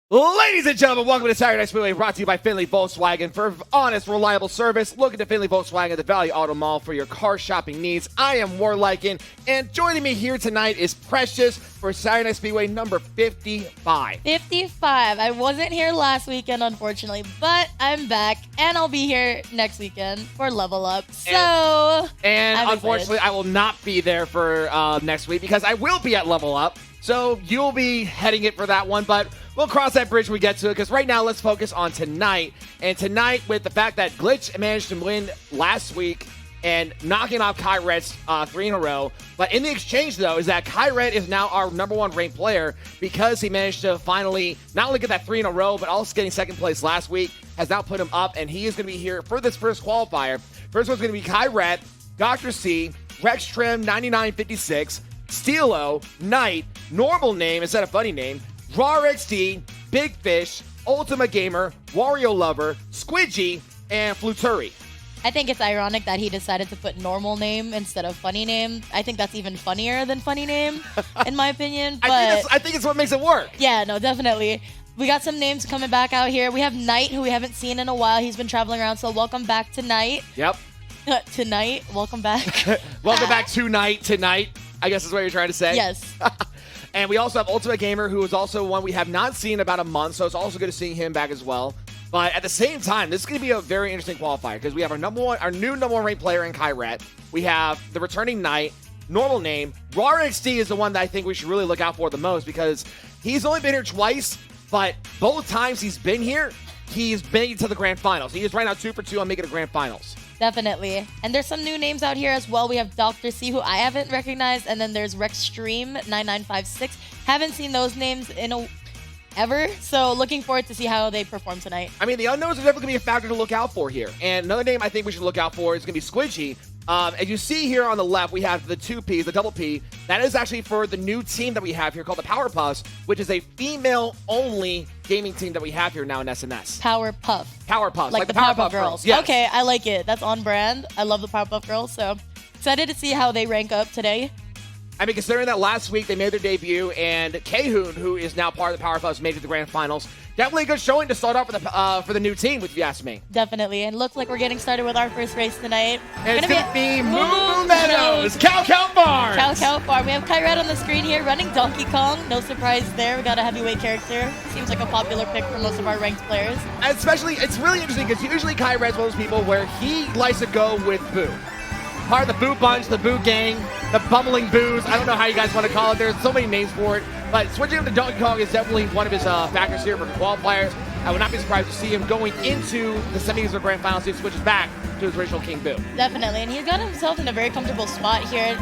Ladies and gentlemen, welcome to Saturday Night Speedway, brought to you by Findlay Volkswagen. For honest, reliable service, look into Findlay Volkswagen at the Valley Auto Mall for your car shopping needs. I am Warliken, and joining me here tonight is Precious for Saturday Night Speedway number 55. 55. I wasn't here last weekend, unfortunately, but I'm back, and I'll be here next weekend for Level Up. And unfortunately, I will not be there for next week because I will be at Level Up. So you'll be heading it for that one, but we'll cross that bridge when we get to it, because right now let's focus on tonight. And tonight, with the fact that Glitch managed to win last week and knocking off Kyret's 3 in a row. But in the exchange, though, is that Kyret is now our number 1 ranked player because he managed to finally not only get that 3 in a row, but also getting second place last week has now put him up, and he is going to be here for this first qualifier. First one's going to be Kyret, Dr. C, Rex Trim 9956, Steelo, Knight, normal name instead of funny name, Raw XD, Big Fish, Ultima Gamer, Wario Lover, Squidgy, and Fluturi. I think it's ironic that he decided to put normal name instead of funny name. I think that's even funnier than funny name, in my opinion. But I think it's what makes it work. Yeah, no, definitely. We got some names coming back out here. We have Knight, who we haven't seen in a while. He's been traveling around, so welcome back to Knight. Yep. Tonight, welcome back. Welcome back tonight, I guess is what you're trying to say. Yes. And we also have Ultimate Gamer, who is also one we have not seen in about a month, so it's also good to see him back as well. But at the same time, this is going to be a very interesting qualifier because we have our new number 1 ranked player in Kyret. We have the returning Knight, normal name. Raw XD is the one that I think we should really look out for the most because he's only been here twice, but both times he's been here, he's been to the grand finals. He is right now 2 for 2 on making the grand finals. Definitely. And there's some new names out here as well. We have Dr. C, who I haven't recognized, and then there's Rexstream 9956. Haven't seen those names in ever, so looking forward to see how they perform tonight. I mean, the unknowns are definitely going to be a factor to look out for here. And another name I think we should look out for is going to be Squidgy. As you see here on the left, we have the 2 Ps, the double P. That is actually for the new team that we have here called the Powerpuffs, which is a female-only gaming team that we have here now in SNS. Powerpuff. Like the Powerpuff Girls. Yes. Okay, I like it. That's on brand. I love the Powerpuff Girls, so excited to see how they rank up today. I mean, considering that last week they made their debut, and Kahoon, who is now part of the Powerpuffs, made it to the grand finals. Definitely a good showing to start off for the new team, if you ask me. Definitely, and looks like we're getting started with our first race tonight. And it's going to be Moo Meadows, Cow Farms. Cow Farm. We have Kyret on the screen here running Donkey Kong. No surprise there. We got a heavyweight character. Seems like a popular pick for most of our ranked players. Especially, it's really interesting because usually Kyret's one of those people where he likes to go with Boo. Part of the Boo Bunch, the Boo Gang, the Bumbling Boos. I don't know how you guys want to call it. There's so many names for it. But switching him to Donkey Kong is definitely one of his factors here for the qualifiers. I would not be surprised to see him going into the semis or grand finals. He switches back to his original King Boo. Definitely, and he's got himself in a very comfortable spot here.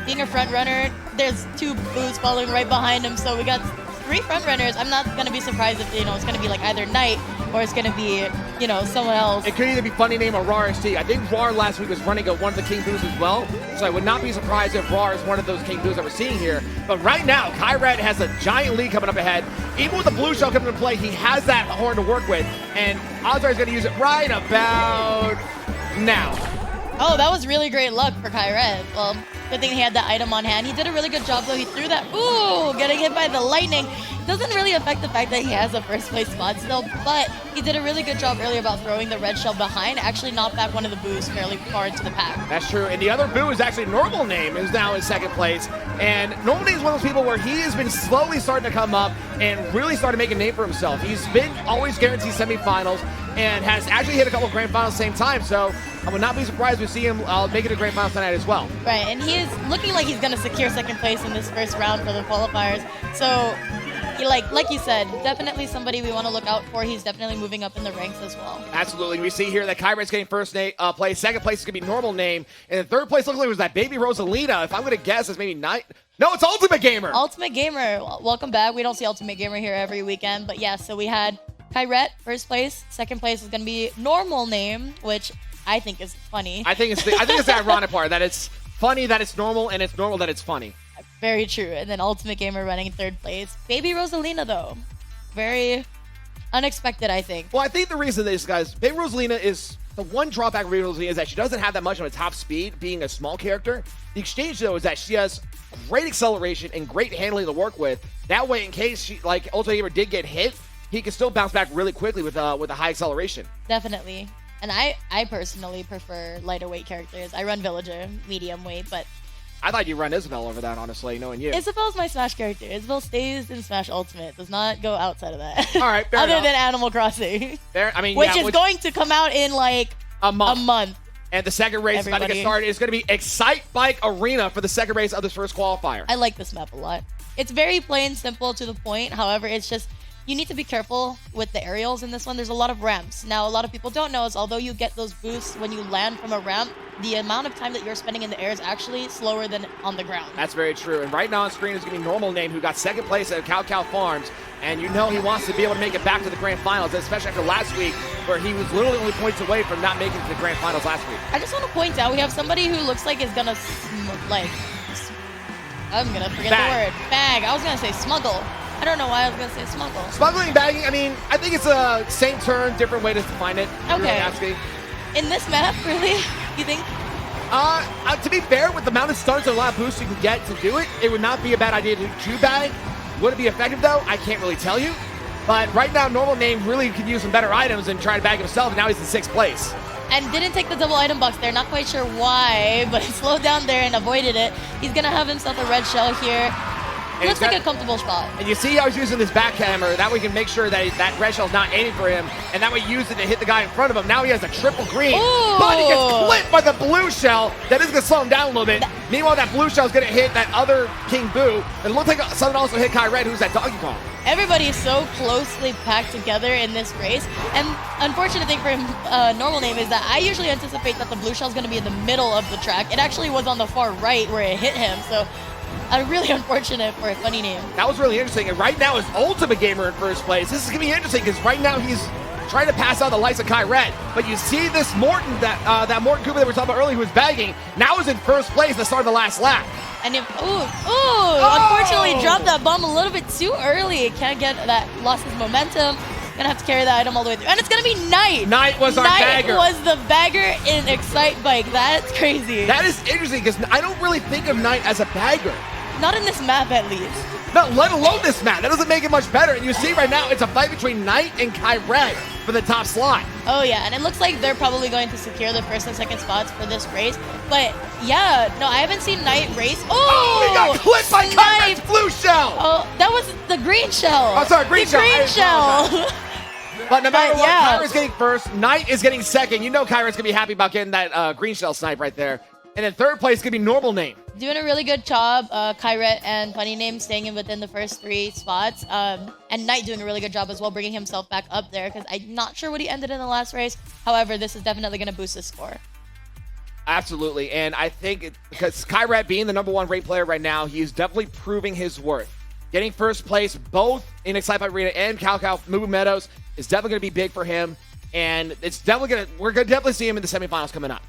Being a front runner, there's 2 Boos following right behind him, so we got 3 front runners. I'm not going to be surprised if it's going to be like either Knight or it's going to be someone else. It could either be funny name or Raw XD. I think Raw last week was running one of the King Boos as well, so I would not be surprised if Raw is one of those King Boos that we're seeing here. But right now, Kyret has a giant lead coming up ahead. Even with the blue shell coming into play, he has that horn to work with, and Ozar is going to use it right about now. Oh, that was really great luck for Kyret. Well, good thing he had the item on hand. He did a really good job, though. He threw that. Ooh, getting hit by the lightning. Doesn't really affect the fact that he has a first place spot still, but he did a really good job earlier about throwing the red shell behind. Actually knocked back one of the Boos fairly far into the pack. That's true. And the other Boo is actually Normal Name, is now in second place. And Normal Name is one of those people where he has been slowly starting to come up and really starting to make a name for himself. He's been always guaranteed semifinals and has actually hit a couple of grand finals at the same time. So I would not be surprised to see him make it a grand final tonight as well. Right, and he is looking like he's going to secure second place in this first round for the qualifiers. So, like you said, definitely somebody we want to look out for. He's definitely moving up in the ranks as well. Absolutely. We see here that Kyret's getting first place. Second place is going to be Normal Name. And the third place looks like it was that Baby Rosalina. If I'm going to guess, it's maybe Knight. No, it's Ultimate Gamer. Ultimate Gamer. Welcome back. We don't see Ultimate Gamer here every weekend. But yeah, so we had Kyret, first place. Second place is going to be Normal Name, which I think is funny. I think it's the ironic part, that it's funny that it's normal, and it's normal that it's funny. Very true. And then Ultimate Gamer running in third place. Baby Rosalina, though. Very unexpected, I think. Well, I think the reason is, guys, Baby Rosalina is The one drawback of Radiant is that she doesn't have that much of a top speed, being a small character. The exchange, though, is that she has great acceleration and great handling to work with. That way, in case she, like, Ultimate Gamer did get hit, he can still bounce back really quickly with a high acceleration. Definitely. And I personally prefer lighter weight characters. I run Villager, medium weight, but I thought you'd run Isabelle over that, honestly, knowing you. Isabelle's my Smash character. Isabelle stays in Smash Ultimate. Does not go outside of that. All right, fair Other enough. than Animal Crossing. Fair, I mean, which is going to come out in like a month. A And the second race is about to get started. It's going to be Excite Bike Arena for the second race of this first qualifier. I like this map a lot. It's very plain, simple, to the point. However, it's just, you need to be careful with the aerials in this one. There's a lot of ramps. Now, a lot of people don't know is although you get those boosts when you land from a ramp, the amount of time that you're spending in the air is actually slower than on the ground. That's very true. And right now on screen is going to be Normal Name, who got second place at Cow Cow Farms. And you know he wants to be able to make it back to the grand finals, especially after last week, where he was literally only points away from not making it to the grand finals last week. I just want to point out, we have somebody who looks like is going to, I'm going to forget the word. Bag. I was going to say smuggle. I don't know why I was going to say smuggle. Smuggling, bagging, I mean, I think it's a same turn, different way to define it. Okay. In this map, really? You think? To be fair, with the amount of stunts and a lot of boosts you can get to do it, it would not be a bad idea to do bag. Would it be effective, though? I can't really tell you. But right now, Normal Name really could use some better items and try to bag himself, and now he's in 6th place. And didn't take the double item box there. Not quite sure why, but he slowed down there and avoided it. He's going to have himself a red shell here. Looks like a comfortable spot. And you see how he's using this back hammer. That way he can make sure that that red shell's not aiming for him. And that way use it to hit the guy in front of him. Now he has a triple green. Ooh. But he gets clipped by the blue shell. That is going to slow him down a little bit. Meanwhile, that blue shell is going to hit that other King Boo. And it looks like something also hit Kai Red, who's that Donkey Kong. Everybody is so closely packed together in this race. And unfortunate thing for him, Normal Name is that I usually anticipate that the blue shell is going to be in the middle of the track. It actually was on the far right where it hit him. So really unfortunate for a Funny Name. That was really interesting. And right now is Ultimate Gamer in first place. This is going to be interesting because right now he's trying to pass out the likes of Kai Red. But you see this Morton, that Morton Cooper that we were talking about earlier who was bagging, now is in first place at the start of the last lap. And unfortunately dropped that bomb a little bit too early. Can't get that, lost his momentum. Gonna have to carry that item all the way through. And it's gonna be Knight. Knight was our bagger. Knight was the bagger in Excite Bike. That's crazy. That is interesting because I don't really think of Knight as a bagger. Not in this map, at least. No, let alone this map. That doesn't make it much better. And you see right now, it's a fight between Knight and Kai Red for the top slot. Oh, yeah. And it looks like they're probably going to secure the first and second spots for this race. But, yeah, no, I haven't seen Knight race. Oh, he got clipped by Kai Red's blue shell. Oh, that was the green shell. Oh, sorry, green shell. Green shell. But no matter what, Kyra's getting first. Knight is getting second. You know Kyra's going to be happy about getting that green shell snipe right there. And in third place, going to be Normal Name. Doing a really good job. Kyret and Funny Name staying in within the first 3 spots. And Knight doing a really good job as well, bringing himself back up there because I'm not sure what he ended in the last race. However, this is definitely going to boost his score. Absolutely. And I think because Kyret being the #1 rate player right now, he is definitely proving his worth. Getting first place both in Excite Bike Arena and Cow Cow Moo Meadows is definitely going to be big for him. And it's definitely we're going to definitely see him in the semifinals coming up.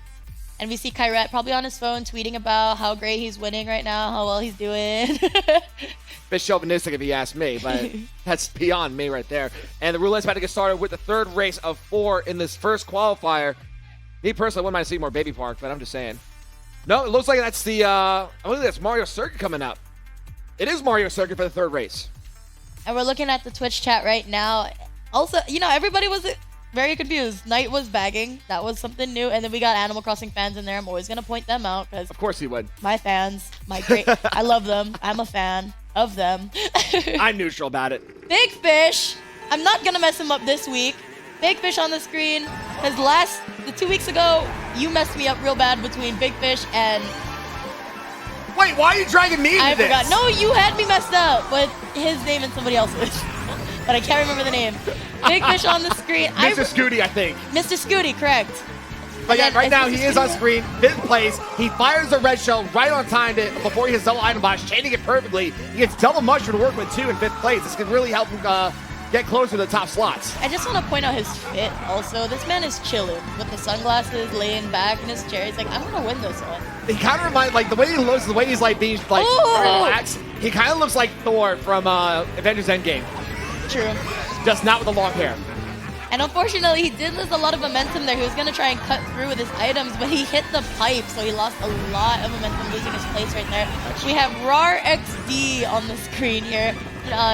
And we see Kyret probably on his phone tweeting about how great he's winning right now, how well he's doing. Bit chauvinistic if you ask me, but that's beyond me right there. And the roulette's about to get started with the third race of 4 in this first qualifier. Me personally wouldn't mind seeing more Baby Park, but I'm just saying. No, it looks like that's I believe that's Mario Circuit coming up. It is Mario Circuit for the third race. And we're looking at the Twitch chat right now. Also, everybody was very confused. Knight was bagging. That was something new. And then we got Animal Crossing fans in there. I'm always going to point them out because... Of course he would. My fans. I love them. I'm a fan of them. I'm neutral about it. Big Fish. I'm not going to mess him up this week. Big Fish on the screen. Because 2 weeks ago, you messed me up real bad between Big Fish and... Wait, why are you dragging me into this? I forgot. No, you had me messed up with his name and somebody else's. But I can't remember the name. Big Fish on the screen. Mr. Scooty, I think. Mr. Scooty, correct. But yeah, right now he is on screen, 5th place. He fires the red shell right on time before he hits double item box, chaining it perfectly. He gets double mushroom to work with 2 in 5th place. This could really help him get closer to the top slots. I just want to point out his fit also. This man is chilling with the sunglasses, laying back in his chair. He's like, I'm going to win this one. He kind of reminds, the way he looks, the way he's being very relaxed. He kind of looks like Thor from Avengers Endgame. True. Just not with the long hair. And unfortunately, he did lose a lot of momentum there. He was going to try and cut through with his items, but he hit the pipe, so he lost a lot of momentum, losing his place right there. We have RAR XD on the screen here.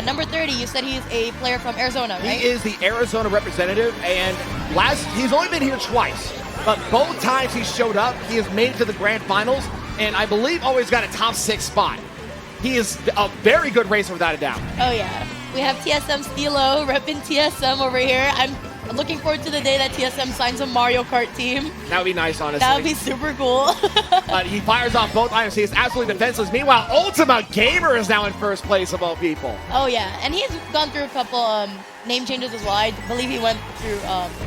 number 30, you said he's a player from Arizona, right? He is the Arizona representative, and he's only been here twice, but both times he showed up, he has made it to the grand finals, and I believe always got a top 6 spot. He is a very good racer without a doubt. Oh, yeah. We have TSM Stilo repping TSM over here. I'm looking forward to the day that TSM signs a Mario Kart team. That would be nice, honestly. That would be super cool. But he fires off both items. He is absolutely defenseless. Meanwhile, Ultima Gamer is now in first place of all people. Oh, yeah. And he's gone through a couple name changes as well. I believe he went through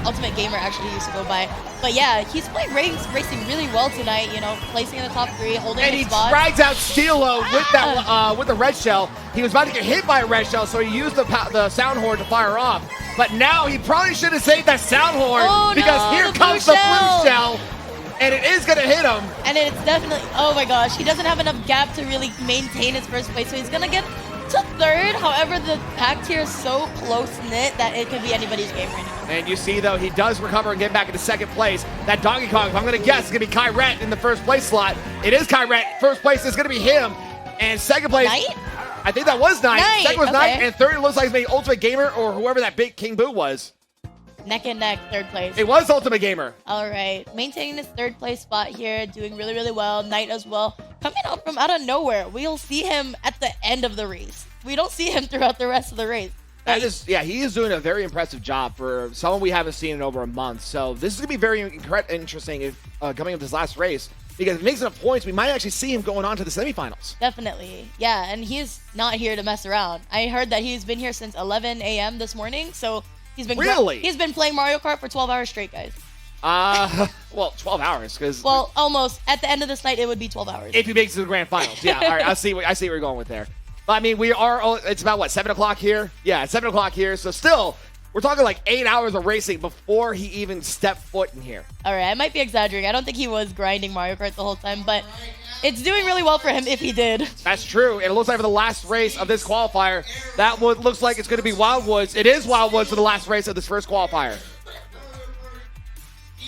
Ultimate Gamer, actually, he used to go by. But yeah, he's playing racing really well tonight, you know, placing in the top 3, holding and his he spot. drags out Stilo with the red shell. He was about to get hit by a red shell, so he used the sound horn to fire off. But now he probably should have saved that sound horn because here comes the blue shell. And it is going to hit him. And it's definitely, oh my gosh, he doesn't have enough gap to really maintain his first place, so he's going to get to 3rd. However, the pack tier is so close-knit that it could be anybody's game right now. And you see, though, he does recover and get back into 2nd place. That Donkey Kong, if I'm going to guess, is going to be Kyret in the 1st place slot. It is Kyret. 1st place is going to be him. And 2nd place, Knight? I think that was Knight. 2nd was okay. Knight. And 3rd, it looks like it's maybe Ultimate Gamer or whoever that big King Boo was. Neck and neck, 3rd place. It was Ultimate Gamer. All right, maintaining his 3rd place spot here, doing really, really well. Knight as well, coming up from out of nowhere. We'll see him at the end of the race. We don't see him throughout the rest of the race. That is, yeah, he is doing a very impressive job for someone we haven't seen in over a month. So this is going to be very interesting if coming up this last race, because if it makes enough points, we might actually see him going on to the semifinals. Definitely, yeah, and he's not here to mess around. I heard that he's been here since 11 a.m. this morning, so he's been he's been playing Mario Kart for 12 hours straight, guys. Well, 12 hours, because almost at the end of this night, it would be 12 hours if he makes it to the grand finals. Yeah, all right, I see where you're going with there. But I mean, it's about what, 7 o'clock here? Yeah, it's 7 o'clock here. So still, we're talking like 8 hours of racing before he even stepped foot in here. All right, I might be exaggerating. I don't think he was grinding Mario Kart the whole time, but it's doing really well for him if he did. That's true. And it looks like for the last race of this qualifier, that looks like it's going to be Wildwoods. It is Wildwoods for the last race of this first qualifier.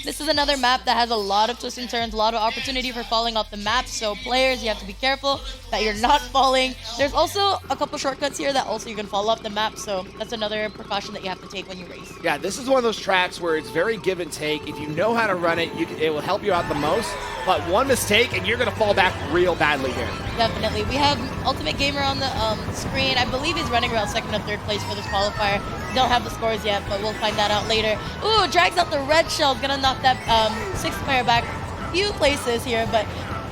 This is another map that has a lot of twists and turns, a lot of opportunity for falling off the map. So players, you have to be careful that you're not falling. There's also a couple shortcuts here that also you can fall off the map. So that's another precaution that you have to take when you race. Yeah, this is one of those tracks where it's very give and take. If you know how to run it, it will help you out the most. But one mistake and you're going to fall back real badly here. Definitely. We have Ultimate Gamer on the screen. I believe he's running around 2nd or 3rd place for this qualifier. Don't have the scores yet, but we'll find that out later. Ooh, drags out the red shell. Gonna knock that 6th player back a few places here, but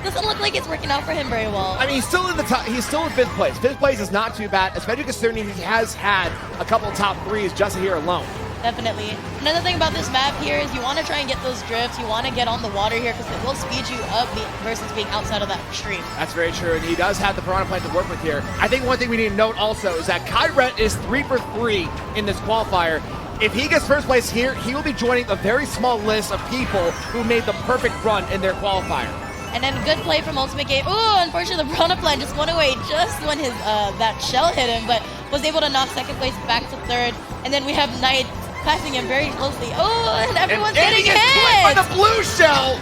doesn't look like it's working out for him very well. I mean, he's still in the top. He's still in 5th place. 5th place is not too bad, especially considering he has had a couple of top 3s just here alone. Definitely. Another thing about this map here is you want to try and get those drifts. You want to get on the water here because it will speed you up versus being outside of that stream. That's very true, and he does have the Piranha Plant to work with here. I think one thing we need to note also is that Kyret is 3 for 3 in this qualifier. If he gets 1st place here, he will be joining a very small list of people who made the perfect run in their qualifier. And then good play from Ultimate Game. Ooh, unfortunately, the Piranha Plant just went away just when his that shell hit him, but was able to knock 2nd place back to 3rd. And then we have Knight passing him very closely. Oh, and everyone's getting hit! By the blue shell!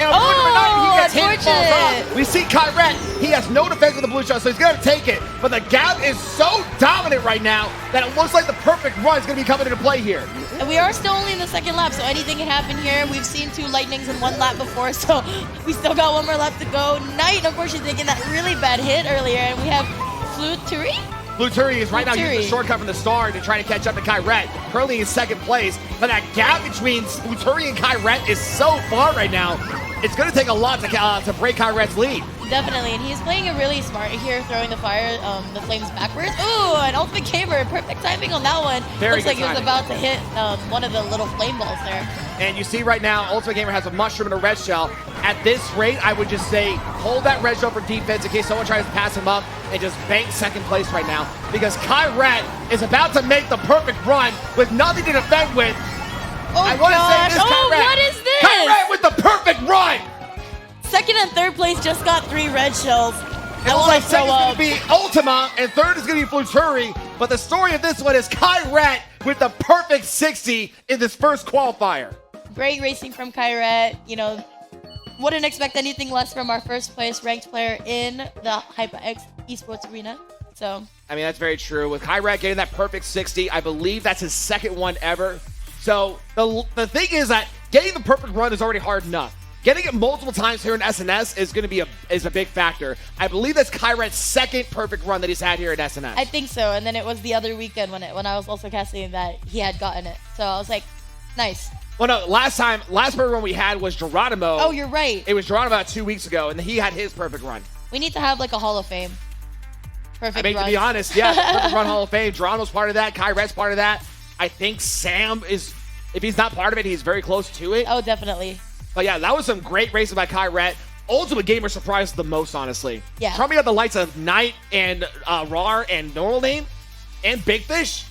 And he gets hit, falls off. We see Kyret. He has no defense with the blue shell, so he's going to take it. But the gap is so dominant right now that it looks like the perfect run is going to be coming into play here. And we are still only in the 2nd lap, so anything can happen here. We've seen 2 lightnings in 1 lap before, so we still got 1 more lap to go. Knight, unfortunately, taking that really bad hit earlier, and we have Fluturi? Fluturi is right now using the shortcut from the start and trying to catch up to Kyret. Currently in 2nd place, but that gap between Fluturi and Kyret is so far right now. It's going to take a lot to break Kyret's lead. Definitely, and he's playing it really smart here, throwing the the flames backwards. Ooh, an Ultimate Gamer, perfect timing on that one. Looks like he was about to hit one of the little flame balls there. And you see right now, Ultimate Gamer has a mushroom and a red shell. At this rate, I would just say hold that red shell for defense in case someone tries to pass him up and just bank 2nd place right now. Because Kyret is about to make the perfect run with nothing to defend with. Oh, I want to say this, Kyret. What is this? Kyret with the perfect run! 2nd and 3rd place just got 3 red shells. It looks like 2nd is going to be Ultima, and 3rd is going to be Fluturi. But the story of this one is Kyret with the perfect 60 in this first qualifier. Great racing from Kyret. You know, wouldn't expect anything less from our 1st place ranked player in the HyperX Esports Arena. So I mean, that's very true. With Kyret getting that perfect 60, I believe that's his second one ever. So the thing is that getting the perfect run is already hard enough. Getting it multiple times here in SNS is going to be a big factor. I believe that's Kyret's second perfect run that he's had here at SNS. I think so. And then it was the other weekend when I was also casting that he had gotten it. So I was like, nice. Well, no, last perfect run we had was Geronimo. Oh, you're right. It was Geronimo about 2 weeks ago, and he had his perfect run. We need to have like a Hall of Fame. Perfect I mean, runs. to be honest, yeah, perfect run Hall of Fame. Geronimo's part of that. Kyret's part of that. I think Sam is, if he's not part of it, he's very close to it. Oh, definitely. But yeah, that was some great racing by Kyret. Ultimate Gamer surprised the most, honestly. Yeah. Trumping out the lights of Knight and RAR and Normal Name and Big Fish.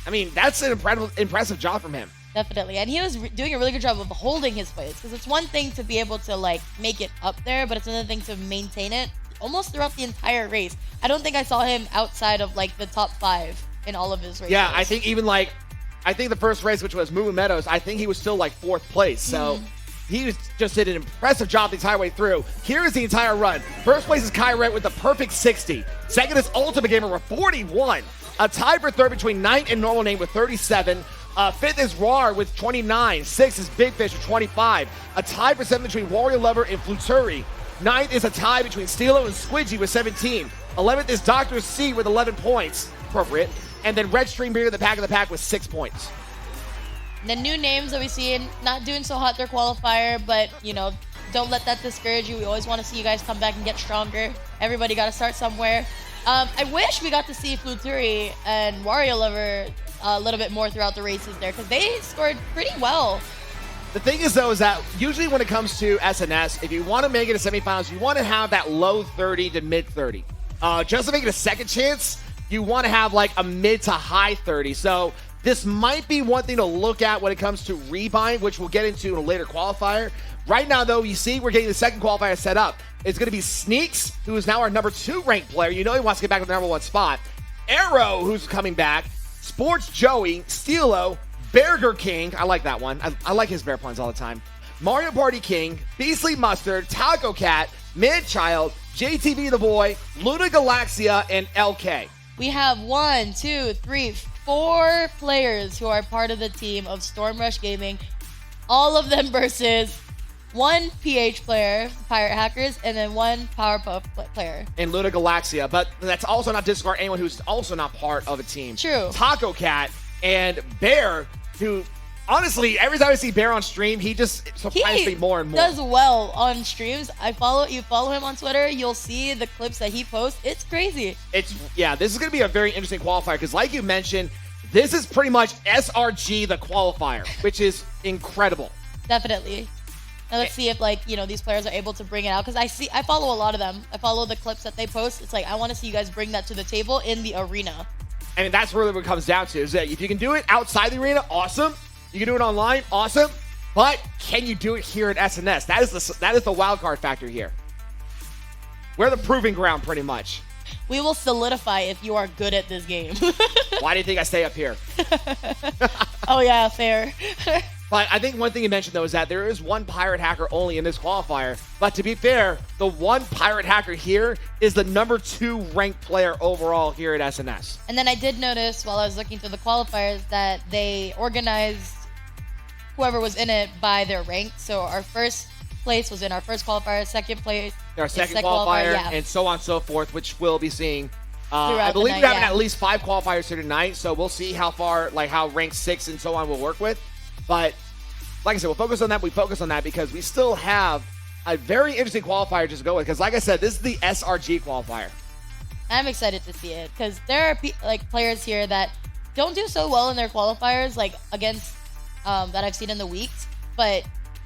I mean, that's an impressive job from him. Definitely. And he was doing a really good job of holding his place. Because it's one thing to be able to, like, make it up there, but it's another thing to maintain it almost throughout the entire race. I don't think I saw him outside of, like, the top 5 in all of his races. Yeah, I think even, like, the first race, which was Moo Moo Meadows, I think he was still, like, 4th place. So he just did an impressive job the entire way through. Here is the entire run. First place is Kyret with the perfect 60. Second is Ultimate Gamer with 41. A tie for third between Knight and Normal Name with 37. Fifth is RAR with 29. Sixth is Big Fish with 25. A tie for seventh between Warrior Lover and Fluturi. Ninth is a tie between Steelo and Squidgy with 17. 11th is Dr. C with 11 points. Appropriate. And then Red Stream Beer, the pack of the pack, with 6 points. The new names that we see, not doing so hot their qualifier, but, you know, don't let that discourage you. We always want to see you guys come back and get stronger. Everybody got to start somewhere. I wish we got to see Fluturi and Wario Lover a little bit more throughout the races there, because they scored pretty well. The thing is, though, is that usually when it comes to SNS, if you want to make it a semifinals, you want to have that low 30 to mid 30. Just to make it a second chance, you want to have like a mid to high 30. So this might be one thing to look at when it comes to rebind, which we'll get into in a later qualifier. Right now, though, you see we're getting the second qualifier set up. It's going to be Sneaks, who is now our number 2 ranked player. You know he wants to get back to the number 1 spot. Arrow, who's coming back. Sports Joey, Steelo, Burger King. I like that one. I like his bear puns all the time. Mario Party King, Beastly Mustard, Taco Cat, Manchild, JTV the Boy, Luna Galaxia, and LK. We have 1, 2, 3, 4 players who are part of the team of Storm Rush Gaming. All of them versus 1 PH player, Pirate Hackers, and then 1 Powerpuff player. And Luna Galaxia, but that's also not discard anyone who's also not part of a team. True. Taco Cat and Bear, who honestly, every time I see Bear on stream, he just surprises me more and more. Does well on streams. You follow him on Twitter, you'll see the clips that he posts. It's crazy. This is going to be a very interesting qualifier because like you mentioned, this is pretty much SRG the qualifier, which is incredible. Definitely. Now let's see if these players are able to bring it out, because I follow a lot of them. I follow the clips that they post. It's like I want to see you guys bring that to the table in the arena. And that's really what it comes down to, is that if you can do it outside the arena, awesome. You can do it online, awesome. But can you do it here at SNS? That is the wild card factor here. We're the proving ground, pretty much. We will solidify if you are good at this game. Why do you think I stay up here? Oh yeah, fair. But I think one thing you mentioned, though, is that there is 1 Pirate Hacker only in this qualifier. But to be fair, the 1 Pirate Hacker here is the number 2 ranked player overall here at SNS. And then I did notice while I was looking through the qualifiers that they organized whoever was in it by their rank. So our first place was in our first qualifier, second place Our second qualifier, and so on and so forth, which we'll be seeing. I believe we're having at least 5 qualifiers here tonight, so we'll see how far, how rank 6 and so on will work with. But like I said, we'll focus on that. We focus on that because we still have a very interesting qualifier just to go with. Because like I said, this is the SRG qualifier. I'm excited to see it because there are players here that don't do so well in their qualifiers, against that I've seen in the weeks. But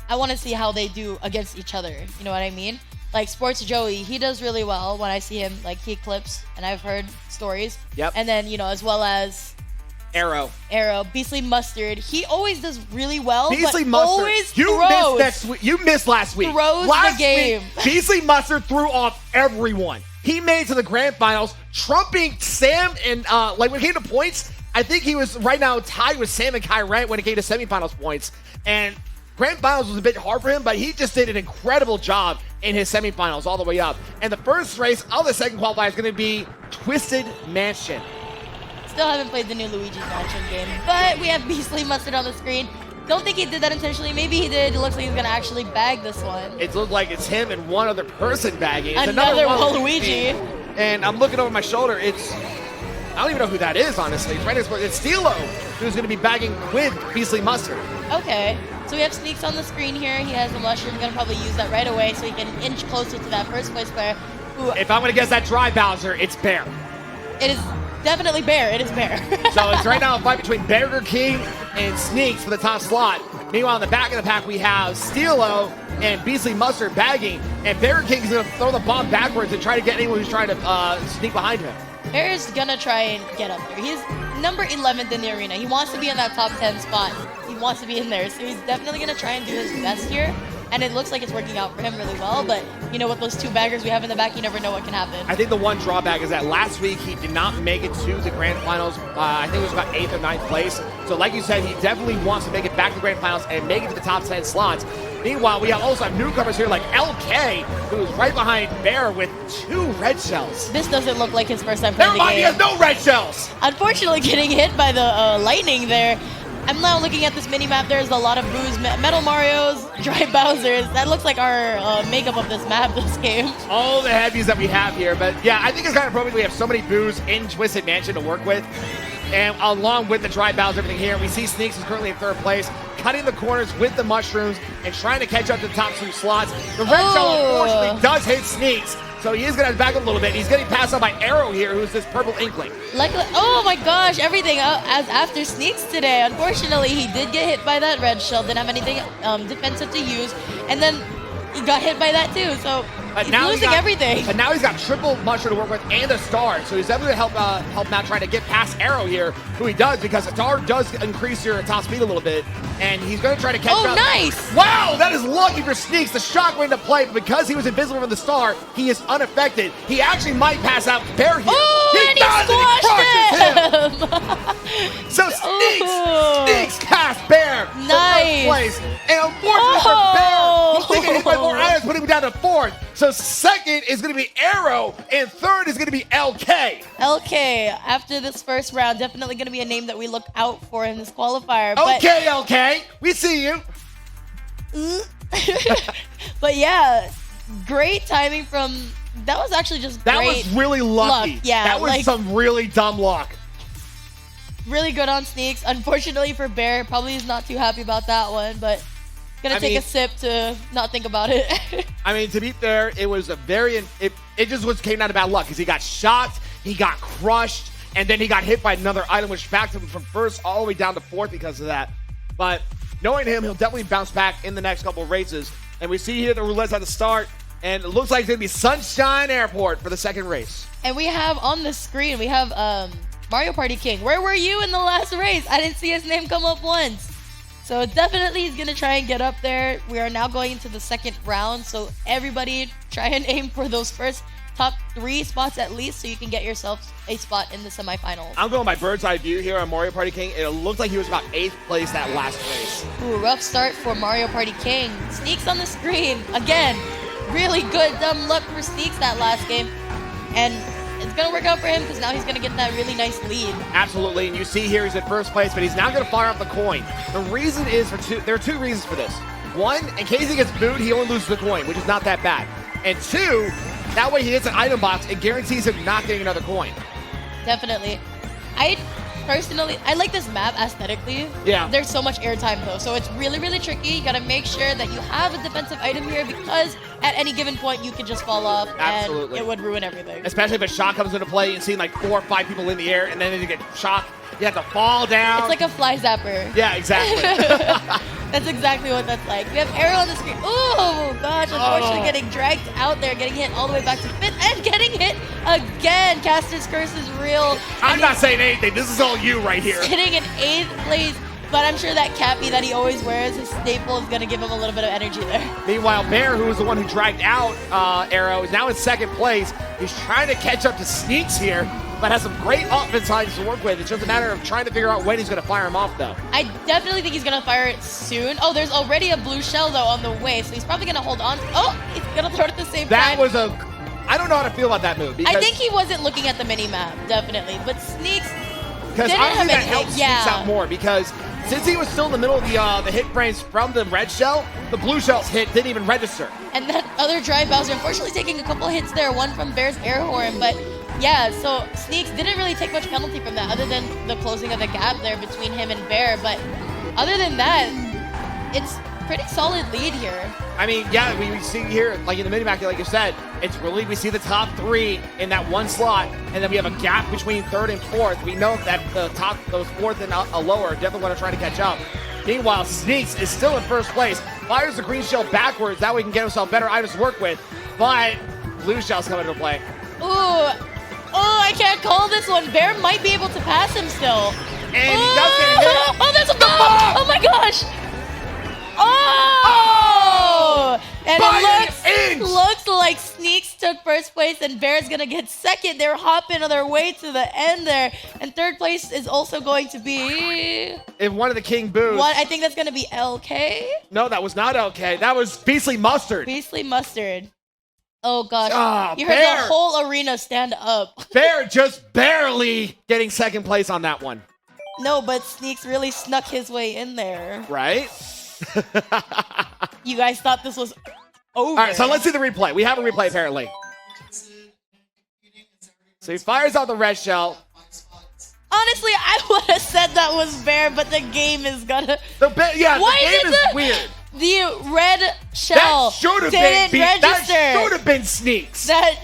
I want to see how they do against each other. You know what I mean? Like Sports Joey, he does really well when I see him. He clips, and I've heard stories. Yep. And then as well as Arrow, Beastly Mustard. He always does really well. Beastly but Mustard. Always You missed last week. Throws last the game. Week, Beastly Mustard threw off everyone. He made it to the grand finals, trumping Sam and when it came to points, I think he was right now tied with Sam and Kyret when it came to semifinals points. And Grand Finals was a bit hard for him, but he just did an incredible job in his semifinals all the way up. And the first race of the second qualifier is going to be Twisted Mansion. Still haven't played the new Luigi's Mansion game, but we have Beastly Mustard on the screen. Don't think he did that intentionally. Maybe he did. It looks like he's going to actually bag this one. It looks like it's him and one other person bagging. It's another Waluigi. And I'm looking over my shoulder. I don't even know who that is, honestly. It's right next to it's Steelo, who's going to be bagging with Beastly Mustard. Okay. So we have Sneaks on the screen here. He has the mushroom. Going to probably use that right away so he can inch closer to that first place player. Who, if I'm going to guess that Dry Bowser, it's Bear. It is definitely Bear. It is Bear. So it's right now a fight between Burger King and Sneaks for the top slot. Meanwhile, in the back of the pack, we have Steelo and Beastly Mustard bagging. And Burger King's going to throw the bomb backwards and try to get anyone who's trying to sneak behind him. Bear's going to try and get up there. He's number 11th in the arena. He wants to be in that top 10 spot. He wants to be in there. So he's definitely going to try and do his best here. And it looks like it's working out for him really well. But, you know, with those two baggers we have in the back, you never know what can happen. I think the one drawback is that last week he did not make it to the grand finals. I think it was about 8th or 9th place. So like you said, he definitely wants to make it back to the grand finals and make it to the top 10 slots. Meanwhile, we also have newcomers here like LK, who's right behind Bear with 2 red shells. This doesn't look like his first time playing the game. He has no red shells! Unfortunately, getting hit by the lightning there. I'm now looking at this mini-map. There's a lot of boos, Metal Marios, Dry Bowsers. That looks like our makeup of this map, this game. All the heavies that we have here. But yeah, I think it's kind of appropriate we have so many boos in Twisted Mansion to work with. And along with the Dry Bowser, everything here, we see Sneaks is currently in 3rd place, cutting the corners with the mushrooms and trying to catch up to the top 2 slots. The red shell, unfortunately, does hit Sneaks. So he is going to back up a little bit. He's getting passed on by Arrow here, who's this purple inkling. Oh my gosh, everything as after Sneaks today. Unfortunately, he did get hit by that red shell. Didn't have anything defensive to use. And then he got hit by that too. So he's losing everything. But now he's got triple mushroom to work with and a star. So he's definitely going to help Matt trying to get past Arrow here, who he does because a star does increase your top speed a little bit. And he's going to try to catch up. Oh, nice! Wow, that is lucky for Sneaks. The shock went into play, but because he was invisible from the star, he is unaffected. He actually might pass out Bear here. Oh, and he crushes him! So Sneaks past Bear nice. for 1st place. And unfortunately for Bear, he's taking hit by more items, putting him down to 4th. So 2nd is going to be Arrow, and 3rd is going to be LK. LK, after this first round, definitely going to be a name that we look out for in this qualifier. Okay, LK, we see you. But yeah, great timing from... That was actually just that great. Was really lucky. Luck. Yeah, that was some really dumb luck. Really good on Sneaks. Unfortunately for Bear, probably is not too happy about that one, but gonna take a sip to not think about it. I mean, to be fair, it was a very... It just came down to bad luck because he got shot, he got crushed, and then he got hit by another item, which backed him from 1st all the way down to 4th because of that. But knowing him, he'll definitely bounce back in the next couple of races. And we see here the roulette's at the start, and it looks like it's going to be Sunshine Airport for the 2nd race. And we have on the screen, we have Mario Party King. Where were you in the last race? I didn't see his name come up once. So definitely he's going to try and get up there. We are now going into the 2nd round, so everybody try and aim for those first top 3 spots at least so you can get yourself a spot in the semifinals. I'm going by bird's eye view here on Mario Party King. It looked like he was about 8th place that last race. Ooh, rough start for Mario Party King. Sneaks on the screen. Again, really good dumb luck for Sneaks that last game. And it's going to work out for him because now he's going to get that really nice lead. Absolutely. And you see here he's in 1st place, but he's now going to fire off the coin. The reason is there are 2 reasons for this. 1, in case he gets booed, he only loses the coin, which is not that bad. And 2, that way he hits an item box, it guarantees him not getting another coin. Definitely. I like this map aesthetically. Yeah. There's so much airtime though, so it's really, really tricky. You gotta make sure that you have a defensive item here because at any given point you could just fall off and it would ruin everything. Especially if a shot comes into play and seeing like 4 or 5 people in the air and then they get shot, you have to fall down. It's like a fly zapper. Yeah, exactly. That's exactly what that's like. We have Arrow on the screen. Oh, gosh. Unfortunately, getting dragged out there, getting hit all the way back to 5th, and getting hit again. Caster's Curse is real. I'm not saying anything. This is all you right here. Sitting in 8th place, but I'm sure that cappy that he always wears, his staple, is going to give him a little bit of energy there. Meanwhile, Bear, who was the one who dragged out Arrow, is now in 2nd place. He's trying to catch up to Sneaks here. but has some great offense lines to work with. It's just a matter of trying to figure out when he's going to fire him off, though. I definitely think he's going to fire it soon. Oh, there's already a blue shell, though, on the way, so he's probably going to hold on. Oh, he's going to throw it at the same That time. was a... I don't know how to feel about that move. I think he wasn't looking at the mini-map, definitely. But Sneaks because didn't honestly, have that anything. helps Sneaks out more because since he was still in the middle of the hit frames from the red shell, the blue shell's hit didn't even register. And that other drive Bowser, unfortunately taking a couple hits there, one from Bear's air horn, but yeah, so Sneaks didn't really take much penalty from that other than the closing of the gap there between him and Bear, but other than that, it's pretty solid lead here. I mean, yeah, we see here, like in the minimap, like you said, it's really, we see the top three in that one slot, and then we have a gap between third and fourth. We know that the top, those fourth and a lower, definitely want to try to catch up. Meanwhile, Sneaks is still in first place, fires the green shell backwards, that way he can get himself better items to work with, but blue shell's coming into play. Ooh, oh, I can't call this one. Bear might be able to pass him still. And he does get hit. Oh, there's a bomb! Oh my gosh! Oh! And it looks like Sneaks took first place and Bear's gonna get second. They're hopping on their way to the end there. And third place is also going to be... In one of the King Boos. I think that's gonna be LK? No, that was not LK. That was Beastly Mustard. Beastly Mustard. Oh gosh. You heard Bear. the whole arena stand up. Bear just barely getting second place on that one. No, but Sneaks really snuck his way in there. Right? You guys thought this was over. All right, so let's see the replay. We have a replay, apparently. So he fires out the red shell. Honestly, I would have said that was Bear, but the game is gonna... The game is weird. The red shell That should have didn't been register. That should have been Sneaks. That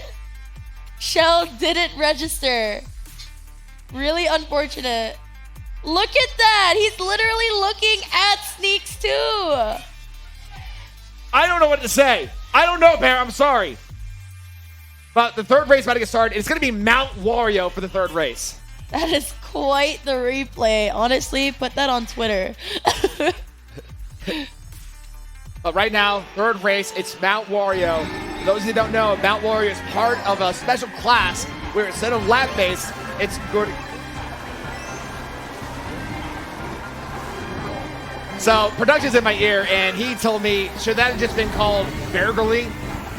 shell didn't register. Really unfortunate. Look at that. He's literally looking at Sneaks too. I don't know what to say. I don't know, Bear. I'm sorry. But the third race about to get started. It's going to be Mount Wario for the third race. That is quite the replay. Honestly, put that on Twitter. But right now, third race, it's Mount Wario. For those who don't know, Mount Wario is part of a special class where instead of lap-based, it's good. So, production's in my ear, and he told me, should that have just been called burglary?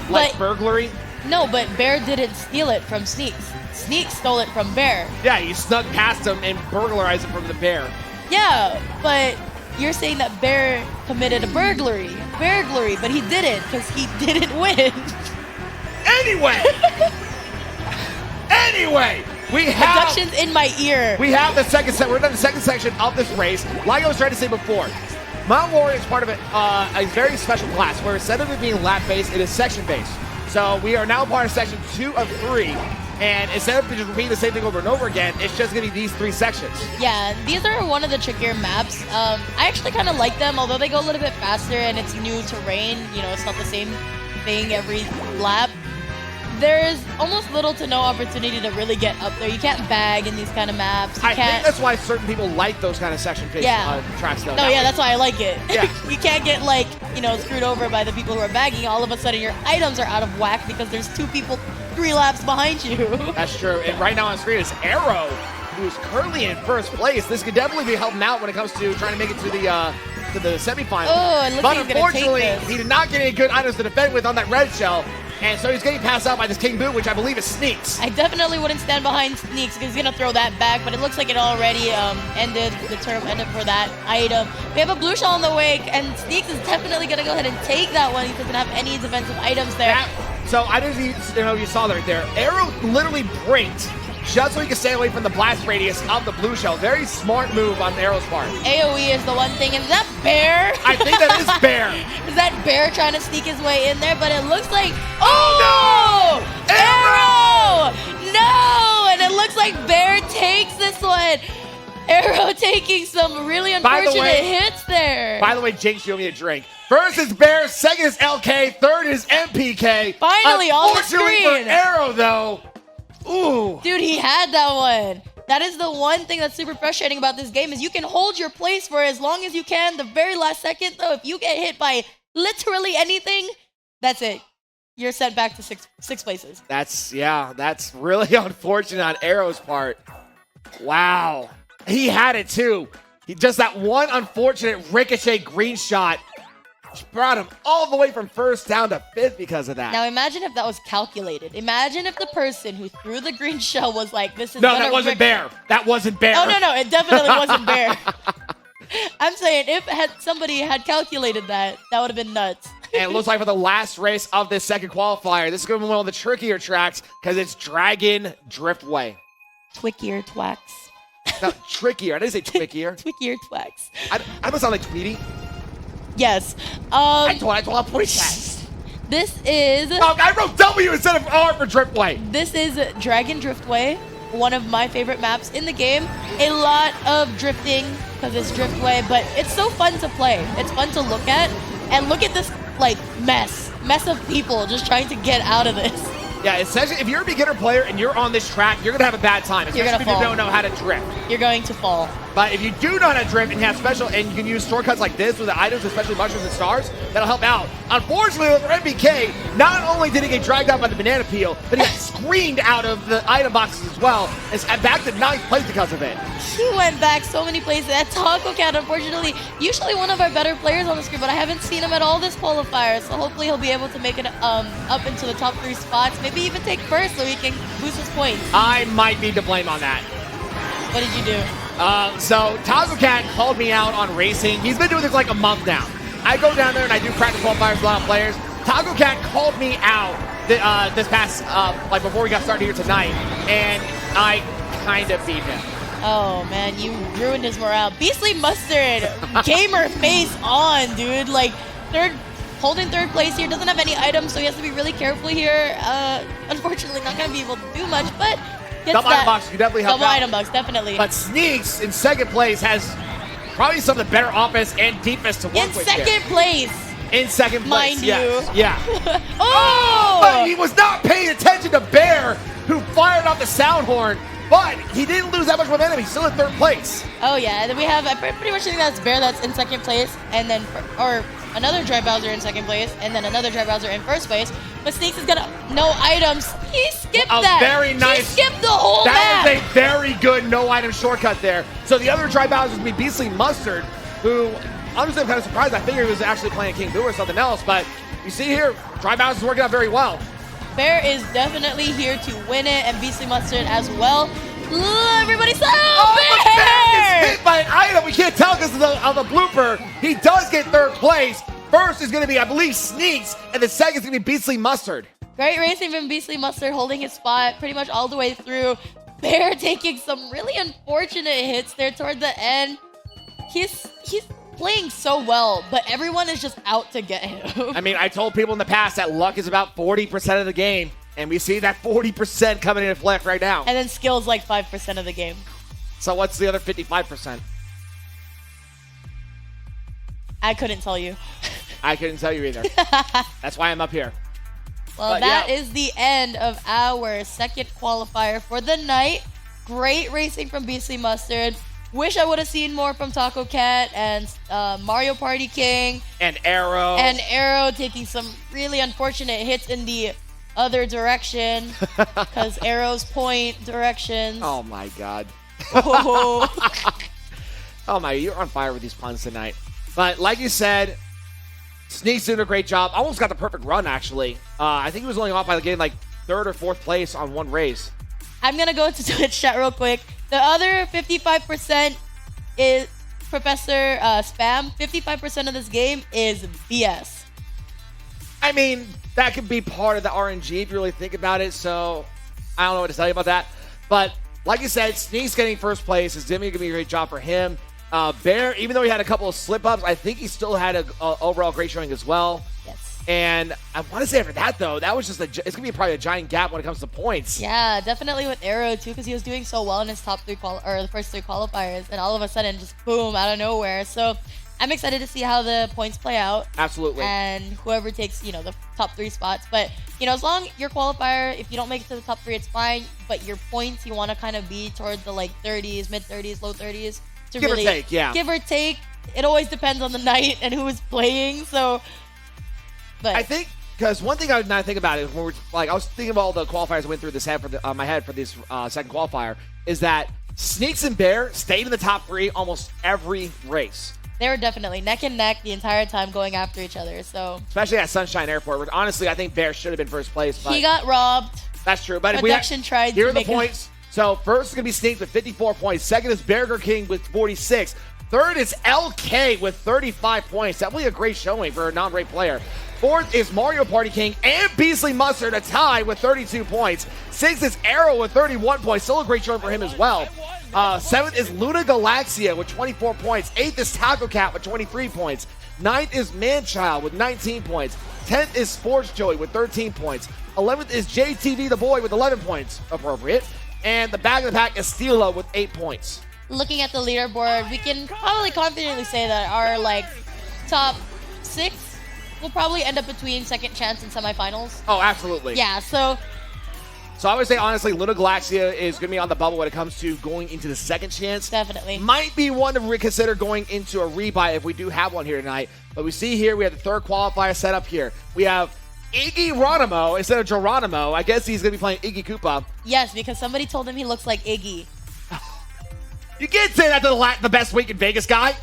Like burglary? No, but Bear didn't steal it from Sneaks. Sneaks stole it from Bear. Yeah, you snuck past him and burglarized it from the Bear. Yeah, but you're saying that Bear committed a burglary, but he didn't because he didn't win. Anyway, we have... Production's in my ear. We have the second section. We're done the second section of this race. Like I was trying to say before, Mount Wario is part of a very special class where instead of it being lap-based, it is section-based. So we are now part of section 2 of 3. And instead of just repeating the same thing over and over again, it's just going to be these 3 sections. Yeah, these are one of the trickier maps. I actually kind of like them, although they go a little bit faster and it's new terrain. You know, it's not the same thing every lap. There's almost little to no opportunity to really get up there. You can't bag in these kind of maps. I think that's why certain people like those kind of section-based tracks. Though. No, yeah, that's why I like it. Yeah. You can't get, like, you know, screwed over by the people who are bagging. All of a sudden, your items are out of whack because there's 2 people 3 laps behind you. That's true. And right now on screen is Arrow, who's currently in first place. This could definitely be helping out when it comes to trying to make it to the semifinal. Oh, it looks but like he's unfortunately, gonna take this. he did not get any good items to defend with on that red shell. And so he's getting passed out by this King Boo, which I believe is Sneaks. I definitely wouldn't stand behind Sneaks because he's going to throw that back, but it looks like it already ended. The term ended for that item. We have a blue shell on the way, and Sneaks is definitely going to go ahead and take that one. He doesn't have any defensive items there. So I didn't know if you saw that right there. Arrow literally brinked just so he could stay away from the blast radius of the blue shell. Very smart move on Arrow's part. AoE is the one thing. Is that Bear? I think that is Bear. Is that Bear trying to sneak his way in there? But it looks like... Oh, no! Arrow! No! And it looks like Bear takes this one. Arrow taking some really unfortunate hits there. By the way, Jinx, you owe me a drink. First is Bear, second is LK, third is MPK. Finally, on the screen. Unfortunately for Arrow, though, ooh. Dude, he had that one. That is the one thing that's super frustrating about this game is you can hold your place for as long as you can. The very last second, though, if you get hit by literally anything, that's it. you're sent back to six places. That's really unfortunate on Arrow's part. Wow. He had it too. He just that one unfortunate ricochet green shot brought him all the way from first down to fifth because of that. Now imagine if that was calculated. Imagine if the person who threw the green shell was like, this is No, that wasn't Bear. That wasn't Bear. Oh, no, it definitely wasn't Bear. I'm saying if somebody had calculated that, that would have been nuts. And it looks like for the last race of this second qualifier, this is going to be one of the trickier tracks because it's Dragon Driftway. Twickier twax. No, trickier. I didn't say twickier. Twickier twax. I must sound like Tweety. Yes. I told I'll put that. This is... Oh, I wrote W instead of R for Driftway. This is Dragon Driftway, one of my favorite maps in the game. A lot of drifting because it's Driftway, but it's so fun to play. It's fun to look at. And look at this, like, mess of people just trying to get out of this. Yeah, essentially, if you're a beginner player and you're on this track, you're going to have a bad time, especially if you don't know how to drift. You're going to fall. But if you do know how to drift and have special, and you can use shortcuts like this with the items, especially mushrooms and stars, that'll help out. Unfortunately, with MBK, not only did he get dragged out by the banana peel, but he got screened out of the item boxes as well, and back to 9th place because of it. He went back so many places. That Taco Cat, unfortunately, usually one of our better players on the screen, but I haven't seen him at all this qualifier, so hopefully he'll be able to make it up into the top 3 spots, maybe even take first so he can boost his points. I might be to blame on that. What did you do? So Taco Cat called me out on racing. He's been doing this like a month now. I go down there and I do practice qualifiers with a lot of players. Taco Cat called me out this past, like before we got started here tonight, and I kind of beat him. Oh man, you ruined his morale. Beastly Mustard, gamer face on, dude. Like holding third place here, doesn't have any items, so he has to be really careful here. Unfortunately, not gonna be able to do much, but double item box, you definitely help double out. item box, definitely. But Sneaks in second place has probably some of the better offense and defense to work in with second place. In second place, mind yes. you. Yeah. Oh! But he was not paying attention to Bear, who fired off the sound horn. But he didn't lose that much momentum. He's still in third place. Oh yeah, and then we have, I pretty much think that's Bear that's in second place, and then, or another Dry Bowser in second place, and then another Dry Bowser in first place. But Sneaks has got no items. He skipped that. Very nice. He skipped the whole map. That was a very good no item shortcut there. So the other Dry Bowser is going to be Beastly Mustard, who I'm just kind of surprised. I figured he was actually playing King Boo or something else. But you see here, Dry Bowser's working out very well. Bear is definitely here to win it, and Beastly Mustard as well. Everybody say, Bear gets hit by an item. We can't tell because of the blooper. He does get third place. First is going to be, I believe, Sneaks, and the second is going to be Beastly Mustard. Great racing from Beastly Mustard, holding his spot pretty much all the way through. Bear taking some really unfortunate hits there toward the end. He's playing so well, but everyone is just out to get him. I mean, I told people in the past that luck is about 40% of the game, and we see that 40% coming into play right now. And then skill's like 5% of the game. So what's the other 55%? I couldn't tell you. I couldn't tell you either. That's why I'm up here. Well, but that is the end of our second qualifier for the night. Great racing from Beastly Mustard. Wish I would have seen more from Taco Cat and Mario Party King. And Arrow. And Arrow taking some really unfortunate hits in the other direction. Because Arrow's point directions. Oh, my God. Oh. Oh, my, you're on fire with these puns tonight. But like you said, Sneaks doing a great job. Almost got the perfect run, actually. I think he was only off by getting like 3rd or 4th place on one race. I'm going to go to Twitch chat real quick. The other 55% is Professor Spam. 55% of this game is BS. I mean, that could be part of the RNG if you really think about it. So I don't know what to tell you about that. But like you said, Sneaks getting first place is definitely going to be a great job for him. Bear, even though he had a couple of slip-ups, I think he still had an overall great showing as well. Yes. And I want to say after that, though, that was just it's going to be probably a giant gap when it comes to points. Yeah, definitely with Arrow, too, because he was doing so well in his top 3 or the first 3 qualifiers, and all of a sudden, just boom, out of nowhere. So I'm excited to see how the points play out. Absolutely. And whoever takes, the top 3 spots. But, as long as your qualifier, if you don't make it to the top 3, it's fine. But your points, you want to kind of be toward the, 30s, mid-30s, low 30s. To give really, or take, yeah. Give or take. It always depends on the night and who is playing, so... But I think Because one thing I would not think about is when we're like, I was thinking of all the qualifiers I went through this head for my head for this second qualifier, is that Sneaks and Bear stayed in the top 3 almost every race. They were definitely neck and neck the entire time going after each other. So especially at Sunshine Airport, where honestly I think Bear should have been first place. But he got robbed. That's true. But Production tried here to are the make points. So first is going to be Sneaks with 54 points. Second is Burger King with 46. Third is LK with 35 points. Definitely a great showing for a non-rate player. Fourth is Mario Party King and Beasley Mustard, a tie with 32 points. Sixth is Arrow with 31 points. Still a great showing for him as well. Seventh is Luna Galaxia with 24 points. Eighth is Taco Cat with 23 points. Ninth is Manchild with 19 points. 10th is Sports Joey with 13 points. 11th is JTV the Boy with 11 points, appropriate. And the back of the pack is Steelo with 8 points. Looking at the leaderboard, we can probably confidently say that our top 6 will probably end up between second chance and semifinals. Oh, absolutely. Yeah, so I would say, honestly, Luna Galaxia is going to be on the bubble when it comes to going into the second chance. Definitely. Might be one to reconsider going into a rebuy if we do have one here tonight. But we see here, we have the third qualifier set up here. We have Iggy Ronimo instead of Geronimo. I guess he's going to be playing Iggy Koopa. Yes, because somebody told him he looks like Iggy. You can't say that to the best week in Vegas guy.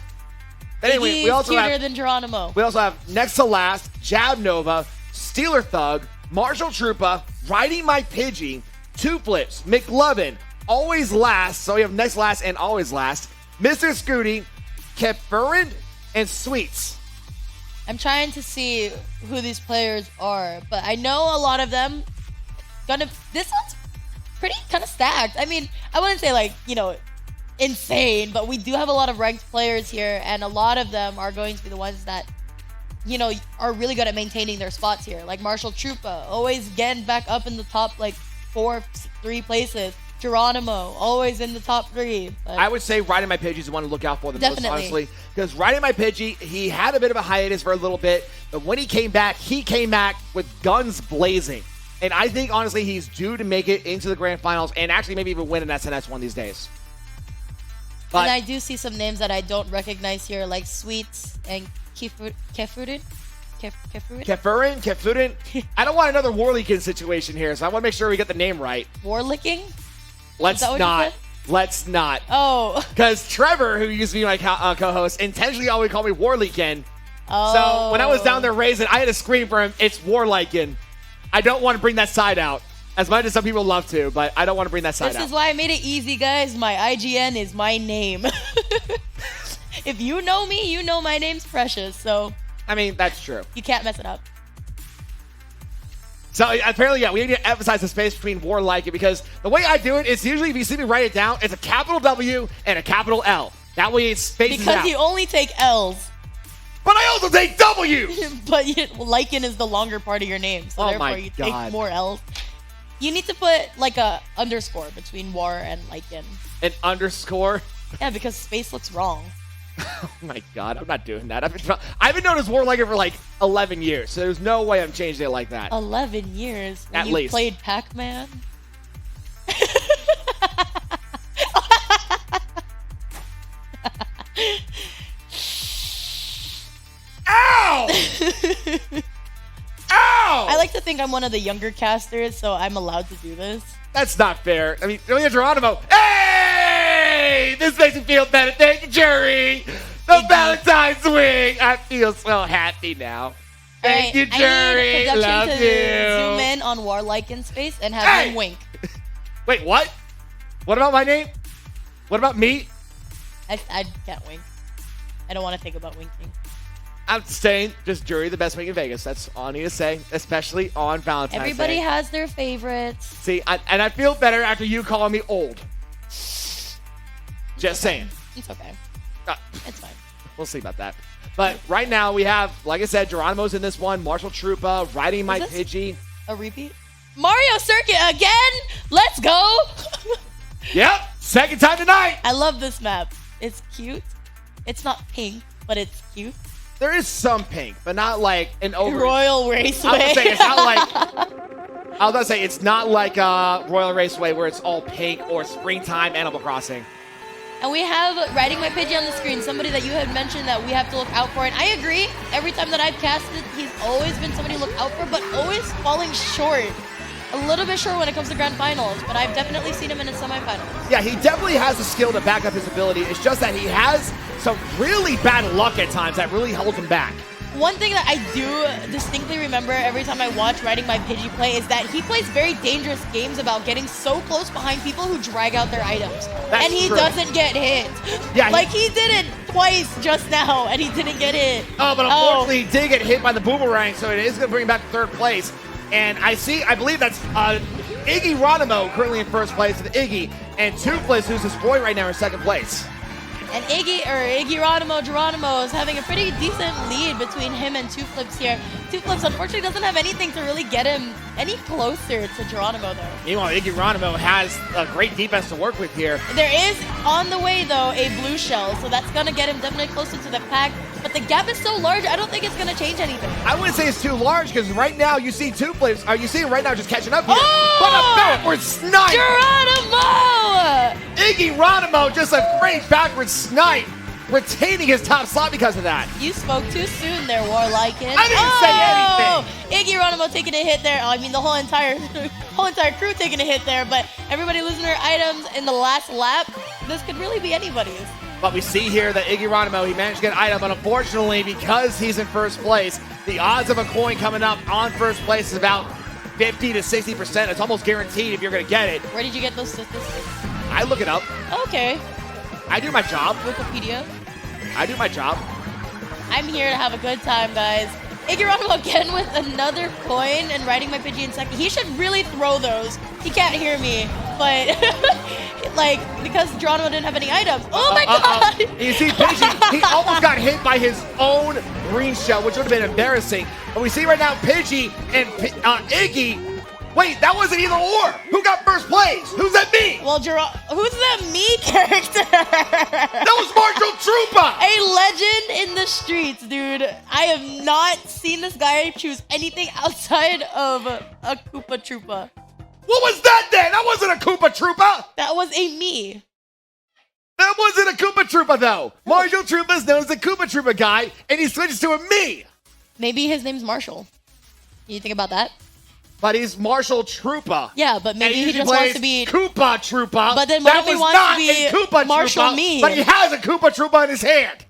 But anyway, Iggy's we also cuter have than Geronimo. We also have next to last, Jab Nova, Steeler Thug, Marshall Troopa, Riding My Pidgey, Two Flips, McLovin, Always Last, so we have next last and always last, Mr. Scooty, Kefurin, and Sweets. I'm trying to see who these players are, but I know a lot of them. This one's pretty kind of stacked. I mean, I wouldn't say insane, but we do have a lot of ranked players here, and a lot of them are going to be the ones that are really good at maintaining their spots here. Like Marshall Troopa, always getting back up in the top 3 places. Geronimo, always in the top 3. But I would say Riding My Pidgey is the one to look out for the most, honestly. Because Riding My Pidgey, he had a bit of a hiatus for a little bit, but when he came back with guns blazing. And I think, honestly, he's due to make it into the grand finals and actually maybe even win an SNS one these days. But and I do see some names that I don't recognize here, like Sweets and Kefurin. I don't want another Warleakin situation here, so I want to make sure we get the name right. Warlicking? Let's not. Oh. Because Trevor, who used to be my co-host, intentionally always called me Warleakin. Oh. So when I was down there raising, I had to scream for him, it's Warleakin. I don't want to bring that side out. As much as some people love to, but I don't want to bring that side out. This is why I made it easy, guys. My IGN is my name. If you know me, you know my name's Precious, so I mean, that's true. you can't mess it up. So apparently, yeah, we need to emphasize the space between Warleakin because the way I do it is usually, if you see me write it down, it's a capital W and a capital L. That way it spaces out. Because you only take L's. But I also take W! But Lycan is the longer part of your name, so therefore you take more L's. You need to put a underscore between War and Lycan. An underscore? Yeah, because space looks wrong. Oh my god, I'm not doing that. I've been known as Warleakin for 11 years, so there's no way I'm changing it like that. 11 years? When At you least. Played Pac-Man? Ow! Ow! I like to think I'm one of the younger casters, so I'm allowed to do this. That's not fair. I mean, Ilya Geronimo. Hey! This makes me feel better. Thank you, Jury. The Valentine's wing. I feel so happy now. Thank you, Jury. I need Love production to zoom in on Warlycan's face and have him wink. Wait, what? What about my name? What about me? I can't wink. I don't want to think about winking. I'm saying just Jury, the best wing in Vegas. That's all I need to say, especially on Valentine's Everybody Day. has their favorites. See, and I feel better after you calling me old. Just saying. It's okay. It's fine. We'll see about that. But right now we have, like I said, Geronimo's in this one, Marshall Troopa, Riding My Pidgey. A repeat? Mario Circuit again? Let's go! Yep, second time tonight. I love this map. It's cute. It's not pink, but it's cute. There is some pink, but not like an over. Royal Raceway. I was gonna say it's not like. I was gonna say it's not like Royal Raceway where it's all pink or springtime Animal Crossing. And we have Riding My Pidgey on the screen, somebody that you had mentioned that we have to look out for. And I agree, every time that I've casted, he's always been somebody to look out for, but always falling short. A little bit short when it comes to Grand Finals, but I've definitely seen him in the semifinals. Yeah, he definitely has the skill to back up his ability. It's just that he has some really bad luck at times that really holds him back. One thing that I do distinctly remember every time I watch Riding My Pidgey play is that he plays very dangerous games about getting so close behind people who drag out their items. That's and he true. doesn't get hit. Yeah, like he did it twice just now and he didn't get hit. Oh, but unfortunately he did get hit by the boomerang, so it is going to bring him back to third place. And I believe that's Iggy Ronimo currently in first place with Iggy, and Toothless, who's his boy right now, in second place. And Iggy Geronimo is having a pretty decent lead between him and Two Flips here. Two Flips unfortunately doesn't have anything to really get him any closer to Geronimo though. Meanwhile, Iggy Ronimo has a great defense to work with here. There is on the way though a blue shell, so that's gonna get him definitely closer to the pack. But the gap is so large, I don't think it's gonna change anything. I wouldn't say it's too large because right now you see Two Flips. You see him right now just catching up here. Oh! But a backward snipe! Geronimo! Iggy Ronimo just a great backward snipe, retaining his top slot because of that. You spoke too soon there, Warlykin. I didn't say anything. Iggy Geronimo taking a hit there. I mean, the whole entire crew taking a hit there, but everybody losing their items in the last lap. This could really be anybody's. But we see here that Iggy Ronimo, he managed to get an item, but unfortunately, because he's in first place, the odds of a coin coming up on first place is about 50 to 60%. It's almost guaranteed if you're going to get it. Where did you get those statistics? I look it up. Okay. I do my job. Wikipedia. I do my job. I'm here to have a good time, guys. Iggy Geronimo again with another coin and Riding My Pidgey in second. He should really throw those. He can't hear me, but like because Geronimo didn't have any items. Oh my god! You see, Pidgey, he almost got hit by his own green shell, which would have been embarrassing. But we see right now Pidgey and Iggy. Wait, that wasn't either or. Who got first place? Who's that me? Well, who's that me character? That was Marshall Troopa. A legend in the streets, dude. I have not seen this guy choose anything outside of a Koopa Troopa. What was that then? That wasn't a Koopa Troopa. That was a me. That wasn't a Koopa Troopa, though. Marshall Troopa is known as the Koopa Troopa guy, and he switches to a me. Maybe his name's Marshall. You think about that? But he's Marshall Troopa. Yeah, but maybe he just wants to be Koopa Troopa. But then what if he wants to be Koopa Marshall Troopa, me? But he has a Koopa Troopa in his hand.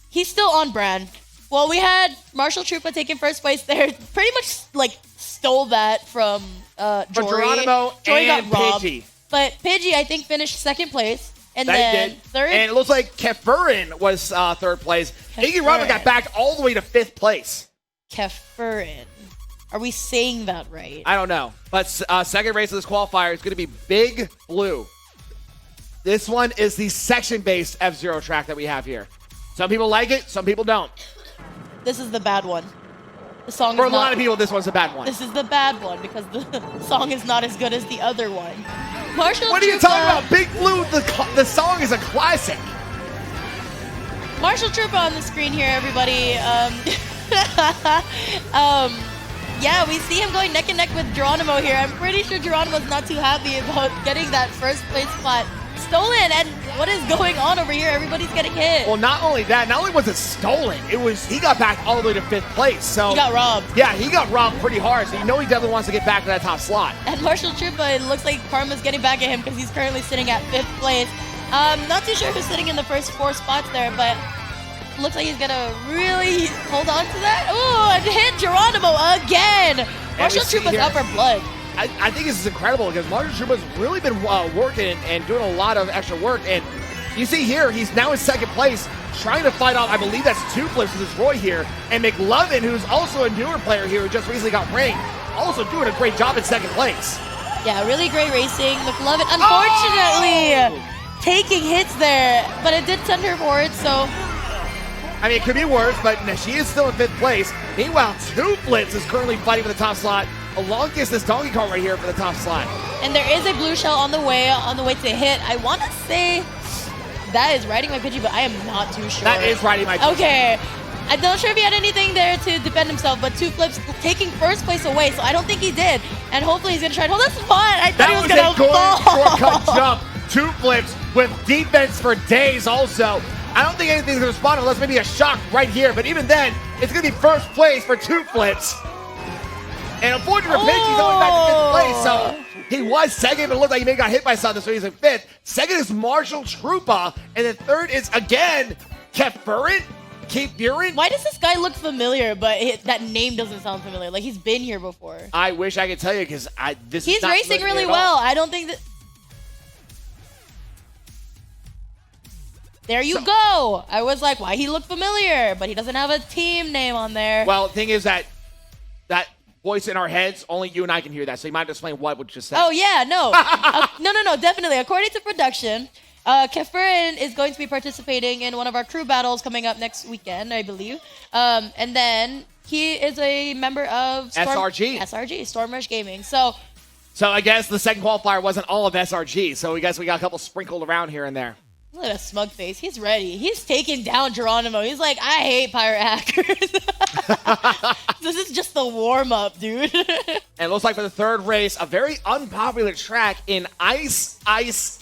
He's still on brand. Well, we had Marshall Troopa taking first place there. Pretty much like stole that from Jory. Geronimo Jory and got robbed. Pidgey. But Pidgey, I think, finished second place. And That then he did. third. And it looks like Kefurin was third place. Iggy Ronimo got back all the way to fifth place. Kefurin. Are we saying that right? I don't know. But second race of this qualifier is going to be Big Blue. This one is the section-based F-Zero track that we have here. Some people like it, some people don't. This is the bad one. The song For is a lot of people, this one's a bad one. This is the bad one because the song is not as good as the other one. Marshall What are you Troopa- talking about? Big Blue, the song is a classic. Marshall Troopa on the screen here, everybody. Yeah, we see him going neck and neck with Geronimo here. I'm pretty sure Geronimo's not too happy about getting that first place spot stolen. And what is going on over here? Everybody's getting hit. Well, not only that, not only was it stolen, he got back all the way to fifth place. So He got robbed. Yeah, he got robbed pretty hard. So you know he definitely wants to get back to that top slot. And Marshall Troopa, it looks like Karma's getting back at him because he's currently sitting at fifth place. Not too sure who's sitting in the first four spots there, but looks like he's gonna really hold on to that. Ooh, and hit Geronimo again. Marshall Troopa's upper blood. I think this is incredible because Marshall Troopa's really been working and doing a lot of extra work. And you see here, he's now in second place, trying to fight off, I believe that's Two Flips with his Roy here. And McLovin, who's also a newer player here who just recently got ranked, also doing a great job in second place. Yeah, really great racing. McLovin, unfortunately, taking hits there, but it did send her forward, so... I mean, it could be worse, but she is still in fifth place. Meanwhile, Two Flips is currently fighting for the top slot, along with this Donkey Kong right here for the top slot. And there is a blue shell on the way to hit. I want to say that is Riding My Pidgey, but I am not too sure. That is Riding My Pidgey. Okay. I'm not sure if he had anything there to defend himself, but Two Flips taking first place away, so I don't think he did. And hopefully he's going to try to hold this spot. I thought he was going to fall. Shortcut jump Two Flips with defense for days also. I don't think anything's going to respond unless maybe a shock right here. But even then, it's going to be first place for Two Flips. And unfortunately for Pidgey, he's only back to 5th place. So he was second, but it looked like he may have got hit by something, so he's in 5th. Second is Marshall Trupa. And then third is, again, Kefurin? Why does this guy look familiar, but that name doesn't sound familiar? Like, he's been here before. I wish I could tell you, because he's racing really well. I don't think that... There you go. I was like, why he look familiar? But he doesn't have a team name on there. Well, the thing is that voice in our heads, only you and I can hear that. So you might have to explain what we just said. Oh, yeah, no. No, definitely. According to production, Kefurin is going to be participating in one of our crew battles coming up next weekend, I believe. And then he is a member of SRG, Storm Rush Gaming. So I guess the second qualifier wasn't all of SRG. So we guess we got a couple sprinkled around here and there. Look at a smug face. He's ready. He's taking down Geronimo. He's like, I hate pirate hackers. This is just the warm-up, dude. And it looks like for the third race, a very unpopular track in Ice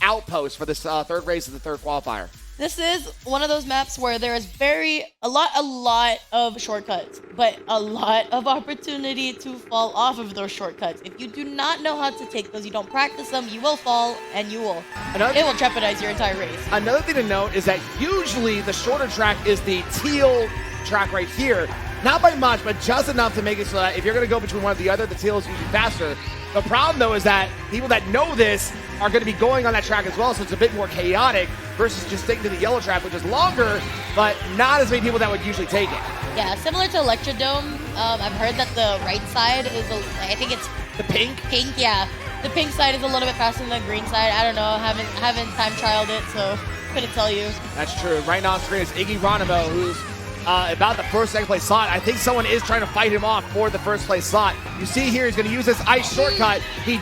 Outpost for this third race of the third qualifier. This is one of those maps where there is a lot of shortcuts, but a lot of opportunity to fall off of those shortcuts. If you do not know how to take those, you don't practice them, you will fall, and it will jeopardize your entire race. Another thing to note is that usually the shorter track is the teal track right here. Not by much, but just enough to make it so that if you're going to go between one or the other, the teal is usually faster. The problem, though, is that people that know this are going to be going on that track as well, so it's a bit more chaotic versus just sticking to the yellow track, which is longer, but not as many people that would usually take it. Yeah, similar to Electrodome, I've heard that the right side is, I think it's... The pink? Pink, yeah. The pink side is a little bit faster than the green side. I don't know, haven't time trialed it, so couldn't tell you. That's true. Right now on screen is Iggy Ronimo, who's about the first, second place slot. I think someone is trying to fight him off for the first place slot. You see here, he's going to use this ice shortcut. He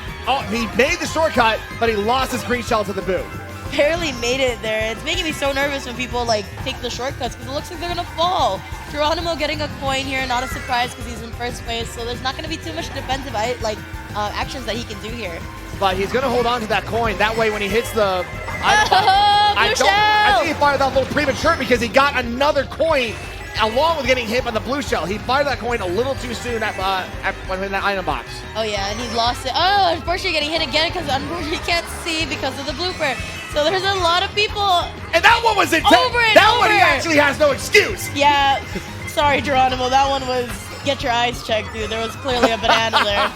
made the shortcut, but he lost his green shell to the boot. Barely made it there. It's making me so nervous when people take the shortcuts because it looks like they're going to fall. Geronimo getting a coin here, not a surprise because he's in first place, so there's not going to be too much defensive actions that he can do here. But he's going to hold on to that coin. That way when he hits the... I think he fired that a little premature because he got another coin along with getting hit by the blue shell. He fired that coin a little too soon in that item box. Oh, yeah, and he lost it. Oh, unfortunately getting hit again because unfortunately he can't see because of the blooper. So there's a lot of people. And that one was intense. That one he actually has no excuse. Yeah. Sorry, Geronimo. That one was get your eyes checked, dude. There was clearly a banana there.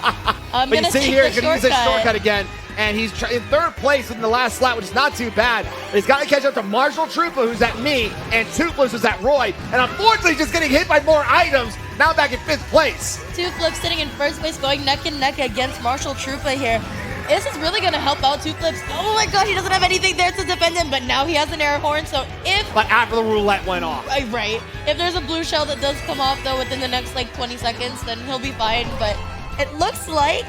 I'm going to see here, he's going to use this shortcut again. And he's in third place in the last slot, which is not too bad. But he's got to catch up to Marshall Trupa, who's at me, and Toothless, who's at Roy. And unfortunately, just getting hit by more items. Now back in 5th place. Toothless sitting in first place, going neck and neck against Marshall Trupa here. This is really going to help out Toothless. Oh my gosh, he doesn't have anything there to defend him, but now he has an air horn, so But after the roulette went off. Right. If there's a blue shell that does come off, though, within the next, 20 seconds, then he'll be fine. But it looks like...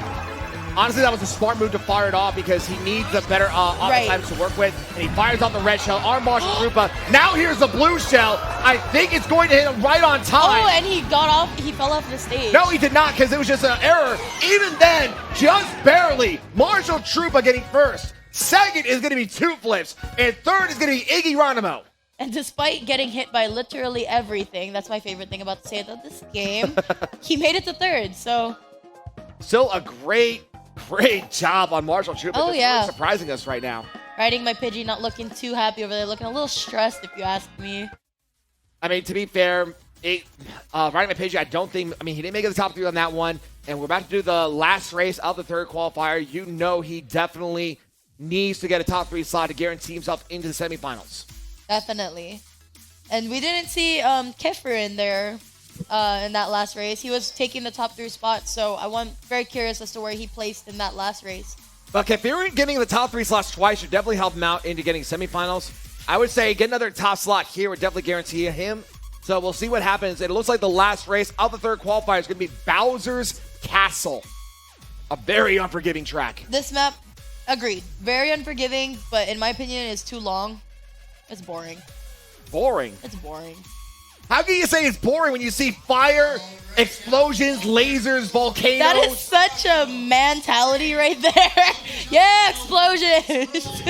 Honestly, that was a smart move to fire it off because he needs a better items to work with. And he fires off the red shell on Marshall Trupa. Now here's the blue shell. I think it's going to hit him right on time. Oh, and he fell off the stage. No, he did not because it was just an error. Even then, just barely, Marshall Trupa getting first. Second is going to be Two Flips. And third is going to be Iggy Ronimo. And despite getting hit by literally everything, that's my favorite thing about this game, he made it to third, so... Still a great job on Marshall Trupa. Oh, yeah. Really surprising us right now. Riding my Pidgey, not looking too happy over there, looking a little stressed if you ask me. I mean, to be fair, Riding my Pidgey, he didn't make it to the top 3 on that one. And we're about to do the last race of the third qualifier. You know he definitely needs to get a top 3 slot to guarantee himself into the semifinals. Definitely. And we didn't see Kefurin there. In that last race. He was taking the top 3 spots, so I'm very curious as to where he placed in that last race. But Kefurin getting the top 3 slots twice should definitely help him out into getting semifinals. I would say get another top slot here would definitely guarantee him. So we'll see what happens. It looks like the last race of the third qualifier is going to be Bowser's Castle. A very unforgiving track. This map, agreed. Very unforgiving, but in my opinion, is too long. It's boring. Boring? It's boring. How can you say it's boring when you see fire, explosions, lasers, volcanoes? That is such a mentality right there. Yeah, explosions.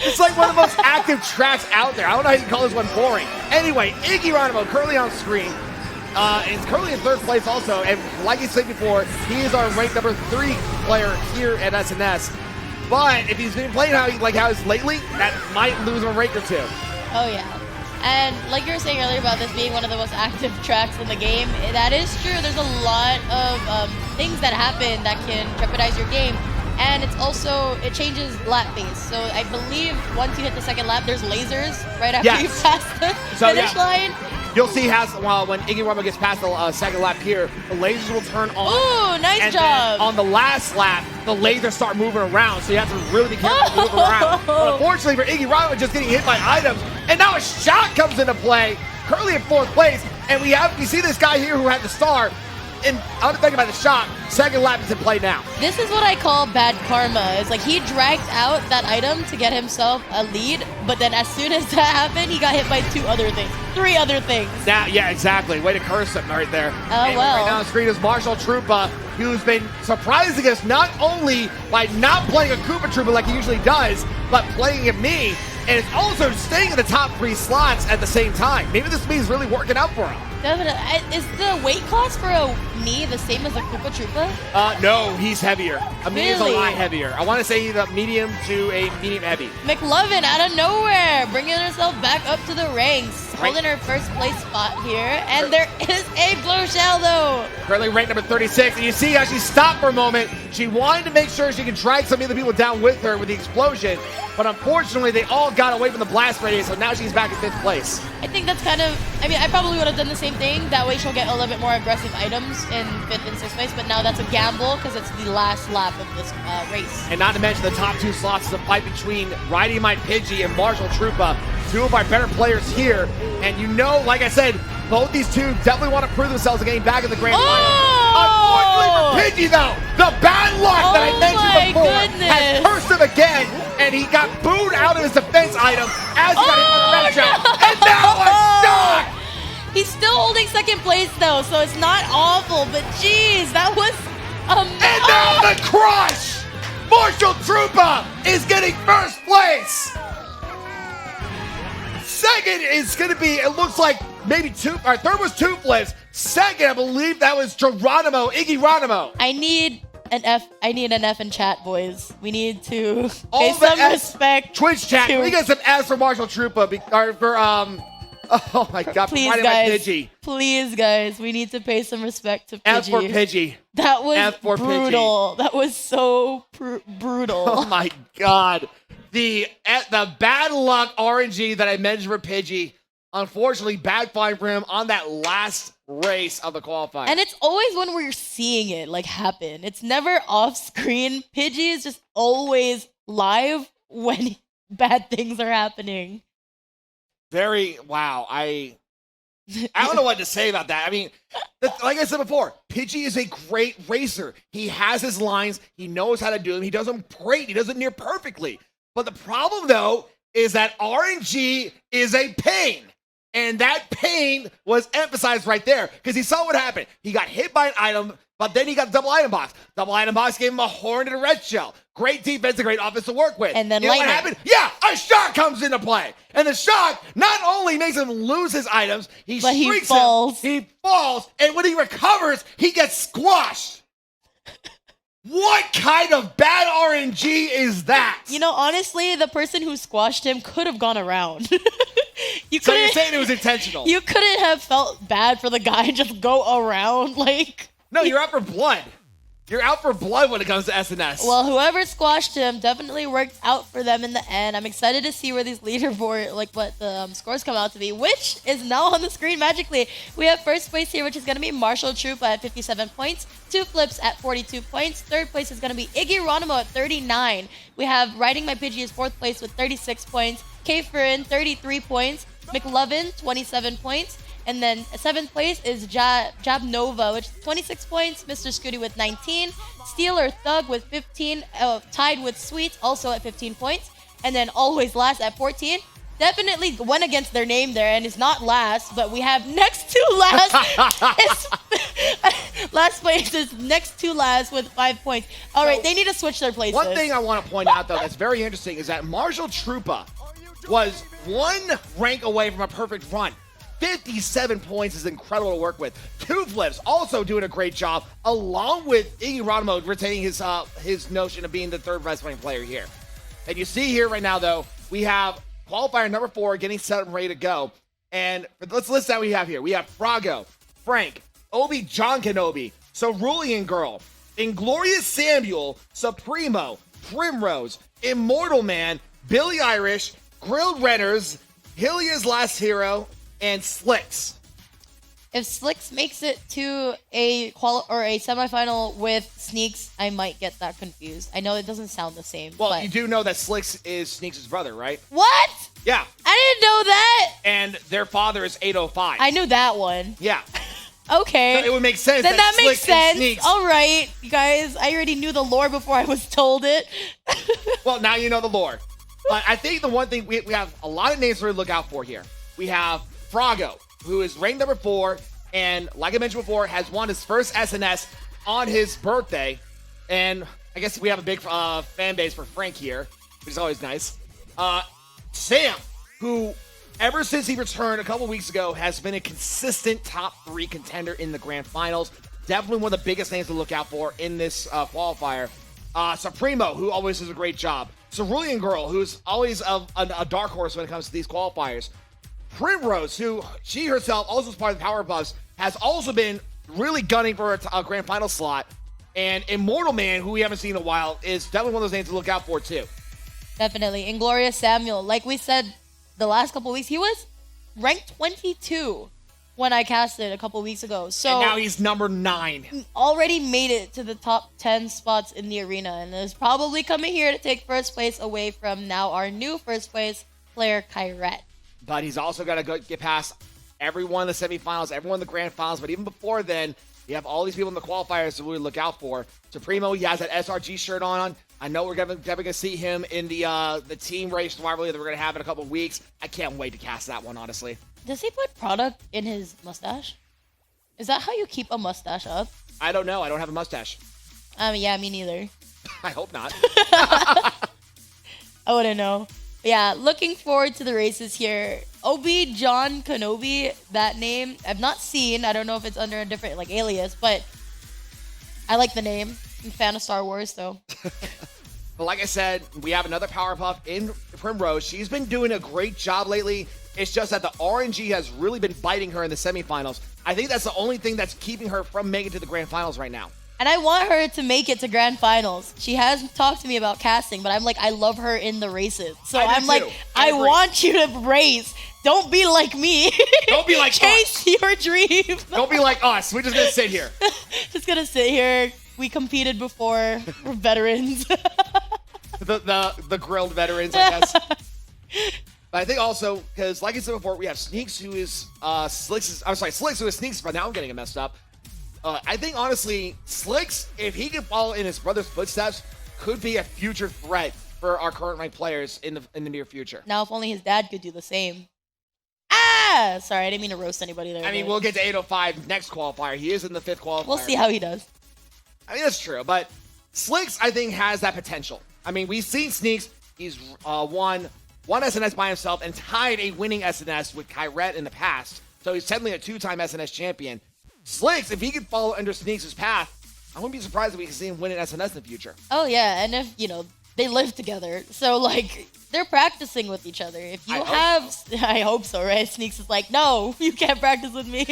It's like one of the most active tracks out there. I don't know how you call this one boring. Anyway, Iggy currently on screen. Is currently in third place also, and like he said before, he is our ranked number 3 player here at SNS. But if he's been playing how he's lately, that might lose him a rank or 2. Oh yeah. And like you were saying earlier about this being one of the most active tracks in the game, that is true. There's a lot of things that happen that can jeopardize your game. And it's also, it changes lap pace. So I believe once you hit the second lap, there's lasers right after you pass the finish line. You'll see when Iggy Rumble gets past the second lap here, the lasers will turn on. Ooh, nice and job. Then on the last lap, the lasers start moving around, so you have to really be careful moving around. But unfortunately for Iggy Rumble, just getting hit by items, and now a shot comes into play, currently in 4th place, and we see this guy here who had the star. And I'm thinking about the shot. Second lap is in play now. This is what I call bad karma. It's like he dragged out that item to get himself a lead, but then as soon as that happened, he got hit by 3 other things. Now, yeah, exactly. Way to curse him right there. Oh, anyway, well. Right now on screen is Marshall Troopa, who's been surprising us not only by not playing a Koopa Troopa like he usually does, but playing at me, and it's also staying in the top 3 slots at the same time. Maybe this means really working out for him. Definitely. Is the weight class for a knee the same as a Koopa Troopa? No, he's heavier. A knee is a Really? lot heavier. I want to say he's a medium to a medium heavy. McLovin out of nowhere, bringing herself back up to the ranks, holding her first place spot here. And there is a blue shell though. Currently ranked number 36, and you see how she stopped for a moment. She wanted to make sure she could drag some of the people down with her with the explosion, but unfortunately they all got away from the blast radius, so now she's back in 5th place. I think that's kind of, I mean, I probably would have done the same thing. That way she'll get a little bit more aggressive items in 5th and 6th place, but now that's a gamble because it's the last lap of this race. And not to mention the top 2 slots is a fight between Riding My Pidgey and Marshall Troopa, 2 of our better players here. And you know, like I said, both these 2 definitely want to prove themselves again back in the grand final. Unfortunately for Pidgey, though, the bad luck that I mentioned before has cursed him again, and he got booed out of his defense item as he got hit with the red shell. And now a shot! He's still holding 2nd place though, so it's not awful, but geez, that was amazing. And now the crush! Marshall Troopa is getting 1st place! 2nd is going to be, it looks like maybe 2, or 3rd was 2 flips. 2nd, I believe that was Geronimo, Iggy Geronimo. I need an F in chat, boys. We need to pay some respect. Twitch chat, can we get some S for Marshall Troopa, or for, oh my God, please guys, please guys, we need to pay some respect to Pidgey. F for Pidgey. That was F for brutal. Pidgey. That was so brutal. Oh my God. The bad luck RNG that I mentioned for Pidgey, unfortunately backfired for him on that last race of the qualifying. And it's always when we're seeing it happen. It's never off screen. Pidgey is just always live when bad things are happening. Wow. I don't know what to say about that. I mean, like I said before, Pidgey is a great racer. He has his lines. He knows how to do them. He does them great. He does it near perfectly. But the problem, though, is that RNG is a pain. And that pain was emphasized right there because he saw what happened. He got hit by an item, but then he got a double item box. Double item box gave him a horn and a red shell. Great defense and great offense to work with. And then you know what happened? Yeah, a shot comes into play. And the shot not only makes him lose his items, he falls. He falls, and when he recovers, he gets squashed. What kind of bad RNG is that? You know, honestly, the person who squashed him could have gone around. So you're saying it was intentional? You couldn't have felt bad for the guy and just go around No, you're out for blood. You're out for blood when it comes to SNS. Well, whoever squashed him definitely worked out for them in the end. I'm excited to see where these leaderboard, what the scores come out to be, which is now on the screen magically. We have 1st place here, which is going to be Marshall Troopa at 57 points. 2 flips at 42 points. 3rd place is going to be Iggy Geronimo at 39. We have Riding My Pidgey is 4th place with 36 points. K-Furin, 33 points. McLovin, 27 points. And then 7th place is Jab Nova, which is 26 points. Mr. Scooty with 19. Steeler Thug with 15, tied with Sweets, also at 15 points. And then always last at 14, definitely went against their name there, and it's not last, but we have next to last. Last place is next to last with 5 points. All right, they need to switch their places. One thing I want to point out, though, that's very interesting is that Marshall Trupa was 1 rank away from a perfect run. 57 points is incredible to work with. Toothless also doing a great job, along with Iggy Ronimo retaining his notion of being the third best playing player here. And you see here right now, though, we have qualifier number 4 getting set up and ready to go. And let's list out what we have here. We have Froggo, Frank, Obi John Kenobi, Cerulean Girl, Inglorious Samuel, Supremo, Primrose, Immortal Man, Billy Irish, Grilled Renners, Hylia's Last Hero, and Slicks. If Slicks makes it to a semifinal with Sneaks, I might get that confused. I know it doesn't sound the same. Well, but... you do know that Slicks is Sneaks' brother, right? What? Yeah. I didn't know that. And their father is 805. I knew that one. Yeah. Okay. So it would make sense. Then that makes sense. Sneaks. All right, you guys. I already knew the lore before I was told it. Well, now you know the lore. But I think the one thing we have a lot of names to look out for here. We have Froggo, who is ranked number 4, and like I mentioned before, has won his first SNS on his birthday. And I guess we have a big fan base for Frank here, which is always nice. Sam, who ever since he returned a couple weeks ago has been a consistent top 3 contender in the grand finals. Definitely one of the biggest names to look out for in this qualifier. Supremo, who always does a great job. Cerulean Girl, who's always a dark horse when it comes to these qualifiers. Primrose, who she herself also is part of the Powerpuffs, has also been really gunning for a grand final slot. And Immortal Man, who we haven't seen in a while, is definitely one of those names to look out for too. Definitely. Inglorious Samuel, like we said the last couple weeks, he was ranked 22 when I casted a couple weeks ago. So and now he's number 9. Already made it to the top 10 spots in the arena, and is probably coming here to take first place away from now our new first place player, Kyret. But he's also got to get past everyone in the semifinals, everyone in the grand finals. But even before then, you have all these people in the qualifiers to really look out for. Supremo, he has that SRG shirt on. I know we're definitely going to see him in the team race rivalry that we're going to have in a couple of weeks. I can't wait to cast that one, honestly. Does he put product in his mustache? Is that how you keep a mustache up? I don't know. I don't have a mustache. Yeah, me neither. I hope not. I wouldn't know. Yeah, looking forward to the races here. Obi John Kenobi, that name I've not seen. I don't know if it's under a different alias, but I like the name. I'm a fan of Star Wars, though. But like I said, we have another Powerpuff in Primrose. She's been doing a great job lately. It's just that the RNG has really been biting her in the semifinals. I think that's the only thing that's keeping her from making it to the grand finals right now. And I want her to make it to grand finals. She has talked to me about casting, but I'm like, I love her in the races. So I'm like, I want you to race. Don't be like me. Don't be like Chase your dreams. Don't be like us. We're just going to sit here. Just going to sit here. We competed before. We're veterans. the grilled veterans, I guess. But I think also, because like I said before, we have Sneaks, who is Slicks, who is Sneaks, but now I'm getting it messed up. I think, honestly, Slicks, if he can follow in his brother's footsteps, could be a future threat for our current ranked players in the near future. Now, if only his dad could do the same. Sorry, I didn't mean to roast anybody there. I mean, we'll get to 805 next qualifier. He is in the 5th qualifier. We'll see how he does. I mean, that's true, but Slicks, I think, has that potential. I mean, we've seen Sneaks. He's won one SNS by himself and tied a winning SNS with Kyret in the past. So he's technically a 2-time SNS champion. Slicks, if he could follow under Sneaks' path, I wouldn't be surprised if we could see him win an SNS in the future. Oh, yeah, and if, they live together. So, they're practicing with each other. If you I hope so, right? Sneaks is like, no, you can't practice with me.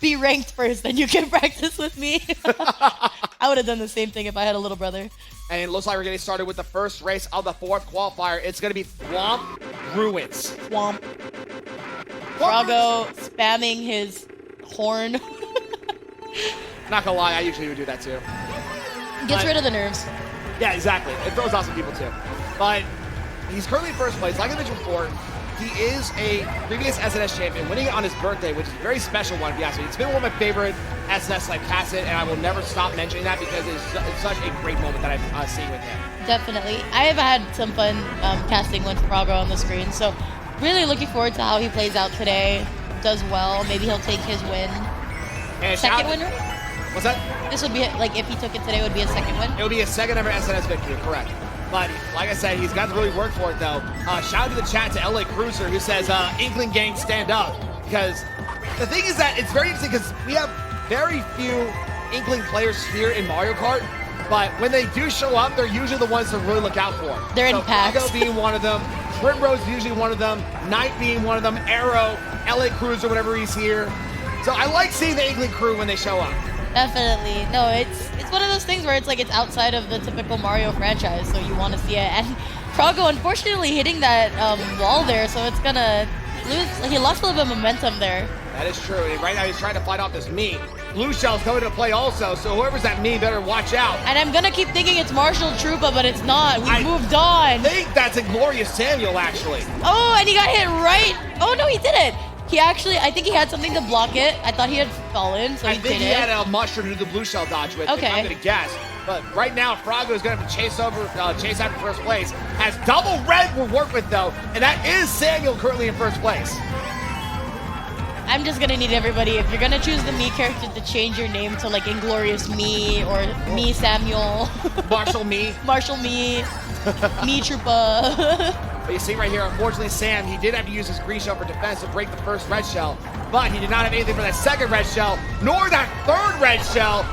Be ranked first, then you can practice with me. I would have done the same thing if I had a little brother. And it looks like we're getting started with the first race of the 4th qualifier. It's going to be Thwomp Ruins. Thwomp. Froggo spamming his horn. Not gonna lie, I usually would do that too. Gets rid of the nerves. Yeah, exactly. It throws off some people too. But he's currently in first place. Like I mentioned before, he is a previous SNS champion, winning it on his birthday, which is a very special one, to be honest with you. It's been one of my favorite SNS like past it, and I will never stop mentioning that because it's such a great moment that I've seen with him. Definitely. I have had some fun casting with Froggo on the screen, so really looking forward to how he plays out today. Does well. Maybe he'll take his win. And second win, right? What's that? This would be, like, if he took it today, it would be a second win? It would be a second ever SNS victory, correct. But like I said, he's got to really work for it, though. Shout out to the chat to LA Cruiser, who says, Inkling Gang, stand up. Because the thing is that it's very interesting because we have very few Inkling players here in Mario Kart. But when they do show up, they're usually the ones to really look out for. They're in packs. Froggo being one of them, Primrose usually one of them, Knight being one of them, Arrow, LA Cruiser whenever he's here. So I like seeing the Inkling crew when they show up. Definitely. No, it's one of those things where it's like it's outside of the typical Mario franchise, so you want to see it. And Froggo, unfortunately, hitting that wall there, so it's gonna lose. He lost a little bit of momentum there. That is true. And right now he's trying to fight off this me. Blue Shell's coming to play also, so whoever's that me better watch out. And I'm gonna keep thinking it's Marshall Troopa, but it's not. We moved on. I think that's Inglorious Samuel, actually. Oh, and he got hit right. Oh no, he didn't. He actually, I think he had something to block it. I thought he had fallen, so he did it. I think he had a mushroom to do the Blue Shell dodge with. Okay. I'm gonna guess. But right now, Froggo is gonna have to chase after first place. Has double red will work with though, and that is Samuel currently in first place. I'm just gonna need everybody, if you're gonna choose the me character, to change your name to like Inglorious Me or Me Samuel. Marshall Me. Marshall Me. Me Troopa. But you see right here, unfortunately, Sam, he did have to use his green shell for defense to break the first red shell, but he did not have anything for that second red shell, nor that third red shell.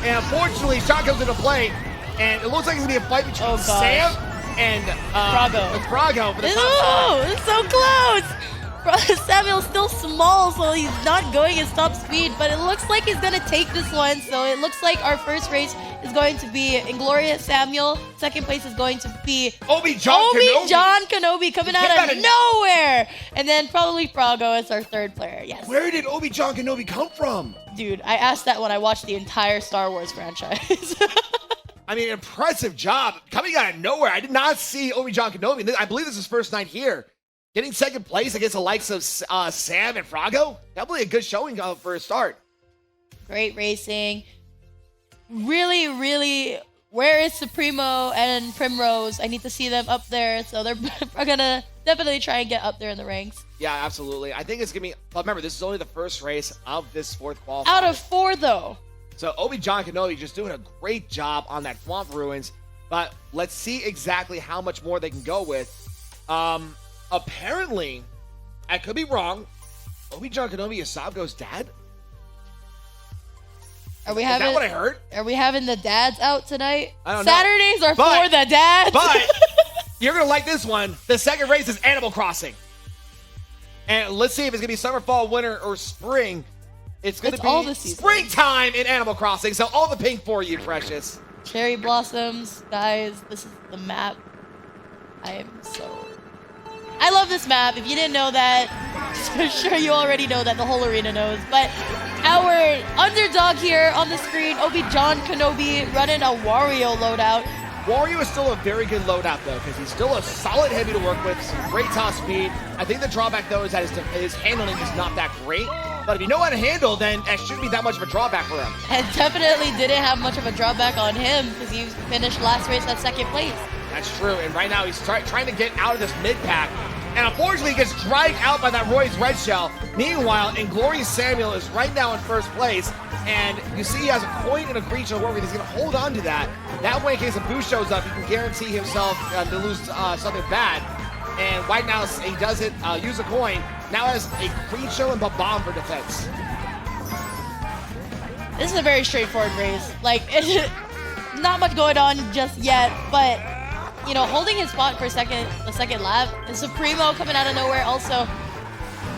And unfortunately, shot comes into play, and it looks like it's gonna be a fight between Sam and Froggo for the top spot. It's so close. Samuel's still small, so he's not going his top speed, but it looks like he's gonna take this one. So it looks like our first race is going to be Inglorious Samuel. Second place is going to be Obi-John Kenobi coming out of nowhere. And then probably Froggo as our third player, yes. Where did Obi-John Kenobi come from? Dude, I asked that when I watched the entire Star Wars franchise. I mean, impressive job. Coming out of nowhere. I did not see Obi-John Kenobi. I believe this is his first night here. Getting second place against the likes of Sam and Froggo. Definitely a good showing for a start. Great racing. Really, really, where is Supremo and Primrose? I need to see them up there. So they're going to definitely try and get up there in the ranks. Yeah, absolutely. I think it's going to be, but remember, this is only the first race of this fourth qualifier. Out of 4, though. So Obi-John Kenobi just doing a great job on that Swamp Ruins. But let's see exactly how much more they can go with. Apparently, I could be wrong, Obi-John Kenobi is Sabgo's dad? Is that what I heard? Are we having the dads out tonight? I don't know. Saturdays are for the dads. But you're going to like this one. The second race is Animal Crossing. And let's see if it's going to be summer, fall, winter, or spring. It's going to be all the season. Springtime in Animal Crossing. So all the pink for you, Precious. Cherry blossoms. Guys, this is the map. I love this map. If you didn't know that, I'm sure you already know that. The whole arena knows. But our underdog here on the screen, Obi-John Kenobi, running a Wario loadout. Wario is still a very good loadout, though, because he's still a solid heavy to work with, some great top speed. I think the drawback, though, is that his handling is not that great. But if you know how to handle, then that shouldn't be that much of a drawback for him. And definitely didn't have much of a drawback on him, because he finished last race at second place. That's true, and right now he's trying to get out of this mid-pack. And unfortunately, he gets dragged out by that Roy's Red Shell. Meanwhile, Inglorious Samuel is right now in first place. And you see he has a coin and a green shell working. He's going to hold on to that. That way, in case a boost shows up, he can guarantee himself to lose something bad. And right now, he does it, use a coin. Now has a green shell and bomb for defense. This is a very straightforward race. Like, not much going on just yet, but you know, holding his spot for the second lap, and Supremo coming out of nowhere also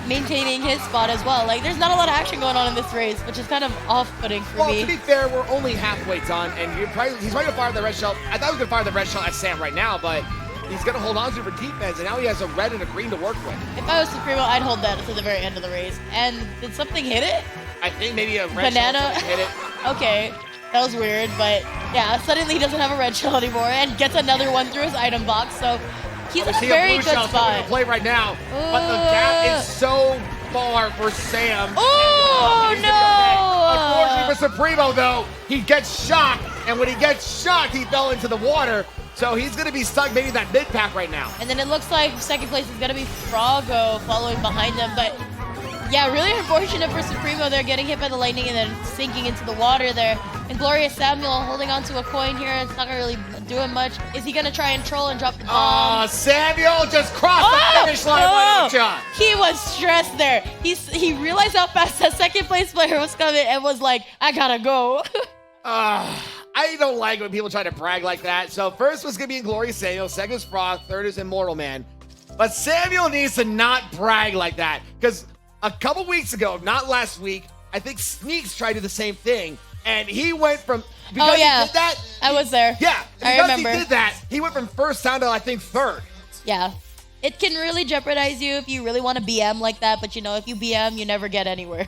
maintaining his spot as well. Like, there's not a lot of action going on in this race, which is kind of off-putting for me. Well, to be fair, we're only halfway done, and he's probably going to fire the red shell. I thought he was going to fire the red shell at Sam right now, but he's going to hold on to it for defense, and now he has a red and a green to work with. If I was Supremo, I'd hold that to the very end of the race. And did something hit it? I think maybe a red banana shell hit it. Okay. That was weird, but yeah, suddenly he doesn't have a red shell anymore and gets another one through his item box. So He's We in a see very blue good shell coming into spot. play right now, but the gap is so far for Sam. Oh, He's gonna be okay. Unfortunately for Supremo, though, he gets shocked, and when he gets shocked, he fell into the water. So he's going to be stuck maybe in that mid pack right now. And then it looks like second place is going to be Froggo following behind them. But yeah, really unfortunate for Supremo. They're getting hit by the lightning and then sinking into the water there. And Glorious Samuel holding onto a coin here. It's not really doing much. Is he going to try and troll and drop the bomb? Samuel just crossed the finish line. What a shot. He was stressed there. He realized how fast that second place player was coming and was like, I gotta go. I don't like when people try to brag like that. So first was going to be Glorious Samuel, second was Frog, third is Immortal Man. But Samuel needs to not brag like that, because a couple weeks ago, not last week, I think Sneaks tried to do the same thing, and he went from because he did that. I was there. Yeah, I because remember. he did that, he went from first down to I think third. Yeah. It can really jeopardize you if you really want to BM like that, but you know, if you BM, you never get anywhere.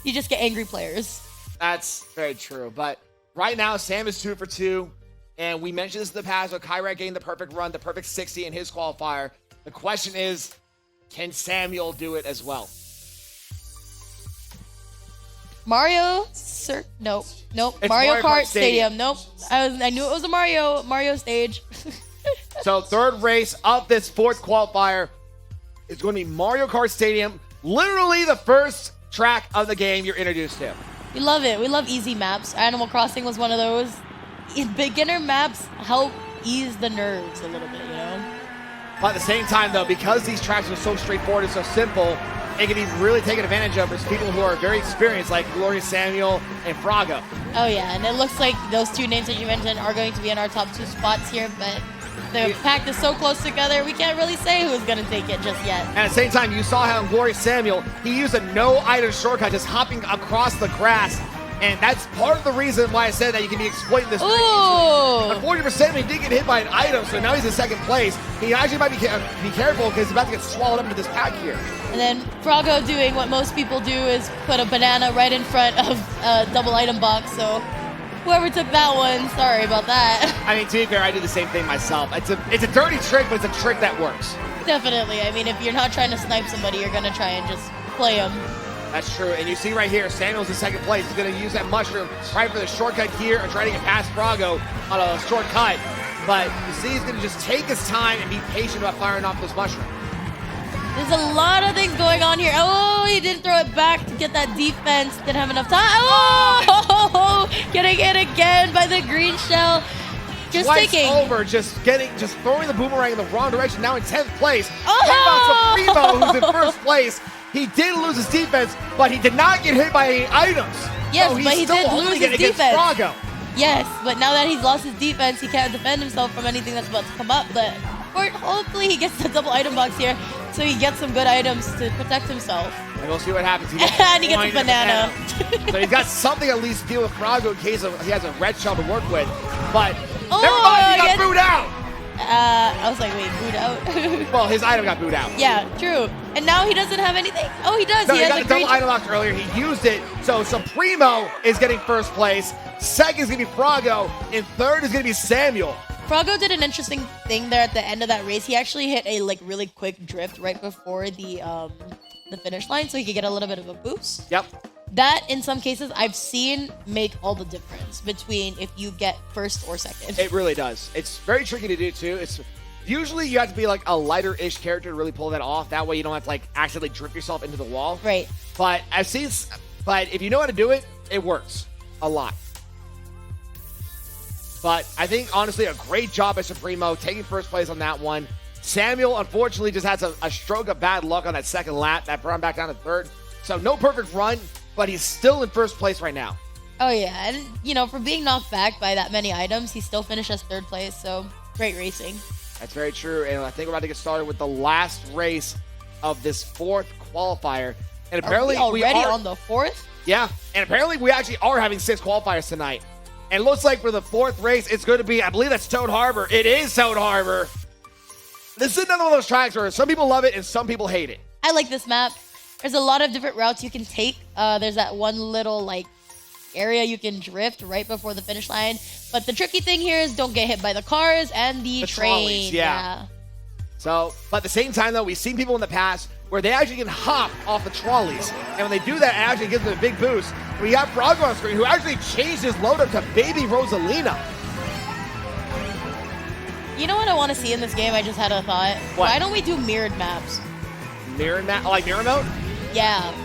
You just get angry players. That's very true, but right now, Sam is 2 for 2, and we mentioned this in the past with Kyrat getting the perfect run, the perfect 60 in his qualifier. The question is, can Samuel do it as well? Nope. It's Mario Kart Stadium. Nope. I knew it was a Mario stage. So third race of this fourth qualifier is going to be Mario Kart Stadium, literally the first track of the game you're introduced to. We love it. We love easy maps. Animal Crossing was one of those. Beginner maps help ease the nerves a little bit, you know? But at the same time, though, because these tracks are so straightforward and so simple, it can be really taken advantage of for people who are very experienced, like Glorious Samuel and Froggo. Oh, yeah. And it looks like those two names that you mentioned are going to be in our top 2 spots here, but the pack is so close together, we can't really say who's going to take it just yet. And at the same time, you saw how in Glorious Samuel, he used a no-item shortcut, just hopping across the grass. And that's part of the reason why I said that you can be exploiting this. Ooh! Unfortunately for Sam, he did get hit by an item, so now he's in second place. He actually might be careful because he's about to get swallowed up into this pack here. And then Froggo doing what most people do is put a banana right in front of a double item box, so whoever took that one, sorry about that. I mean, to be fair, I did the same thing myself. It's a dirty trick, but it's a trick that works. Definitely. I mean, if you're not trying to snipe somebody, you're going to try and just play them. That's true. And you see right here, Samuel's in second place. He's going to use that mushroom right for the shortcut here and try to get past Froggo on a shortcut. But you see he's going to just take his time and be patient about firing off this mushroom. There's a lot of things going on here. Oh, he didn't throw it back to get that defense. Didn't have enough time. Oh, getting hit again by the green shell. Just Twice taking over, just throwing the boomerang in the wrong direction. Now in 10th place. Oh! Talking about Supremo, who's in first place. He did lose his defense, but he did not get hit by any items. Yes, so he's but he still did holding lose it his against defense. Froggo. Yes, but now that he's lost his defense, he can't defend himself from anything that's about to come up. But hopefully he gets the double item box here, so he gets some good items to protect himself. And we'll see what happens. And he gets a banana. So he's got something at least to deal with Froggo in case he has a red shell to work with. But Oh, never mind, he got booed out. I was like, wait, booed out? Well, his item got booed out. Yeah, true. And now he doesn't have anything. Oh, he does. No, he he has got a the double great... item locked earlier. He used it. So Supremo is getting first place. Second is going to be Froggo. And third is going to be Samuel. Froggo did an interesting thing there at the end of that race. He actually hit a really quick drift right before the finish line, so he could get a little bit of a boost. Yep. That, in some cases, I've seen make all the difference between if you get first or second. It really does. It's very tricky to do, too. It's usually you have to be like a lighter-ish character to really pull that off. That way you don't have to like accidentally drift yourself into the wall. Right. But but if you know how to do it, it works a lot. But I think, honestly, a great job at Supremo taking first place on that one. Samuel, unfortunately, just has a stroke of bad luck on that second lap. That brought him back down to third. So no perfect run, but he's still in first place right now. Oh, yeah. And, you know, for being knocked back by that many items, he still finished as third place. So, great racing. That's very true. And I think we're about to get started with the last race of this fourth qualifier. And apparently we are on the fourth? Yeah. And apparently we actually are having 6 qualifiers tonight. And it looks like for the fourth race, it's going to be, I believe that's Toad Harbor. It is Toad Harbor. This is another one of those tracks where some people love it and some people hate it. I like this map. There's a lot of different routes you can take. There's that one little, area you can drift right before the finish line. But the tricky thing here is don't get hit by the cars and the train. Trolleys, yeah. So, but at the same time, though, we've seen people in the past where they actually can hop off the trolleys. And when they do that, it actually gives them a big boost. We got Froggo on screen, who actually changed his loadout to Baby Rosalina. You know what I want to see in this game? I just had a thought. What? Why don't we do mirrored maps? Mirror map, like mirror mode? Yeah.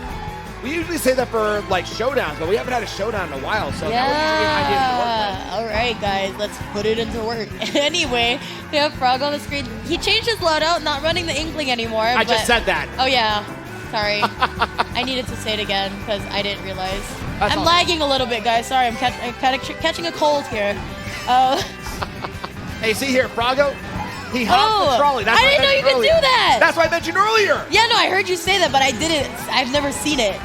We usually say that for like showdowns, but we haven't had a showdown in a while, so that would be an idea to work with. All right, guys, let's put it into work. Anyway, we have Frog on the screen. He changed his loadout, not running the Inkling anymore. I just said that. Oh yeah, sorry. I needed to say it again because I didn't realize. That's I'm awesome. lagging a little bit, guys. Sorry, I'm kind of catching a cold here. Hey, see here, Froggo? He hopped the trolley. That's I what didn't know you mentioned could do earlier. that. That's what I mentioned earlier. Yeah, no, I heard you say that, but I didn't. I've never seen it.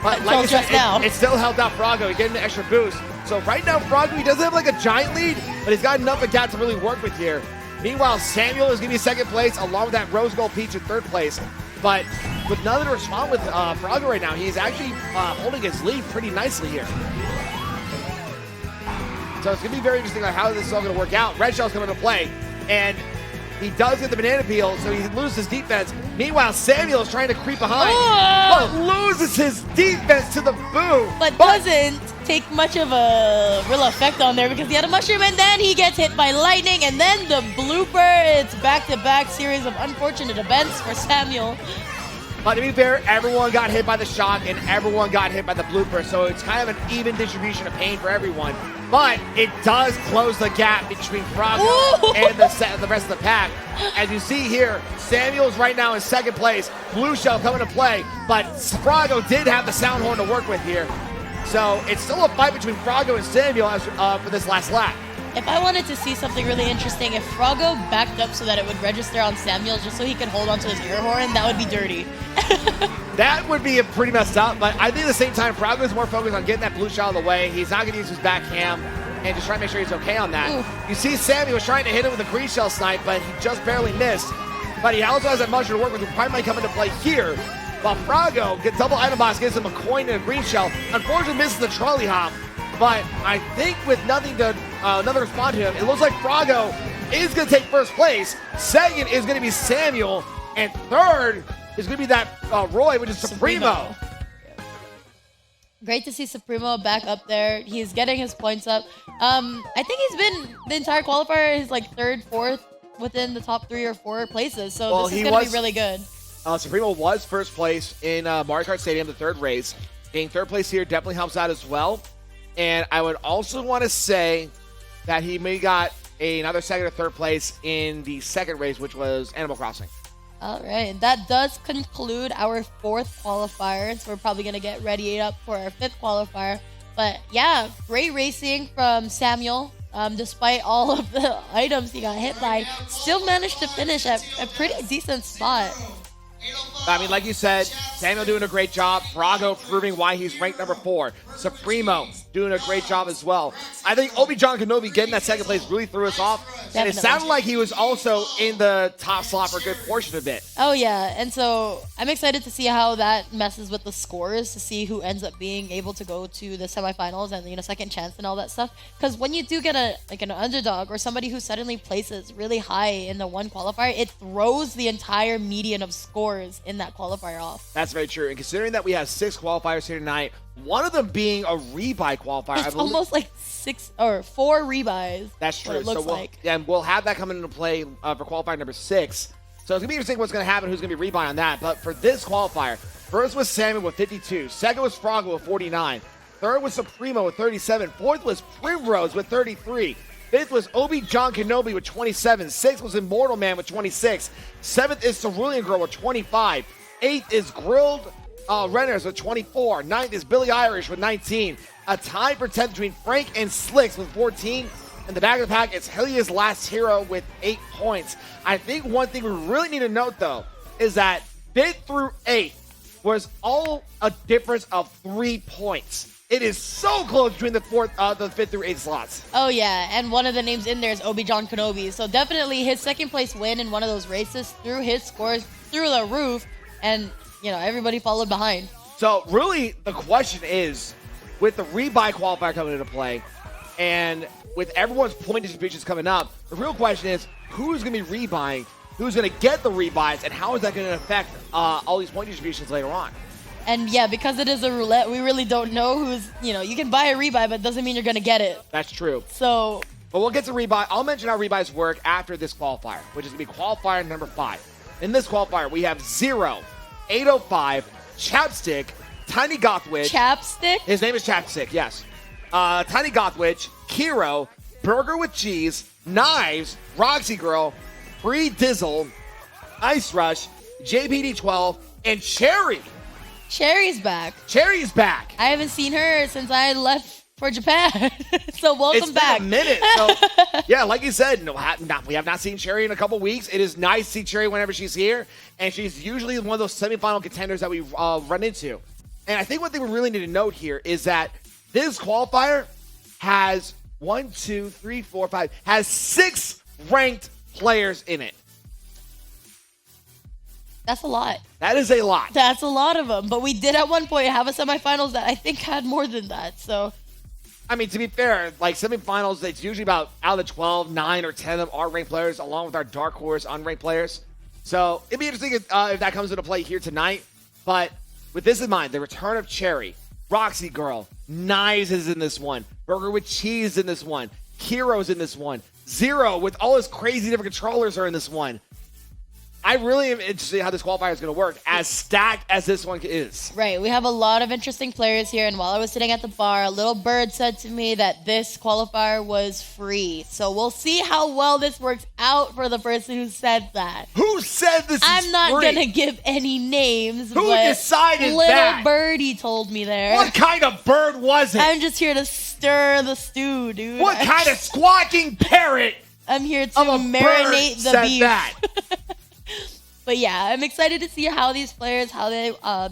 But Until like I just said, now. it still helped out Froggo. He getting an extra boost. So right now, Froggo, he doesn't have like a giant lead, but he's got enough of that to really work with here. Meanwhile, Samuel is going to be second place, along with that Rose Gold Peach in third place. But with nothing to respond with Froggo right now, he's actually holding his lead pretty nicely here. So it's going to be very interesting on how this is all going to work out. Red Shell's coming into play, and he does get the banana peel, so he loses defense. Meanwhile, Samuel is trying to creep behind, but loses his defense to the boom. But doesn't take much of a real effect on there because he had a mushroom and then he gets hit by lightning and then the blooper. It's back-to-back series of unfortunate events for Samuel. But to be fair, everyone got hit by the shock and everyone got hit by the blooper, so it's kind of an even distribution of pain for everyone. But it does close the gap between Froggo and the rest of the pack. As you see here, Samuel's right now in second place. Blue Shell coming to play, but Froggo did have the sound horn to work with here. So it's still a fight between Froggo and Samuel as, for this last lap. If I wanted to see something really interesting, if Froggo backed up so that it would register on Samuel just so he could hold onto his air horn, that would be dirty. That would be pretty messed up, but I think at the same time, Froggo is more focused on getting that blue shot out of the way. He's not going to use his backhand and just try to make sure he's okay on that. Ooh. You see Samuel was trying to hit him with a green shell snipe, but he just barely missed. But he also has that mushroom to work with, who probably might come into play here. While Froggo gets double item box, gives him a coin and a green shell. Unfortunately, misses the trolley hop. But I think with nothing to respond to him, it looks like Froggo is going to take first place. Second is going to be Samuel. And third is going to be that Roy, which is Supremo. Great to see Supremo back up there. He's getting his points up. I think he's been the entire qualifier is like third, fourth within the top 3 or 4 places. So this is going to be really good. Supremo was first place in Mario Kart Stadium, the third race. Being third place here definitely helps out as well. And I would also want to say that he may got another second or third place in the second race, which was Animal Crossing. All right, that does conclude our 4th qualifier. So we're probably going to get ready up for our 5th qualifier. But yeah, great racing from Samuel. Despite all of the items he got hit by, still managed to finish at a pretty decent spot. I mean, like you said, Samuel doing a great job. Froggo proving why he's ranked number 4. Supremo doing a great job as well. I think Obi-Wan Kenobi getting that second place really threw us off. Definitely. And it sounded like he was also in the top slot for a good portion of it. Oh yeah, and so I'm excited to see how that messes with the scores to see who ends up being able to go to the semifinals and second chance and all that stuff. Because when you do get an underdog or somebody who suddenly places really high in the one qualifier, it throws the entire median of scores in that qualifier off. That's very true. And considering that we have 6 qualifiers here tonight, one of them being a rebuy qualifier. It's almost like 6 or 4 rebuys. That's true. What it looks so like. Yeah, and we'll have that coming into play for qualifier number 6. So it's going to be interesting what's going to happen, who's going to be rebuy on that. But for this qualifier, first was Samuel with 52. Second was Froggo with 49. Third was Supremo with 37. Fourth was Primrose with 33. Fifth was Obi-Wan Kenobi with 27. Sixth was Immortal Man with 26. Seventh is Cerulean Girl with 25. Eighth is Grilled Renners with 24. Ninth is Billy Irish with 19. A tie for 10th between Frank and Slicks with 14. In the back of the pack, it's Helia's Last Hero with 8 points. I think one thing we really need to note, though, is that 5th through 8th was all a difference of 3 points. It is so close between the 5th through 8th slots. Oh yeah, and one of the names in there is Obi-Wan Kenobi. So definitely his second place win in one of those races threw his scores through the roof, and everybody followed behind. So really, the question is, with the rebuy qualifier coming into play, and with everyone's point distributions coming up, the real question is, who's going to be rebuying who's going to get the rebuys, and how is that going to affect all these point distributions later on. And yeah, because it is a roulette, we really don't know who's, you can buy a rebuy, but it doesn't mean you're going to get it. That's true. So. But we'll get to rebuy. I'll mention how rebuys work after this qualifier, which is going to be qualifier number 5. In this qualifier, we have 0, 805, Chapstick, Tiny Gothwitch. Chapstick? His name is Chapstick, yes. Tiny Gothwitch, Kiro, Burger with Cheese, Knives, Roxy Girl, Free Dizzle, Ice Rush, JPD12, and Cherry. Cherry's back. Cherry's back. I haven't seen her since I left for Japan. So welcome back. It's been a minute. So, yeah, like you said, we have not seen Cherry in a couple weeks. It is nice to see Cherry whenever she's here, and she's usually one of those semifinal contenders that we run into. And I think one thing we really need to note here is that this qualifier has 6 ranked players in it. That's a lot. That is a lot. That's a lot of them. But we did at one point have a semifinals that I think had more than that. So, I mean, to be fair, like semifinals, it's usually about out of the 12, 9 or 10 of them are ranked players, along with our dark horse unranked players. So it'd be interesting if that comes into play here tonight. But with this in mind, the return of Cherry, Roxy Girl, Knives is in this one, Burger with Cheese in this one, Heroes in this one, Zero with all his crazy different controllers are in this one. I really am interested in how this qualifier is going to work, as stacked as this one is. Right. We have a lot of interesting players here. And while I was sitting at the bar, a little bird said to me that this qualifier was free. So we'll see how well this works out for the person who said that. Who said this is free? I'm not going to give any names. Who but decided little that? Birdie told me there. What kind of bird was it? I'm just here to stir the stew, dude. What kind of squawking parrot? I'm here to of a marinate bird the said beef. That? But yeah, I'm excited to see how these players,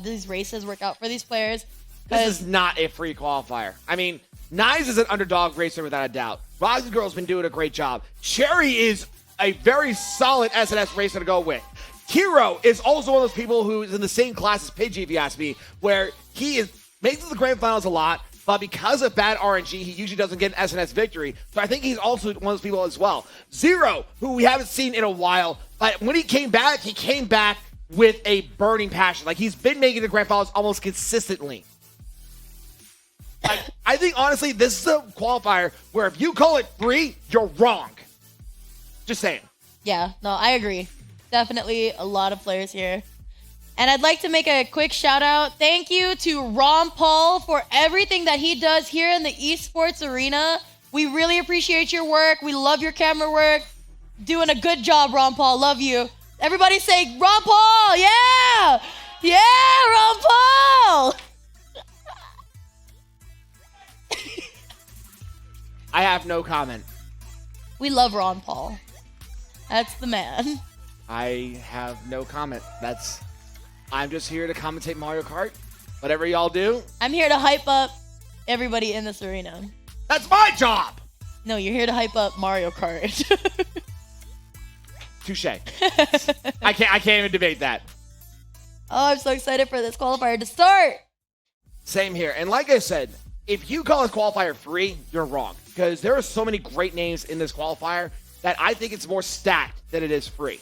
these races work out for these players. This is not a free qualifier. I mean, Knives is an underdog racer without a doubt. Roxy Girl's been doing a great job. Cherry is a very solid SNS racer to go with. Kiro is also one of those people who is in the same class as Pidgey, if you ask me, where he makes it to the grand finals a lot, but because of bad RNG, he usually doesn't get an SNS victory. So I think he's also one of those people as well. Zero, who we haven't seen in a while, but when he came back with a burning passion. Like, he's been making the grand finals almost consistently. Like, I think, honestly, this is a qualifier where if you call it free, you're wrong. Just saying. Yeah, no, I agree. Definitely a lot of players here. And I'd like to make a quick shout out. Thank you to Ron Paul for everything that he does here in the esports arena. We really appreciate your work. We love your camera work. Doing a good job, Ron Paul. Love you. Everybody say, Ron Paul! Yeah! Yeah, Ron Paul! I have no comment. We love Ron Paul. That's the man. I have no comment. I'm just here to commentate Mario Kart. Whatever y'all do. I'm here to hype up everybody in this arena. That's my job! No, you're here to hype up Mario Kart. Touche. I can't even debate that. Oh, I'm so excited for this qualifier to start. Same here. And like I said, if you call this qualifier free, you're wrong. Because there are so many great names in this qualifier that I think it's more stacked than it is free.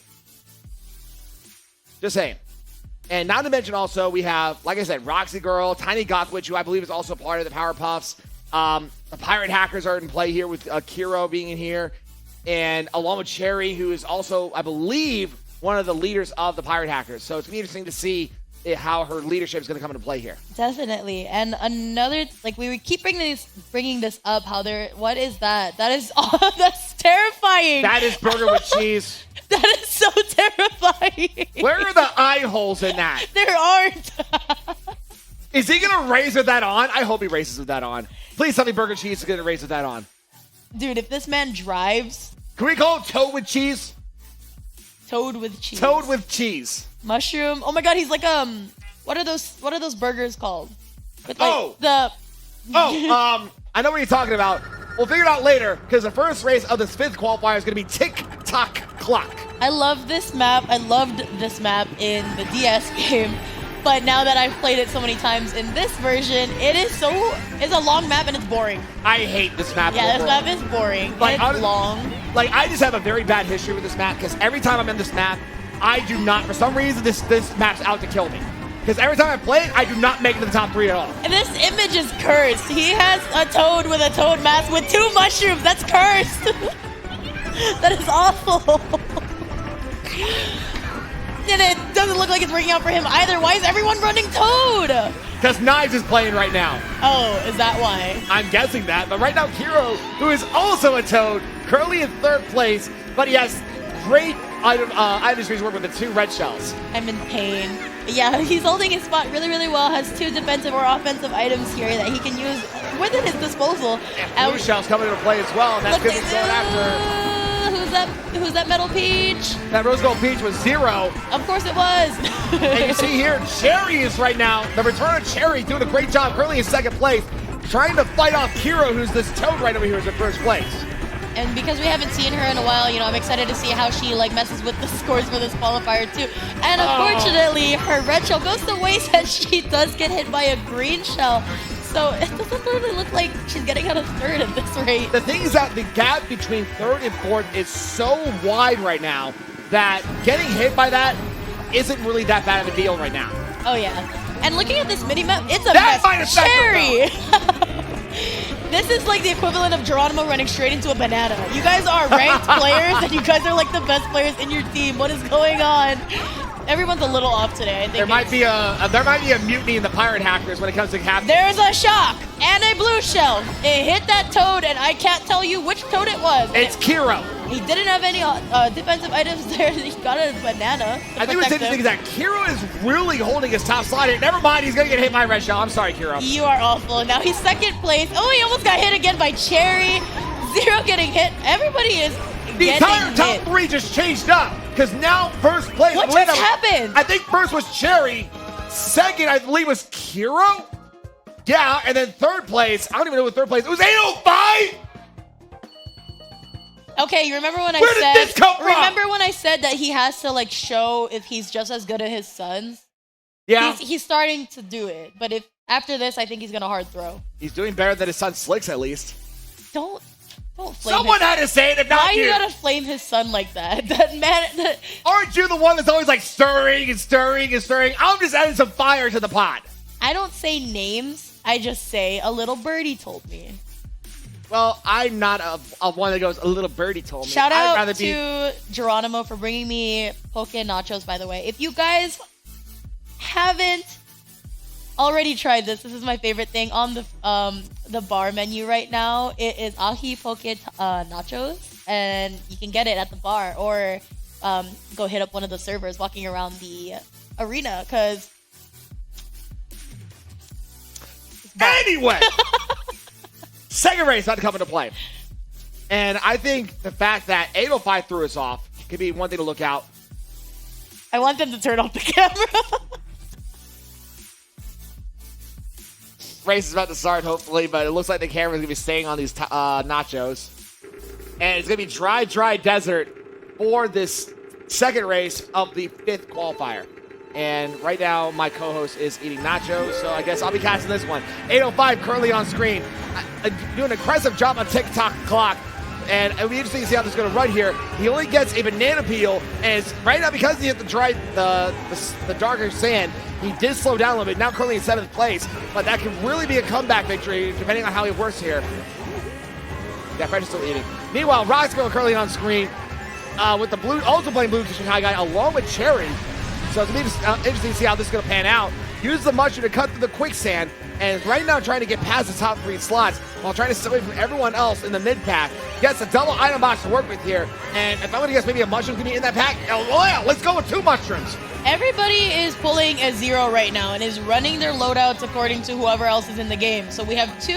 Just saying. And not to mention also, we have, like I said, Roxy Girl, Tiny Gothwitch, who I believe is also part of the Powerpuffs. The Pirate Hackers are in play here with Kiro being in here. And along with Cherry, who is also, I believe, one of the leaders of the Pirate Hackers. So it's going to be interesting to see how her leadership is going to come into play here. Definitely. And another, like, we would keep bringing this up, how what is that? That is, that's terrifying. That is Burger with Cheese. That is so terrifying. Where are the eye holes in that? There aren't. Is he going to race with that on? I hope he races with that on. Please tell me Burger Cheese is going to race with that on. Dude, if this man drives... Can we call it Toad with Cheese? Toad with Cheese. Toad with Cheese. Mushroom. Oh my god, he's like, what are those burgers called? With, like, I know what you're talking about. We'll figure it out later, because the first race of this 5th qualifier is going to be Tick Tock Clock. I love this map. I loved this map in the DS game. But now that I've played it so many times in this version, it's a long map and it's boring. I hate this map. Yeah, overall. this map is boring. Like, It's long. Like, I just have a very bad history with this map because every time I'm in this map, I do not, for some reason, this map's out to kill me. Because every time I play it, I do not make it to the top 3 at all. And this image is cursed. He has a toad with a toad mask with 2 mushrooms. That's cursed. That is awful. And it doesn't look like it's working out for him either. Why is everyone running Toad? Because Knives is playing right now. Oh, is that why? I'm guessing that. But right now, Kiro, who is also a Toad, currently in 3rd place, but he has great item streams work with the 2 red shells. I'm in pain. Yeah, he's holding his spot really, really well. Has 2 defensive or offensive items here that he can use within his disposal. And blue shells coming into play as well, and that's going to be going after. Who's that Metal Peach? That Rose Gold Peach was 0. Of course it was. And you see here, Cherry is right now, the return of Cherry doing a great job, currently in 2nd place, trying to fight off Kiro, who's this Toad right over here, is in 1st place. And because we haven't seen her in a while, I'm excited to see how she messes with the scores for this qualifier too. And unfortunately, her red shell goes to waste as she does get hit by a green shell. So it doesn't really look like she's getting out of 3rd at this rate. The thing is that the gap between 3rd and 4th is so wide right now that getting hit by that isn't really that bad of a deal right now. Oh yeah. And looking at this mini-map, it's a that mess. Cherry! This is like the equivalent of Geronimo running straight into a banana. You guys are ranked players and you guys are like the best players in your team. What is going on? Everyone's a little off today. I think there might be a mutiny in the pirate hackers when it comes to captain. There's a shock and a blue shell. It hit that Toad, and I can't tell you which Toad it was. It's Kiro. He didn't have any defensive items there. He got a banana. I think what's interesting is that Kiro is really holding his top slide. Never mind, he's going to get hit by a red shell. I'm sorry, Kiro. You are awful. Now he's 2nd place. Oh, he almost got hit again by Cherry. 0 getting hit. Everybody is the entire top 3 just changed up because now 1st place. What just happened? I think 1st was Cherry. 2nd, I believe, was Kiro. Yeah, and then 3rd place. I don't even know what 3rd place. It was 805. Okay, you remember when Where did this come from? Remember when I said that he has to show if he's just as good as his sons? Yeah. He's starting to do it, but if after this, I think he's gonna hard throw. He's doing better than his son Slicks, at least. Don't flame Someone had to say it, if not Why you. you gotta flame his son like that? That man. Aren't you the one that's always stirring and stirring and stirring? I'm just adding some fire to the pot. I don't say names. I just say a little birdie told me. Well, I'm not a one that goes, a little birdie told me. Shout out to Geronimo for bringing me poke nachos, by the way. If you guys haven't already tried this is my favorite thing on the bar menu right now. It is ahi poke nachos, and you can get it at the bar or go hit up one of the servers walking around the arena, because... Anyway! 2nd race about to come into play. And I think the fact that 805 threw us off could be one thing to look out. I want them to turn off the camera. Race is about to start, hopefully, but it looks like the camera's going to be staying on these nachos. And it's going to be dry desert for this 2nd race of the 5th qualifier. And right now, my co-host is eating nachos, so I guess I'll be casting this one. 805 currently on screen. Doing an aggressive job on TikTok clock. And it'll be interesting to see how this is going to run here. He only gets a banana peel, and it's right now because he hit the darker sand, he did slow down a little bit. Now currently in 7th place, but that could really be a comeback victory depending on how he works here. Yeah, French is still eating. Meanwhile, Roxborough currently on screen with the blue, also playing blue position high guy along with Cherry. So it's going to be interesting to see how this is going to pan out. Use the mushroom to cut through the quicksand, and right now trying to get past the top 3 slots while trying to stay away from everyone else in the mid pack. Gets a double item box to work with here, and if I'm going to guess maybe a mushroom can be in that pack, oh yeah, let's go with 2 mushrooms. Everybody is pulling a 0 right now and is running their loadouts according to whoever else is in the game. So we have 2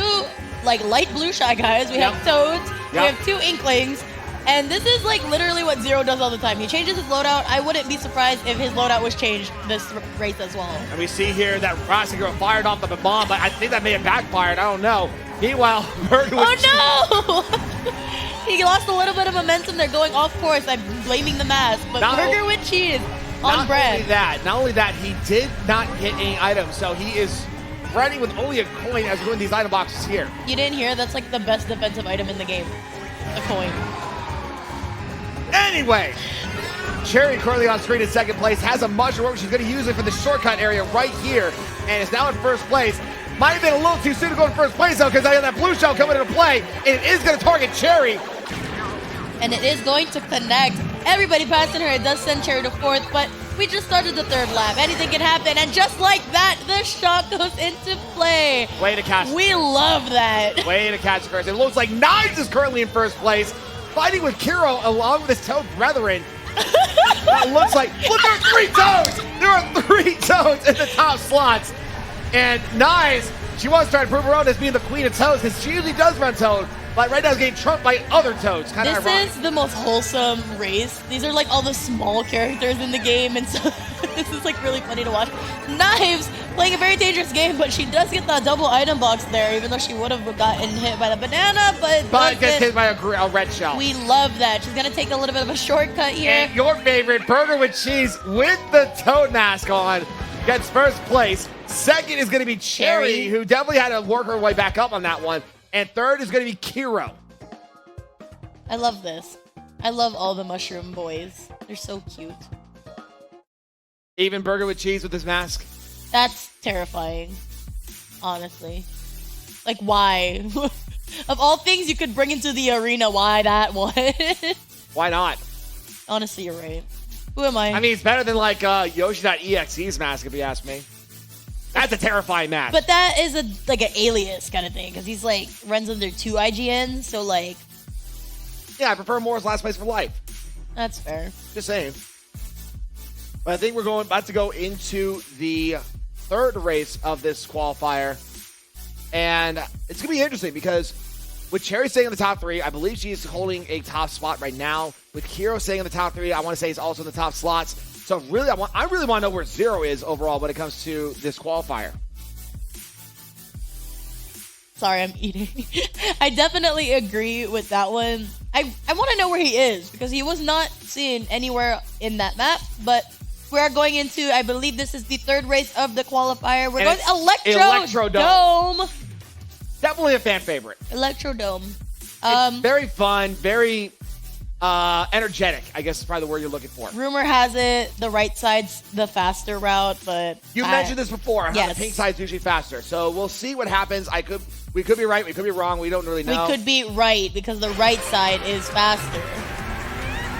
light blue shy guys, we have Toads, we have 2 Inklings, and this is literally what 0 does all the time. He changes his loadout. I wouldn't be surprised if his loadout was changed this race as well. And we see here that Rossiger fired off the bomb, but I think that may have backfired. I don't know. Meanwhile, Burger with Oh no! He lost a little bit of momentum. They're going off course. I'm blaming the mask, but Burger with cheese on brand. Not only that, he did not get any items, so he is running with only a coin as we're doing these item boxes here. You didn't hear? That's like the best defensive item in the game. A coin. Anyway, Cherry currently on screen in second place, has a mushroom. She's going to use it for the shortcut area right here, and is now in first place. Might have been a little too soon to go in first place, though, because I have that blue shell coming into play, and it is going to target Cherry. And it is going to connect. Everybody passing her. It does send Cherry to fourth, but we just started the third lap. Anything can happen, and just like that, the shot goes into play. Way to catch. We love that. Way to catch first. It looks like Knives is currently in first place, fighting with Kiro along with his Toad brethren. It looks like, look, there are 3 Toads! There are 3 Toads in the top slots. And Knives, she was trying to prove her own as being the queen of Toads, because she usually does run Toad, but right now is getting trumped by other Toads. Kind of This ironic. is the most wholesome race. These are like all the small characters in the game, and so this is like really funny to watch. Knives playing a very dangerous game, but she does get the double item box there, even though she would have gotten hit by the banana, but gets hit by a red shell. we love that. She's gonna take a little bit of a shortcut here. And your favorite, Burger with Cheese with the Toad mask on, gets first place. Second is going to be Cherry, who definitely had to work her way back up on that one. And third is going to be Kiro. I love this. I love all the mushroom boys. They're so cute. Even Burger with Cheese with his mask. That's terrifying, honestly. Like, why? Of all things you could bring into the arena, why that one? Why not? Honestly, you're right. Who am I? I mean, it's better than like Yoshi.exe's mask, if you ask me. That's a terrifying mask. But that is like an alias kind of thing, because he's like runs under 2 IGNs, so like yeah, I prefer Moore's Last Place for Life. that's fair. Just saying. But I think we're about to go into the third race of this qualifier. And it's going to be interesting because with Cherry staying in the top 3, I believe she is holding a top spot right now. With Kiro staying in the top 3, I want to say he's also in the top slots. So really, I really want to know where Zero is overall when it comes to this qualifier. Sorry, I'm eating. I definitely agree with that one. I want to know where he is, because he was not seen anywhere in that map, but we are going into, I believe this is the third race of the qualifier. We're going to Electrodome. Definitely a fan favorite. Electrodome. It's very fun, very energetic, I guess is probably the word you're looking for. Rumor has it the right side's the faster route, but you mentioned this before. How yes. The pink side's usually faster. So we'll see what happens. We could be right, we could be wrong. We don't really know. We could be right because the right side is faster.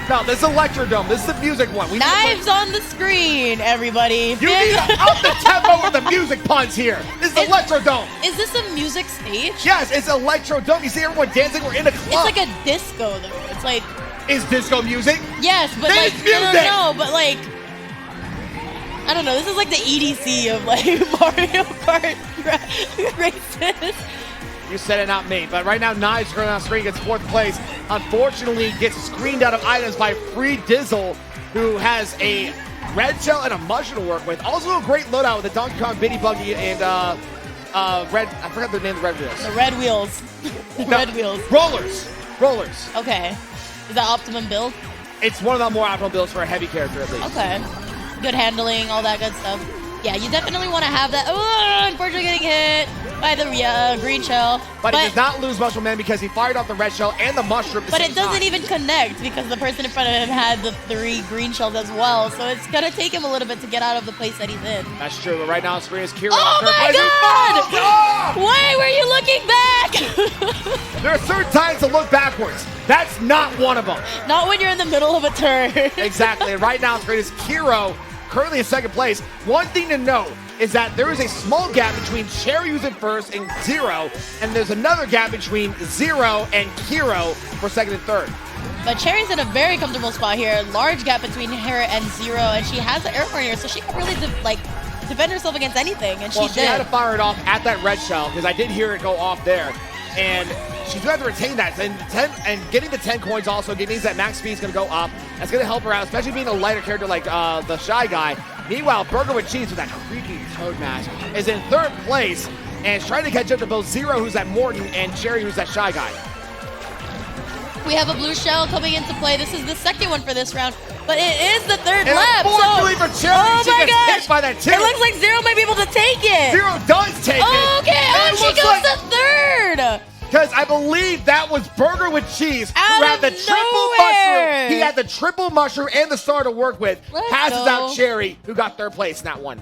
No, this is Electrodome. This is the music one. Knives on the screen, everybody. You need to up the tempo with the music puns here. This is Electrodome. Is this a music stage? Yes, it's Electrodome. You see everyone dancing. We're in a club. It's like a disco, though. It's like... Is disco music? Yes, but this like... music. No, but like... I don't know. This is like the EDC of like Mario Kart races. You said it, not me. But right now, Knives currently on screen gets fourth place. Unfortunately, gets screened out of items by Free Dizzle, who has a red shell and a mushroom to work with. Also a great loadout with the Donkey Kong Biddy Buggy and red. I forgot the name of the red wheels. The red wheels. Red wheels. Rollers. Okay. Is that optimum build? It's one of the more optimal builds for a heavy character, at least. Okay. Good handling, all that good stuff. Yeah, you definitely want to have that. Oh, unfortunately getting hit by the green shell. But he does not lose Mushroom Man because he fired off the red shell and the mushroom. But it doesn't even connect because the person in front of him had the 3 green shells as well. So it's going to take him a little bit to get out of the place that he's in. That's true. But right now, on screen is Kiro. Oh my God! Oh! Why were you looking back? There are certain times to look backwards. That's not one of them. Not when you're in the middle of a turn. Exactly. And right now, on screen is Kiro, currently in second place. One thing to note is that there is a small gap between Cherry, who's in first, and Zero, and there's another gap between Zero and Kiro for second and third. But Cherry's in a very comfortable spot here. Large gap between her and Zero, and she has the air horn here, so she can really defend herself against anything, and Well, she she did. had to fire it off at that red shell because I did hear it go off there, and she's going to have to retain that. And getting the 10 coins also means that max speed is going to go up. That's going to help her out, especially being a lighter character like the Shy Guy. Meanwhile, Burger with Cheese with that creepy Toad mask is in third place and is trying to catch up to both Zero, who's at Morton, and Cherry, who's that Shy Guy. We have a blue shell coming into play. This is the second one for this round. But it is the third And lap. unfortunately for Cherry, oh she my gets gosh. hit by that too. It looks like Zero might be able to take it. Zero does take it. Okay, And it she looks goes like- to third. Because I believe that was Burger with Cheese, Out who had of the triple nowhere. mushroom. He had the triple mushroom and the star to work with. Let's Passes go. out Cherry, who got third place in that one.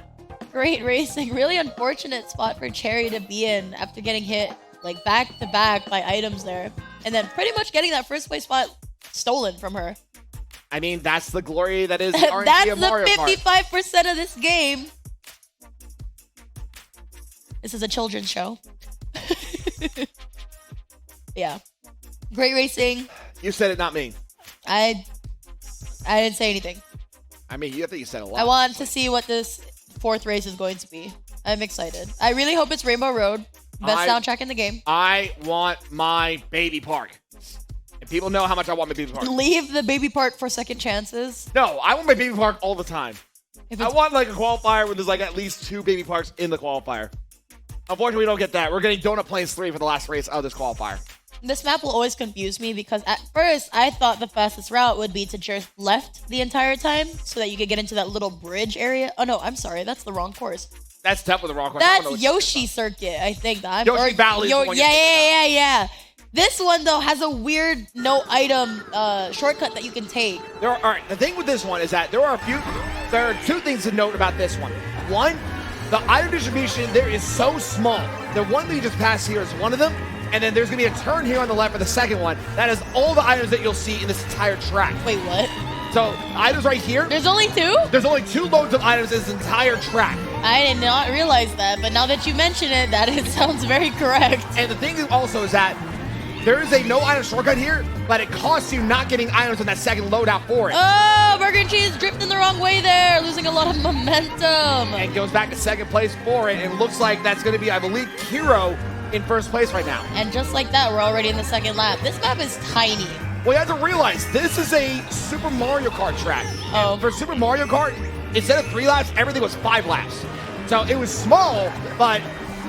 Great racing. Really unfortunate spot for Cherry to be in after getting hit like back to back by items there. And then pretty much getting that first place spot stolen from her. I mean, that's the glory that is the RNG That's of the Mario Kart. 55% of this game. This is a children's show. Yeah. Great racing. You said it, not me. I didn't say anything. I mean, you think you said a lot. I want to see what this fourth race is going to be. I'm excited. I really hope it's Rainbow Road. Best soundtrack in the game. I want my baby park. And people know how much I want my baby park. Leave the baby park for second chances. No, I want my baby park all the time. If I it's want like a qualifier where there's like at least 2 baby parks in the qualifier. Unfortunately, we don't get that. We're getting Donut Plains 3 for the last race of this qualifier. This map will always confuse me because at first I thought the fastest route would be to just left the entire time so that you could get into that little bridge area. Oh no, I'm sorry, that's the wrong course. That's definitely the wrong course. I don't know That's what Yoshi Circuit, I think. Yoshi Valley is the one you're thinking Yeah. This one though has a weird no item shortcut that you can take. All right, the thing with this one is that there are 2 things to note about this one. One, the item distribution there is so small. The one that you just passed here is one of them, and then there's gonna be a turn here on the left for the second one. That is all the items that you'll see in this entire track. Wait, what? So items right here, There's only 2? there's only 2 loads of items in this entire track. I did not realize that, but now that you mention it, it sounds very correct. And the thing also is that there is a no item shortcut here, but it costs you not getting items on that second loadout for it. Oh, Burger and Cheese drifting the wrong way there, losing a lot of momentum. And goes back to second place for it. And it looks like that's going to be, I believe, Kiro in first place right now. And just like that, we're already in the second lap. This map is tiny. Well, you have to realize this is a Super Mario Kart track. Oh. And for Super Mario Kart, instead of 3 laps, everything was 5 laps. So it was small, but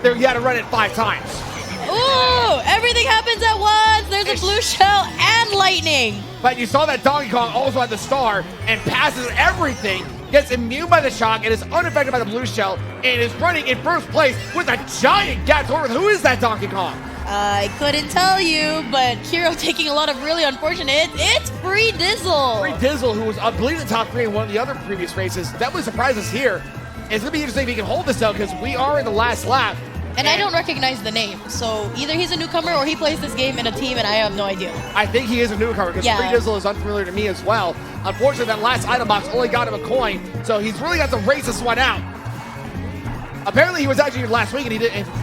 you had to run it 5 times. Ooh, everything happens at once. There's a blue shell and lightning. But you saw that Donkey Kong also had the star and passes everything, gets immune by the shock, and is unaffected by the blue shell, and is running in first place with a giant gap to Who is that Donkey Kong? I couldn't tell you, but Kiro taking a lot of really unfortunate. It's Free Dizzle. Free Dizzle, who was, I believe, in the top 3 in one of the other previous races, definitely surprised us here. It's going to be interesting if he can hold this out because we are in the last lap. And I don't recognize the name, so either he's a newcomer or he plays this game in a team and I have no idea. I think he is a newcomer because Free Dizzle is unfamiliar to me as well. Unfortunately, that last item box only got him a coin, so he's really got to race this one out. Apparently, he was actually here last week, and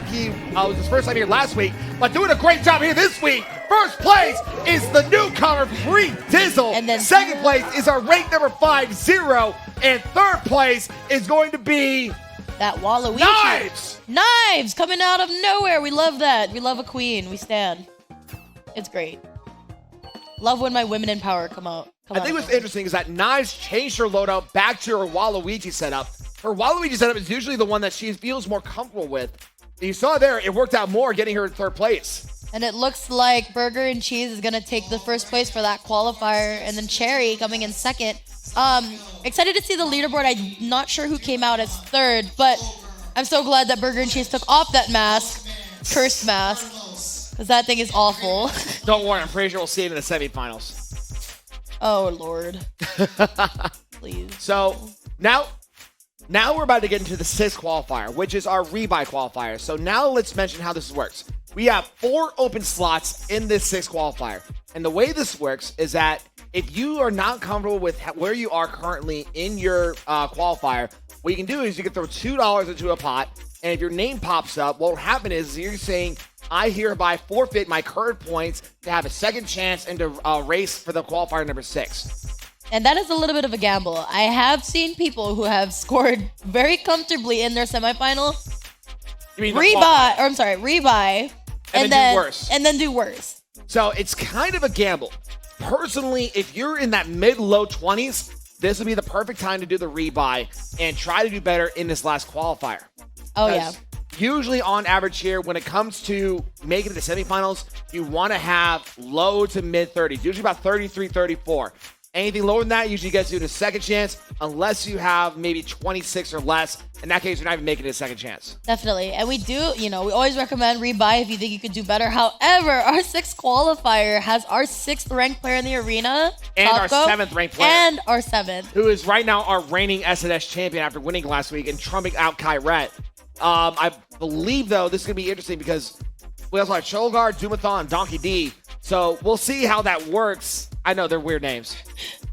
he was his first time here last week, but doing a great job here this week. First place is the newcomer, Free Dizzle. And then second place is our rank number 5, Zero. And third place is going to be that Waluigi. Knives! Knives coming out of nowhere. We love that. We love a queen. We stand. It's great. Love when my women in power come out. I think what's interesting is that Knives changed her loadout back to her Waluigi setup. Her Waluigi setup is usually the one that she feels more comfortable with. You saw there, it worked out more getting her in third place. And it looks like Burger and Cheese is going to take the first place for that qualifier. And then Cherry coming in second. Excited to see the leaderboard. I'm not sure who came out as third, but I'm so glad that Burger and Cheese took off that mask. Cursed mask. Because that thing is awful. Don't worry, I'm pretty sure we'll see it in the semifinals. Oh, Lord. Please. So, now we're about to get into the 6th qualifier, which is our rebuy qualifier. So now let's mention how this works. We have 4 open slots in this 6th qualifier. And the way this works is that if you are not comfortable with where you are currently in your qualifier, what you can do is you can throw $2 into a pot. And if your name pops up, what will happen is you're saying, I hereby forfeit my current points to have a second chance and to race for the qualifier number 6. And that is a little bit of a gamble. I have seen people who have scored very comfortably in their semifinal. You mean rebuy, and then do worse. And then do worse. So it's kind of a gamble. Personally, if you're in that mid-low 20s, this would be the perfect time to do the rebuy and try to do better in this last qualifier. Oh, yeah. Usually on average here, when it comes to making it to semifinals, you want to have low to mid 30s, usually about 33, 34. Anything lower than that usually gets you to second chance, unless you have maybe 26 or less. In that case, you're not even making it a second chance. Definitely. And we do, we always recommend rebuy if you think you could do better. However, our 6th qualifier has our 6th ranked player in the arena. And Topco, our 7th ranked player. And our 7th. Who is right now our reigning SNS champion after winning last week and trumping out Kyret. I believe, though, this is going to be interesting because we also have Shogar, Dumathon, Donkey D. So we'll see how that works. I know they're weird names.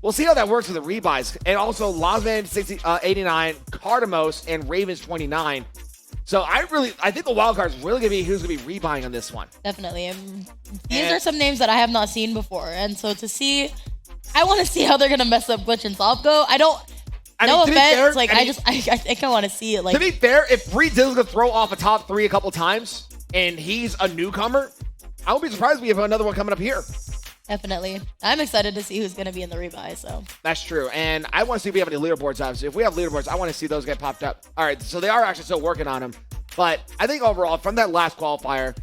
We'll see how that works with the rebuys. And also Lozman 89, Cardamos, and Ravens 29. So I think the wild card is really going to be who's going to be rebuying on this one. Definitely. And these are some names that I have not seen before. And so I want to see how they're going to mess up Glitch and Sopgo. No offense. I think I want to see it. To be fair, if Bree Dizzle's going to throw off a top 3 a couple times and he's a newcomer, I won't be surprised if we have another one coming up here. Definitely. I'm excited to see who's going to be in the rebuy. So that's true. And I want to see if we have any leaderboards, obviously. If we have leaderboards, I want to see those get popped up. All right, so they are actually still working on them. But I think overall, from that last qualifier,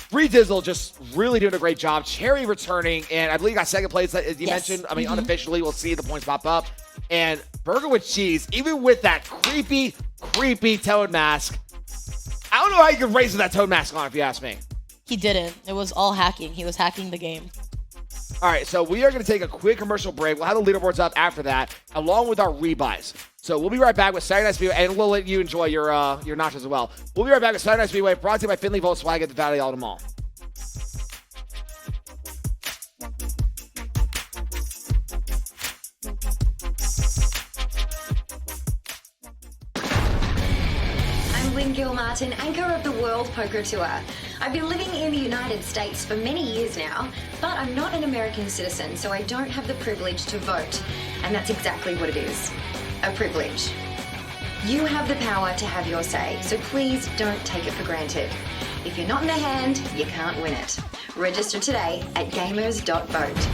Bree Dizzle just really doing a great job. Cherry returning, and I believe got second place, as you mentioned. I mean, unofficially, we'll see the points pop up. And Burger with Cheese, even with that creepy Toad mask, I don't know how you could race with that Toad mask on, if you ask me. He didn't. It was all hacking. He was hacking the game. All right, so we are going to take a quick commercial break. We'll have the leaderboards up after that, along with our rebuys. So we'll be right back with Saturday Night Speedway, and we'll let you enjoy your nachos as well. We'll be right back with Saturday Night Speedway, brought to you by Finley Volkswagen at the Valley Auto Mall. I'm Gil-Martin, anchor of the World Poker Tour. I've been living in the United States for many years now, but I'm not an American citizen, so I don't have the privilege to vote. And that's exactly what it is, a privilege. You have the power to have your say, so please don't take it for granted. If you're not in the hand, you can't win it. Register today at gamers.vote.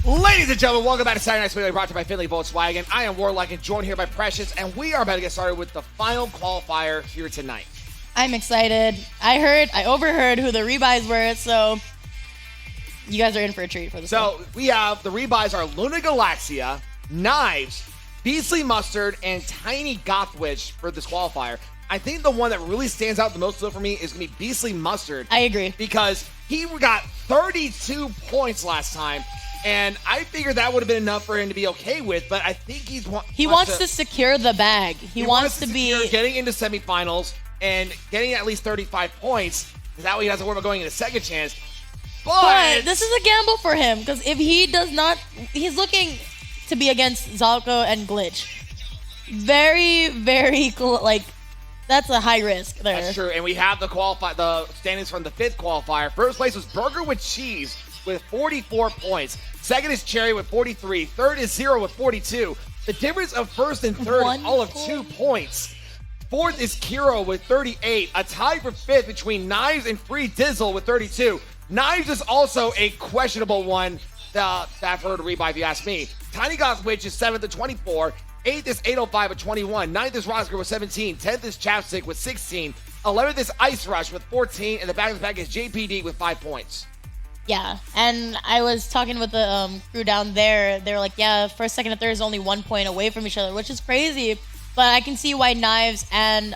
Ladies and gentlemen, welcome back to Saturday Night Speedway, brought to you by Finley Volkswagen. I am Warlock and joined here by Precious, and we are about to get started with the final qualifier here tonight. I'm excited. I overheard who the rebuys were, so you guys are in for a treat for this one. So we have the rebuys are Luna Galaxia, Knives, Beastly Mustard, and Tiny Gothwitch for this qualifier. I think the one that really stands out the most though for me is going to be Beastly Mustard. I agree. Because he got 32 points last time, and I figured that would have been enough for him to be okay with, but I think he wants to secure the bag. He wants to be getting into semifinals and getting at least 35 points. That way he doesn't worry about going into second chance. But this is a gamble for him, because if he does not, he's looking to be against Zalco and Glitch. Very, very cool. Like, that's a high risk there. That's true. And we have the standings from the fifth qualifier. First place was Burger with Cheese with 44 points. Second is Cherry with 43. Third is Zero with 42. The difference of first and third is all of 2 points. Fourth is Kiro with 38. A tie for fifth between Knives and Free Dizzle with 32. Knives is also a questionable one that I've heard rebuy, if you ask me. Tiny Gothwitch is 7th at 24. 8th is 805 with 21. 9th is Roscar with 17. 10th is Chapstick with 16. 11th is Ice Rush with 14. And the back of the pack is JPD with 5 points. Yeah, and I was talking with the crew down there. They were like, yeah, first, second, and third is only 1 point away from each other, which is crazy. But I can see why Knives and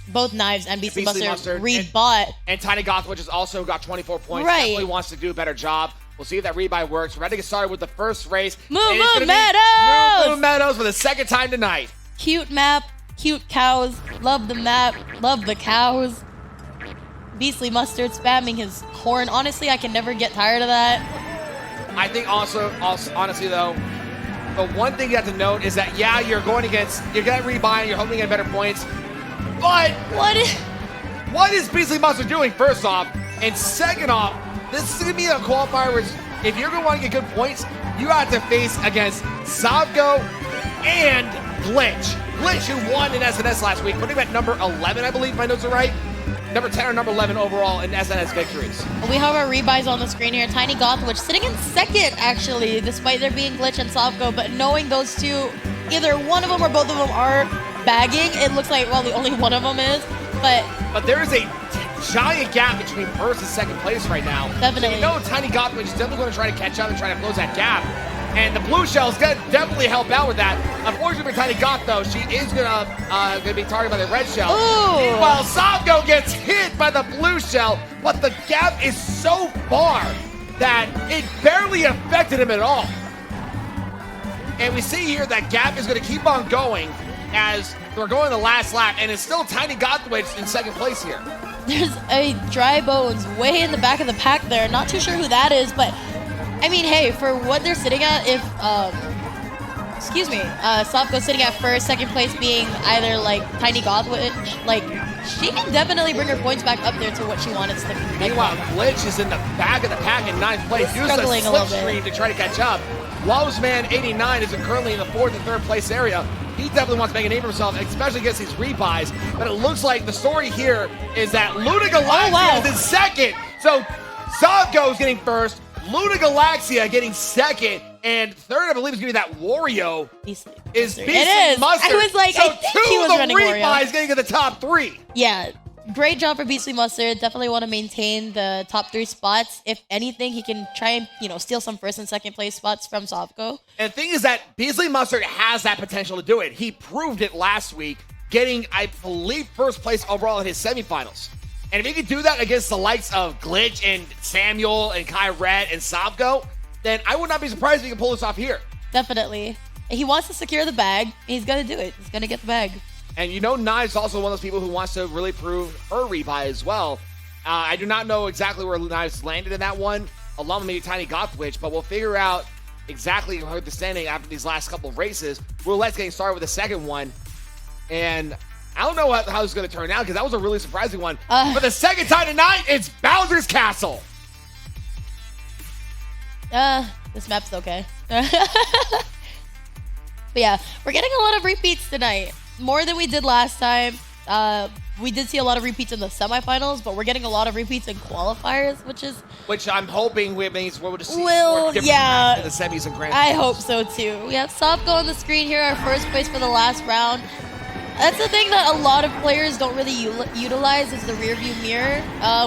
both Knives and Beastly Mustard rebought. And Tiny Gothwitch has also got 24 points. Right. Definitely wants to do a better job. We'll see if that rebuy works. We're ready to get started with the first race. Moo Moo Meadows! Moo Moo Meadows for the second time tonight. Cute map, cute cows. Love the map, love the cows. Beastly Mustard spamming his horn. Honestly, I can never get tired of that. I think also honestly though, the one thing you have to note is that yeah, you're getting rebuy and you're hoping to get better points. But what is Beastly Mustard doing, first off? And second off, this is going to be a qualifier where if you're going to want to get good points, you have to face against Savgo and Glitch. Glitch, who won in SNS last week, putting him at number 11, I believe my notes are right. Number 10 or number 11 overall in SNS victories. We have our rebuys on the screen here. Tiny Gothwitch sitting in second, actually, despite there being Glitch and Savgo. But knowing those two, either one of them or both of them are bagging, it looks like, well, the only one of them is. But there is a giant gap between first and second place right now. Definitely. So you know Tiny Gothwitch is definitely going to try to catch up and try to close that gap. And the Blue Shell's going to definitely help out with that. Unfortunately for Tiny Goth, though, she is going to be targeted by the Red Shell. Ooh. Meanwhile, Savgo gets hit by the Blue Shell, but the gap is so far that it barely affected him at all. And we see here that gap is going to keep on going as we're going the last lap, and it's still Tiny Gothwitch in second place here. There's a Dry Bones way in the back of the pack there. Not too sure who that is, but I mean, hey, for what they're sitting at, if Savgo's sitting at first, second place being either like Tiny Gothwitch, like she can definitely bring her points back up there to what she wanted to. Meanwhile, Glitch is in the back of the pack in 9th place. He was a slipstream to try to catch up. Lowsman89 is currently in the 4th and 3rd place area. He definitely wants to make a name for himself, especially against these rebuys. But it looks like the story here is that Luna Galaxia is in second. So Savgo is getting first, Luna Galaxia getting second, and third, I believe, is going to be that Wario. Is Beastly Mustard. I was like, so I think he was running Wario. 2 of the rebuys getting to the top 3. Yeah. Great job for Beastly Mustard. Definitely want to maintain the top 3 spots. If anything, he can try and, steal some first and second place spots from Savgo. And the thing is that Beastly Mustard has that potential to do it. He proved it last week, getting, I believe, first place overall in his semifinals. And if he could do that against the likes of Glitch and Samuel and Kai Red and Savgo, then I would not be surprised if he can pull this off here. Definitely. He wants to secure the bag. He's going to do it. He's going to get the bag. And Knives is also one of those people who wants to really prove her rebuy as well. I do not know exactly where Knives landed in that one, along with maybe Tiny Gothwitch, but we'll figure out exactly her the standing after these last couple of races. Roulette's getting started with the second one. And I don't know how this is going to turn out because that was a really surprising one. For the second time tonight, it's Bowser's Castle. This map's okay. But yeah, we're getting a lot of repeats tonight. More than we did last time. we did see a lot of repeats in the semifinals, but we're getting a lot of repeats in qualifiers, which I'm hoping means we'll just see Well, more different yeah. in the semis and grand I finals. hope so too. We have Sobgo on the screen here, our first place for the last round. That's the thing that a lot of players don't really utilize is the rear view mirror.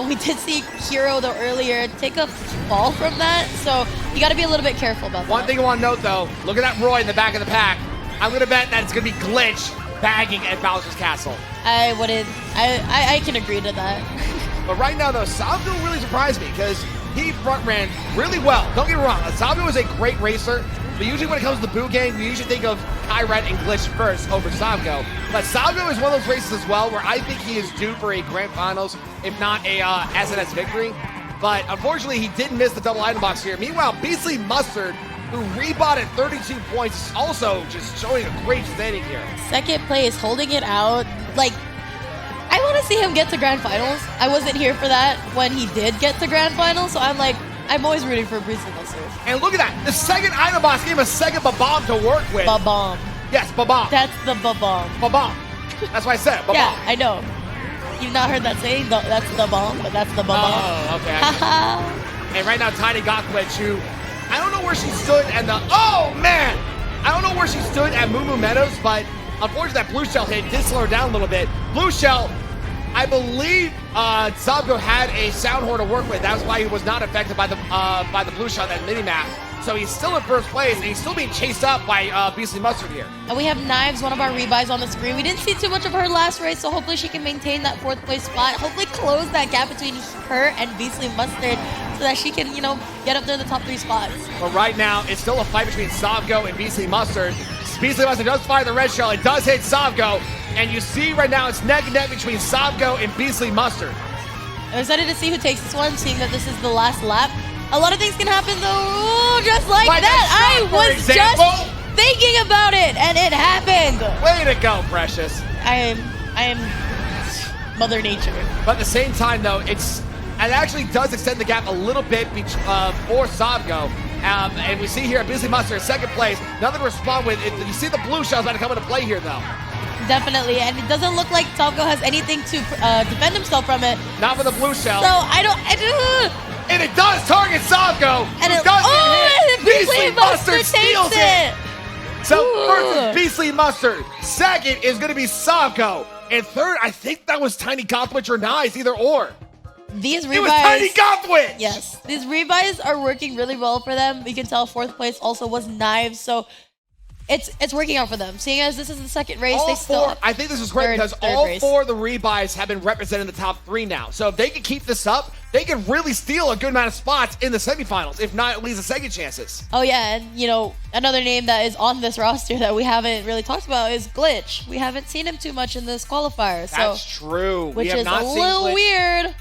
We did see Hero though earlier take a fall from that, so you got to be a little bit careful about that. One thing I want to note though, look at that Roy in the back of the pack. I'm going to bet that it's going to be Glitch bagging at Bowser's Castle. I wouldn't. I can agree to that. But right now though, Sabio really surprised me because he front ran really well. Don't get me wrong, Sabio is a great racer. But usually when it comes to the Boo Gang, we usually think of Kyret and Glitch first over Sabgo. But Sabgo is one of those races as well where I think he is due for a Grand Finals, if not a SNS victory. But unfortunately, he did miss the double item box here. Meanwhile, Beastly Mustard, who rebought at 32 points, is also just showing a great standing here. Second place, holding it out. Like, I want to see him get to Grand Finals. I wasn't here for that when he did get to Grand Finals, so I'm always rooting for Beastly Mustard. And look at that. The second item box gave him a second Babam to work with. Babam. Yes, Babam. That's the Babam. Babam. That's what I said. Babam. Yeah, I know. You've not heard that saying? That's the bomb, but that's the Babam. Oh, okay. And right now, Tiny got Glitch, who I don't know where she stood and oh man! I don't know where she stood at Moo Moo Meadows, but unfortunately that Blue Shell hit did slow her down a little bit. Blue Shell, I believe Zabgo had a sound horn to work with. That's why he was not affected by the Blue Shell, that mini-map. So he's still in first place, and he's still being chased up by Beastly Mustard here. And we have Knives, one of our rebuys on the screen. We didn't see too much of her last race, so hopefully she can maintain that fourth place spot. Hopefully close that gap between her and Beastly Mustard so that she can, get up there in the top 3 spots. But right now, it's still a fight between Savgo and Beastly Mustard. Beastly Mustard does fire the red shell. It does hit Savgo. And you see right now, it's neck and neck between Savgo and Beastly Mustard. I'm excited to see who takes this one, seeing that this is the last lap. A lot of things can happen though, just like that. I was just thinking about it, and it happened. Way to go, Precious. I am Mother Nature. But at the same time, though, it actually does extend the gap a little bit for Savgo. And we see here at Beastly Mustard in second place. Nothing to respond with. You see the blue shells about to come into play here, though. Definitely, and it doesn't look like Savgo has anything to defend himself from it. Not for the blue shell. So I don't. And it does target Savgo. And it does and Beastly Mustard steals it. So Ooh. first is Beastly Mustard. Second is going to be Savgo. And third, I think that was Tiny Gothwitch or Knives, either or. These rebuys. It was Tiny Gothwitch. Yes, these rebuys are working really well for them. We can tell fourth place also was Knives, so it's working out for them. Seeing as this is the second race, I think this is great because all 4 of the rebuys have been represented in the top 3 now. So if they can keep this up, they can really steal a good amount of spots in the semifinals, if not at least the second chances. Oh yeah, and another name that is on this roster that we haven't really talked about is Glitch. We haven't seen him too much in this qualifier. That's true. Which we have is not a seen little Glitch. weird.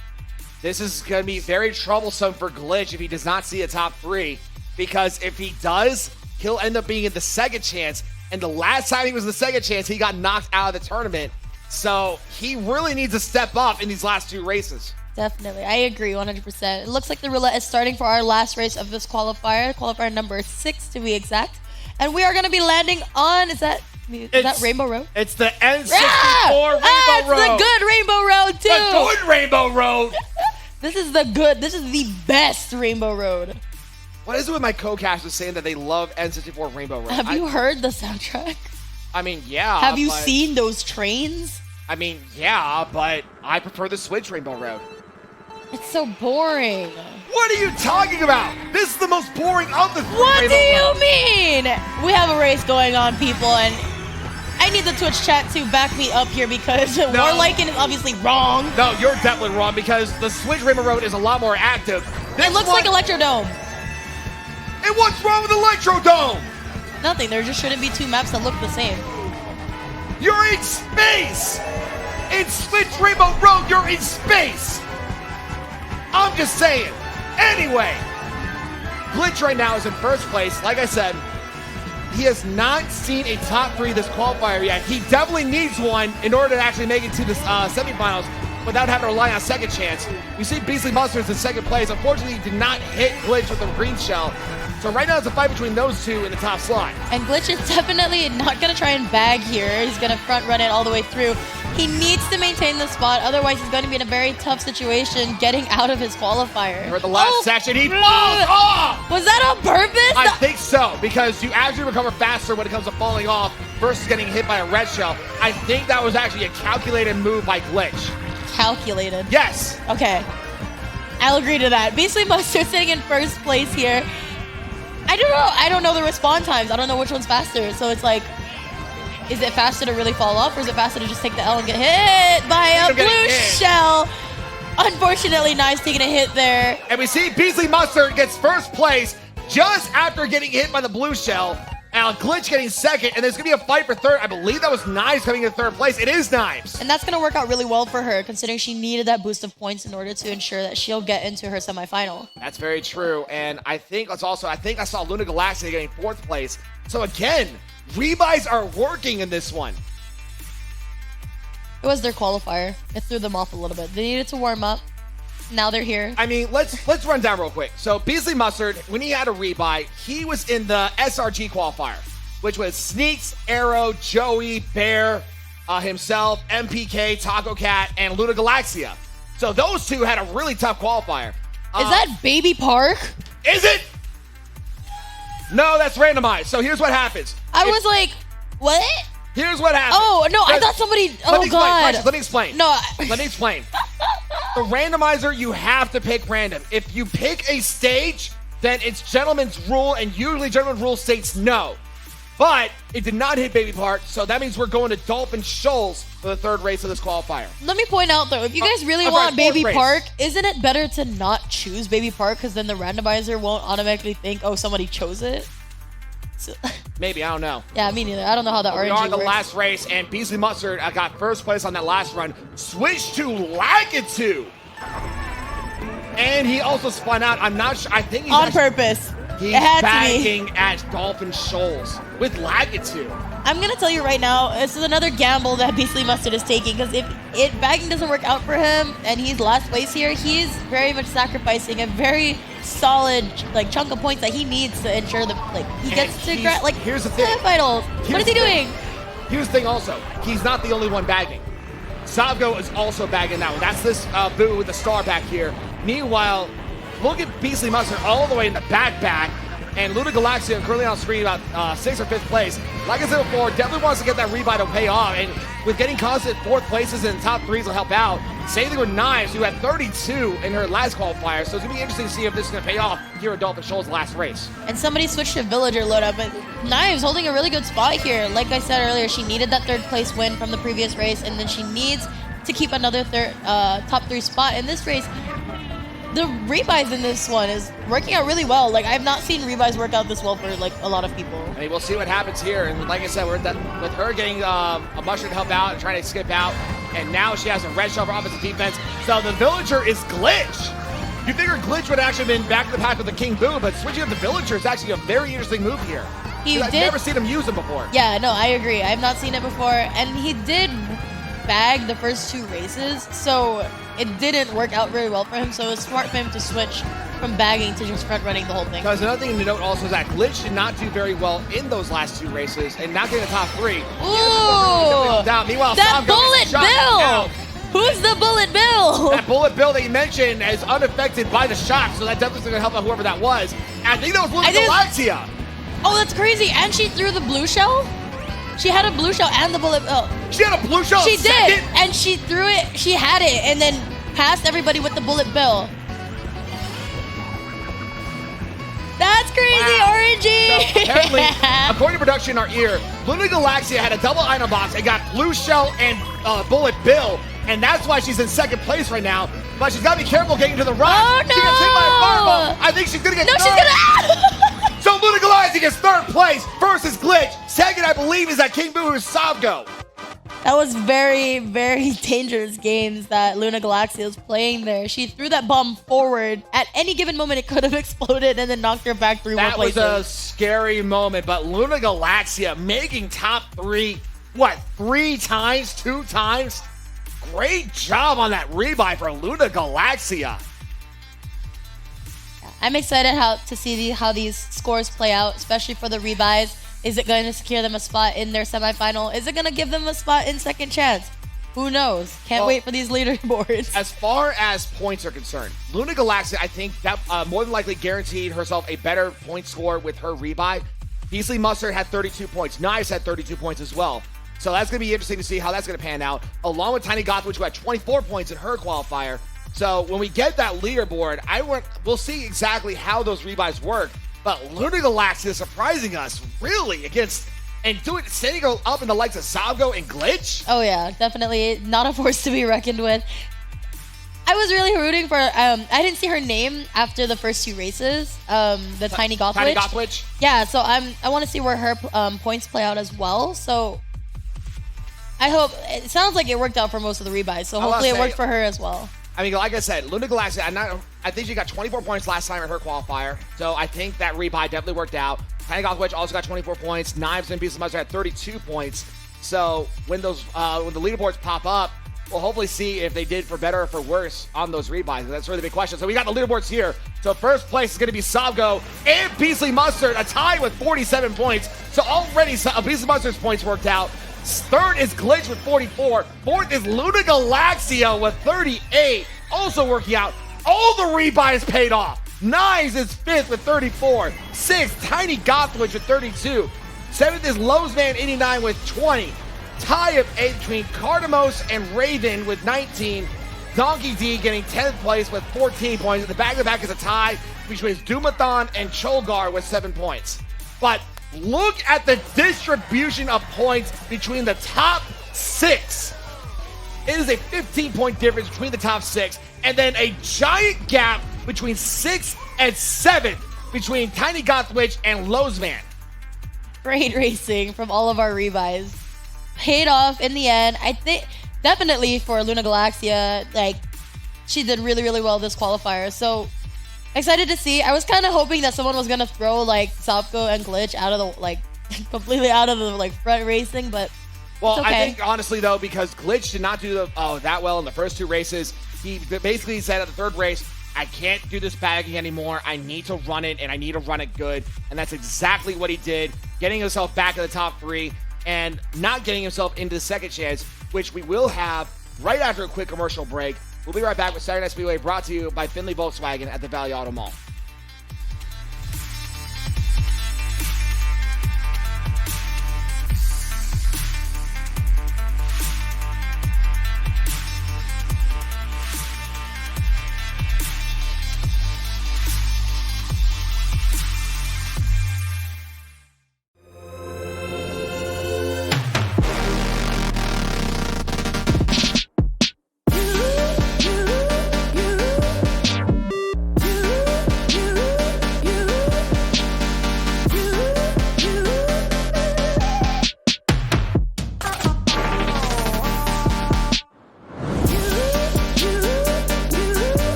This is going to be very troublesome for Glitch if he does not see a top 3, because if he does, he'll end up being in the second chance. And the last time he was in the second chance, he got knocked out of the tournament. So he really needs to step up in these last 2 races. Definitely. I agree 100%. It looks like the roulette is starting for our last race of this qualifier number 6 to be exact. And we are going to be landing on, is that Rainbow Road? It's the N64 Rainbow Road. It's the good Rainbow Road too. The good Rainbow Road. This is the best Rainbow Road. What is it with my co-casters saying that they love N64 Rainbow Road? Have you heard the soundtrack? I mean, yeah. Have you seen those trains? I mean, yeah, but I prefer the Switch Rainbow Road. It's so boring. What are you talking about? This is the most boring of the What Rainbow do you Road. mean? We have a race going on, people, and I need the Twitch chat to back me up here because Warliken is obviously wrong. No, you're definitely wrong because the Switch Rainbow Road is a lot more active. It looks like Electrodome. And what's wrong with Electrodome? Nothing. There just shouldn't be 2 maps that look the same. You're in space! In Switch Rainbow Road, you're in space! I'm just saying. Anyway, Glitch right now is in first place. Like I said, he has not seen a top 3 this qualifier yet. He definitely needs one in order to actually make it to the semifinals. without having to rely on second chance. You see Beastly Mustard's in second place. Unfortunately, he did not hit Glitch with the green shell. So right now it's a fight between those two in the top slot. And Glitch is definitely not going to try and bag here. He's going to front run it all the way through. He needs to maintain the spot, otherwise he's going to be in a very tough situation getting out of his qualifier. For the last section, he falls off! Was that on purpose? I think so, because you actually recover faster when it comes to falling off versus getting hit by a red shell. I think that was actually a calculated move by Glitch. Calculated? Yes. Okay. I'll agree to that. Beastly Mustard sitting in first place here. I don't know. I don't know the respawn times. I don't know which one's faster. So it's like, is it faster to really fall off, or is it faster to just take the L and get hit by a blue shell? Unfortunately, Knives taking a hit there. And we see Beastly Mustard gets first place just after getting hit by the blue shell. Glitch getting second, and there's going to be a fight for third. I believe that was Knives coming in third place. It is Knives. And that's going to work out really well for her, considering she needed that boost of points in order to ensure that she'll get into her semifinal. That's very true. And I think I saw Luna Galaxia getting fourth place. So again, rebuys are working in this one. It was their qualifier. It threw them off a little bit. They needed to warm up. Now they're here. I mean, let's run down real quick. So Beastly Mustard, when he had a rebuy, he was in the SRG qualifier, which was Sneaks, Arrow, Joey, Bear, himself, MPK, Taco Cat, and Luna Galaxia. So those two had a really tough qualifier. Is that Baby Park? Is it? No, that's randomized. So here's what happens. I was like, what? Here's what happens. Oh, no, I thought somebody... Oh, God. Let me explain. No. Let me explain. The randomizer, you have to pick random. If you pick a stage, then it's gentleman's rule, and usually gentleman's rule states no. But it did not hit Baby Park, so that means we're going to Dolphin Shoals for the third race of this qualifier. Let me point out, though, if you guys really want Baby Park, isn't it better to not choose Baby Park, because then the randomizer won't automatically think, oh, somebody chose it? So, maybe, I don't know. Yeah, me neither. I don't know how that RNG works. We are in the last race, and Beastly Mustard got first place on that last run. Switched to Lakitu. And he also spun out. I'm not sure. I think he's on purpose. He's bagging at Dolphin Shoals with Lakitu. I'm going to tell you right now, this is another gamble that Beastly Mustard is taking, because if bagging doesn't work out for him and he's last place here, he's very much sacrificing a very solid chunk of points that he needs to ensure that he gets to here's the thing. Semifinals. What is he doing? Here's the thing also. He's not the only one bagging. Savgo is also bagging that one. That's this Boo with the star back here. Meanwhile, look at Beastly Mustard all the way in the back. And Luna Galaxia currently on screen about 6th or 5th place. Like I said before, definitely wants to get that rebuy to pay off. And with getting constant 4th places and top 3s will help out. Same thing with Knives, who had 32 in her last qualifier. So it's going to be interesting to see if this is going to pay off here at Dolphin Shoals' last race. And somebody switched to Villager loadout, but Knives holding a really good spot here. Like I said earlier, she needed that 3rd place win from the previous race, and then she needs to keep another top 3 spot in this race. The rebuys in this one is working out really well. I've not seen rebuys work out this well for a lot of people. I mean, we'll see what happens here. And like I said, with her getting a mushroom to help out and trying to skip out, and now she has a red shell for offensive defense. So the Villager is Glitch. You figure Glitch would actually have been back in the pack with the King Boo, but switching up the Villager is actually a very interesting move here. I've never seen him use him before. Yeah, no, I agree. I've not seen it before, and he did bag the first 2 races, so it didn't work out very well for him, so it's smart for him to switch from bagging to just front running the whole thing. Because another thing to note also is that Glitch did not do very well in those last 2 races and not getting the top 3. Ooh! Meanwhile, that Bullet Bill! Who's the Bullet Bill? That Bullet Bill that you mentioned is unaffected by the shock, so that definitely going to help out whoever that was. And I think that was Luna Galaxia. Oh, that's crazy. And she threw the blue shell? She had a blue shell and the Bullet Bill. She had a blue shell. She did, and she threw it. She had it, and then passed everybody with the Bullet Bill. That's crazy, wow. RNG. So apparently, according to production in our ear, Luna Galaxia had a double item box and got blue shell and Bullet Bill, and that's why she's in 2nd place right now. But she's got to be careful getting to the rock. Oh no! She gets hit by a fireball. I think she's gonna get. No, she's gonna. So Luna Galaxia gets 3rd place versus Glitch. 2nd, I believe, is that King Boo who's Savgo. That was very, very dangerous games that Luna Galaxia was playing there. She threw that bomb forward. At any given moment, it could have exploded and then knocked her back 3 more places. That was a scary moment, but Luna Galaxia making top 3, what, 3 times, 2 times? Great job on that rebuy for Luna Galaxia. I'm excited to see how these scores play out, especially for the rebuys. Is it going to secure them a spot in their semifinal? Is it going to give them a spot in second chance? Who knows? Can't wait for these leaderboards. As far as points are concerned, Luna Galaxia, I think that more than likely guaranteed herself a better point score with her rebuy. Beasley Mustard had 32 points. Knives had 32 points as well. So that's going to be interesting to see how that's going to pan out, along with Tiny Gothwitch, who had 24 points in her qualifier. So when we get that leaderboard, we'll see exactly how those rebuys work. But Luna Galaxia is surprising us, really, sending her up in the likes of Zabgo and Glitch. Oh yeah, definitely not a force to be reckoned with. I was really rooting for, I didn't see her name after the first 2 races, the Tiny Gothwitch. Tiny Gothwitch? Yeah, so I want to see where her points play out as well. So I hope, it sounds like it worked out for most of the rebuys, so hopefully it worked for her as well. I mean, like I said, Luna Galaxia, I think she got 24 points last time in her qualifier, so I think that rebuy definitely worked out. Tiny Gothwitch also got 24 points. Knives and Beasley Mustard had 32 points. So when the leaderboards pop up, we'll hopefully see if they did for better or for worse on those rebuys. That's really the big question. So we got the leaderboards here. So first place is going to be Zabgo and Beasley Mustard, a tie with 47 points. So already Beasley Mustard's points worked out. Third is Glitch with 44. Fourth is Luna Galaxia with 38. Also working out. All the rebuys paid off. Knives is 5th with 34. 6th, Tiny Gothwitch with 32. 7th is Lozman 89 with 20. Tie of 8 between Cardamos and Raven with 19. Donkey D getting 10th place with 14 points. The back-to-back is a tie between Dumathon and Cholgar with 7 points. But look at the distribution of points between the top 6. It is a 15-point difference between the top 6, and then a giant gap between 6th and 7th between Tiny Gothwitch and Lozman. Great racing from all of our rebuys. Paid off in the end. I think definitely for Luna Galaxia, like, she did really, really well this qualifier. So excited to see. I was kind of hoping that someone was gonna throw like Zabgo and Glitch out of the completely out of the front racing, but well, it's okay. I think honestly though, because Glitch did not do that well in the first 2 races, he basically said at the 3rd race, I can't do this bagging anymore. I need to run it, and I need to run it good. And that's exactly what he did, getting himself back in the top 3 and not getting himself into the second chance, which we will have right after a quick commercial break. We'll be right back with Saturday Night Speedway, brought to you by Findlay Volkswagen at the Valley Auto Mall.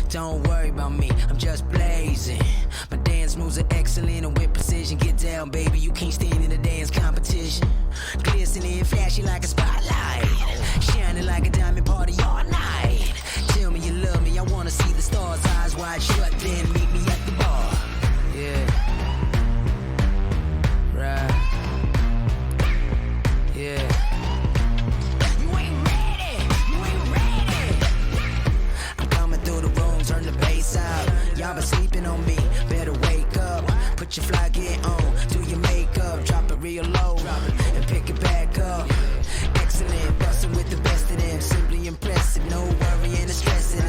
Don't worry about me, I'm just blazing. My dance moves are excellent and with precision. Get down, baby, you can't stand in a dance competition. Glistening, flashing like a spotlight, shining like a diamond, party all night. Tell me you love me, I wanna see the stars, eyes wide shut, then meet me at the bar. Yeah, right, yeah. Y'all been sleeping on me, better wake up. Put your fly gear on, do your makeup, drop it real low, and pick it back up. Excellent, bustin' with the best of them, simply impressive, no worrying or stressing.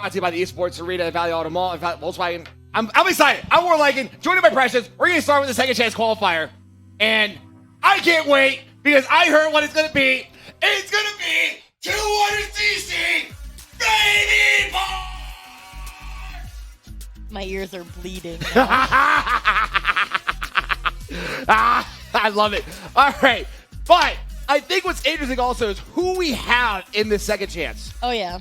Brought to you by the Esports Arena at Valley Auto Mall. In fact, Volkswagen. I'm excited. I'm more liking. Joining my precious. We're going to start with the second chance qualifier. And I can't wait because I heard what it's going to be. It's going to be 200cc Baby Park! My ears are bleeding. I love it. All right. But I think what's interesting also is who we have in this second chance. Oh, yeah.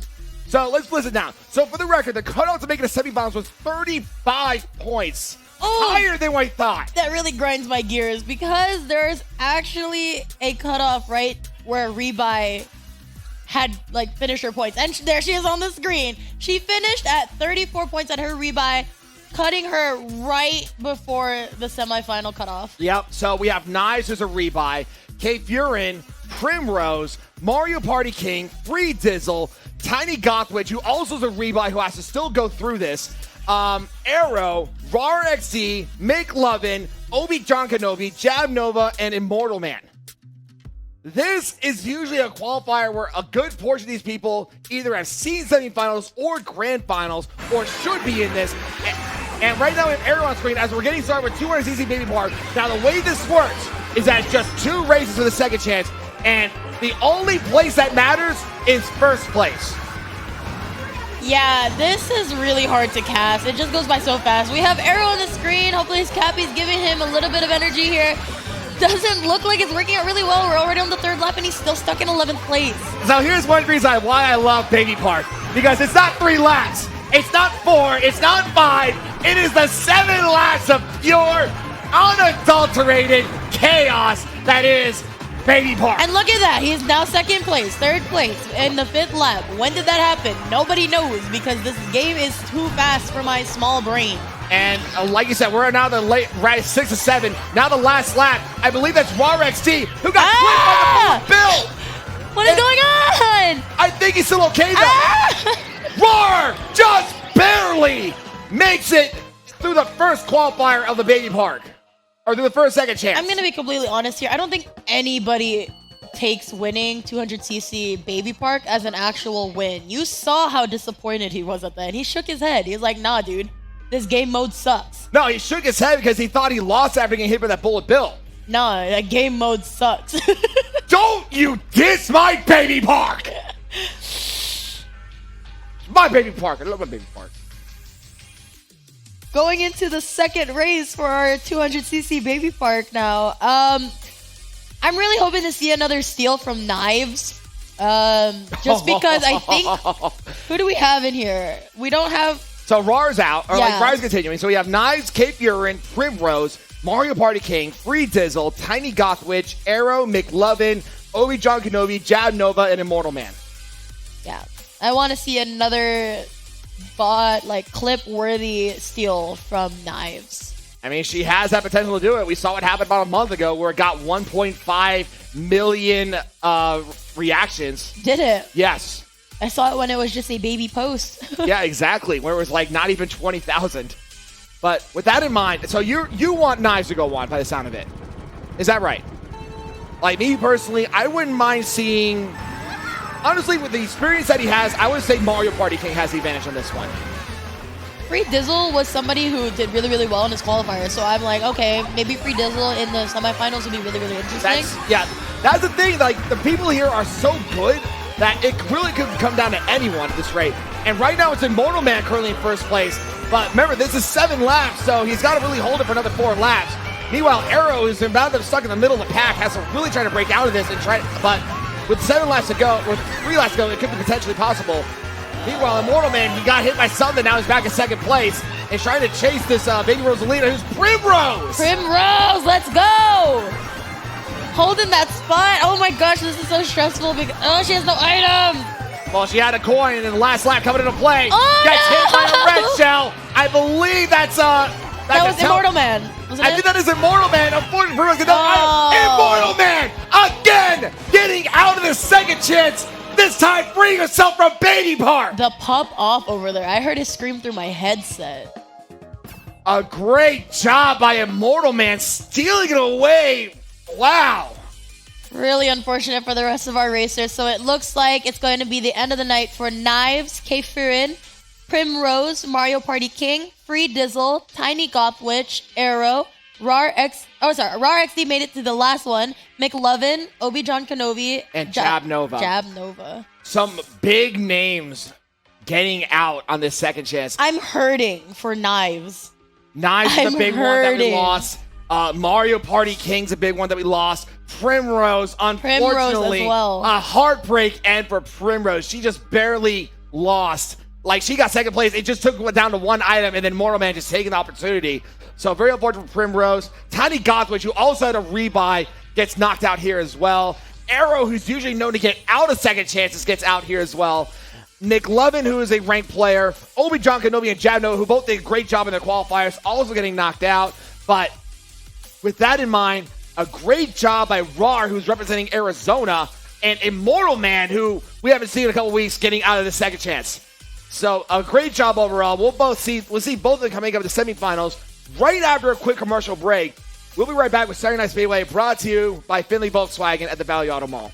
So let's listen now. So for the record, the cutoff to make it a semifinals was 35 points. Oh. Higher than what I thought. That really grinds my gears because there's actually a cutoff, right, where Rebuy had, like, finisher points. And there she is on the screen. She finished at 34 points at her Rebuy, cutting her right before the semifinal cutoff. Yep. So we have Knives as a rebuy, Kate Furin, Primrose, Mario Party King, Free Dizzle, Tiny Gothwitch, who also is a rebuy who has to still go through this. Arrow, Rar XD, McLovin, Obi-Wan Kenobi, Jab Nova, and Immortal Man. This is usually a qualifier where a good portion of these people either have seen semifinals or grand finals or should be in this. And right now we have Arrow on screen as we're getting started with 200cc Baby Park. Now the way this works is that it's just 2 races for the second chance, and the only place that matters is first place. Yeah, this is really hard to cast. It just goes by so fast. We have Arrow on the screen. Hopefully his Cappy's giving him a little bit of energy here. Doesn't look like it's working out really well. We're already on the 3rd lap and he's still stuck in 11th place. So here's one reason why I love Baby Park. Because it's not 3 laps. It's not 4. It's not 5. It is the 7 laps of pure, unadulterated chaos that is Baby Park. And look at that. He is now 2nd place, 3rd place in the 5th lap. When did that happen? Nobody knows because this game is too fast for my small brain. And like you said, we're now the late 6 to 7. Now the last lap. I believe that's Rar XD who got clipped by the Bill. What is going on? I think he's still okay though. Rar just barely makes it through the first qualifier of the Baby Park. Or through the first second chance. I'm going to be completely honest here. I don't think anybody takes winning 200cc Baby Park as an actual win. You saw how disappointed he was at that. And he shook his head. He's like, nah, dude. This game mode sucks. No, he shook his head because he thought he lost after getting hit by that bullet bill. No, that game mode sucks. Don't you diss my Baby Park! My Baby Park. I love my Baby Park. Going into the second race for our 200cc Baby Park now. I'm really hoping to see another steal from Knives. Just because I think... Who do we have in here? We don't have... So Rar's out, or Yeah. like Rar's continuing. So we have Knives, Cape Furin, Primrose, Mario Party King, Free Dizzle, Tiny Gothwitch, Arrow, McLovin, Obi-Wan Kenobi, Jab Nova, and Immortal Man. Yeah. I want to see another clip-worthy steal from Knives. I mean, she has that potential to do it. We saw what happened about a month ago where it got 1.5 million reactions. Did it? Yes. I saw it when it was just a baby post. Yeah, exactly. Where it was like not even 20,000. But with that in mind, so you want Knives to go on by the sound of it. Is that right? Like me personally, I wouldn't mind seeing... Honestly, with the experience that he has, I would say Mario Party King has the advantage on this one. Free Dizzle was somebody who did really, really well in his qualifier. So I'm like, okay, maybe Free Dizzle in the semifinals would be really, really interesting. That's the thing. Like, the people here are so good that it really could come down to anyone at this rate. And right now it's Immortal Man currently in first place. But remember, this is 7 laps, so he's got to really hold it for another 4 laps. Meanwhile, Arrow is about to be stuck in the middle of the pack, has to really try to break out of this and try. But with 7 laps to go, or 3 laps to go, it could be potentially possible. Meanwhile, Immortal Man, he got hit by something. Now he's back in 2nd place and trying to chase this Baby Rosalina, who's Primrose. Primrose, let's go! Holding that spot. Oh my gosh, this is so stressful because she has no item. Well, she had a coin in the last lap coming into play. Oh, Gets no! hit by a red shell. I believe that was Immortal Man. Wasn't I it? think that is Immortal Man. Unfortunately, Primrose did not. Oh. Immortal Man again getting out of the second chance. This time freeing herself from Baby Park. The pop off over there. I heard it scream through my headset. A great job by Immortal Man stealing it away. Wow. Really unfortunate for the rest of our racers. So it looks like it's going to be the end of the night for Knives, Keifurin, Primrose, Mario Party King, Free Dizzle, Tiny Goth Witch, Arrow, Rar XD made it to the last one, McLovin, Obi-Jon Kenobi, and Jab Nova. Jab Nova. Some big names getting out on this second chance. I'm hurting for Knives. Knives is a big one that we lost. Mario Party King's a big one that we lost. Primrose, unfortunately, as well. A heartbreak end for Primrose. She just barely lost. Like, she got second place. It just took down to one item, and then Mortal Man just taking the opportunity. So very unfortunate for Primrose. Tiny Gothwitch, who also had a rebuy, gets knocked out here as well. Arrow, who's usually known to get out of second chances, gets out here as well. Nick Levin, who is a ranked player. Obi-Jon Kenobi and Jab Nova, who both did a great job in their qualifiers, also getting knocked out. But with that in mind, a great job by Rar, who's representing Arizona, and Immortal Man, who we haven't seen in a couple weeks, getting out of the second chance. So a great job overall. We'll see both of them coming up to the semifinals right after a quick commercial break. We'll be right back with Saturday Night Speedway, brought to you by Findlay Volkswagen at the Valley Auto Mall.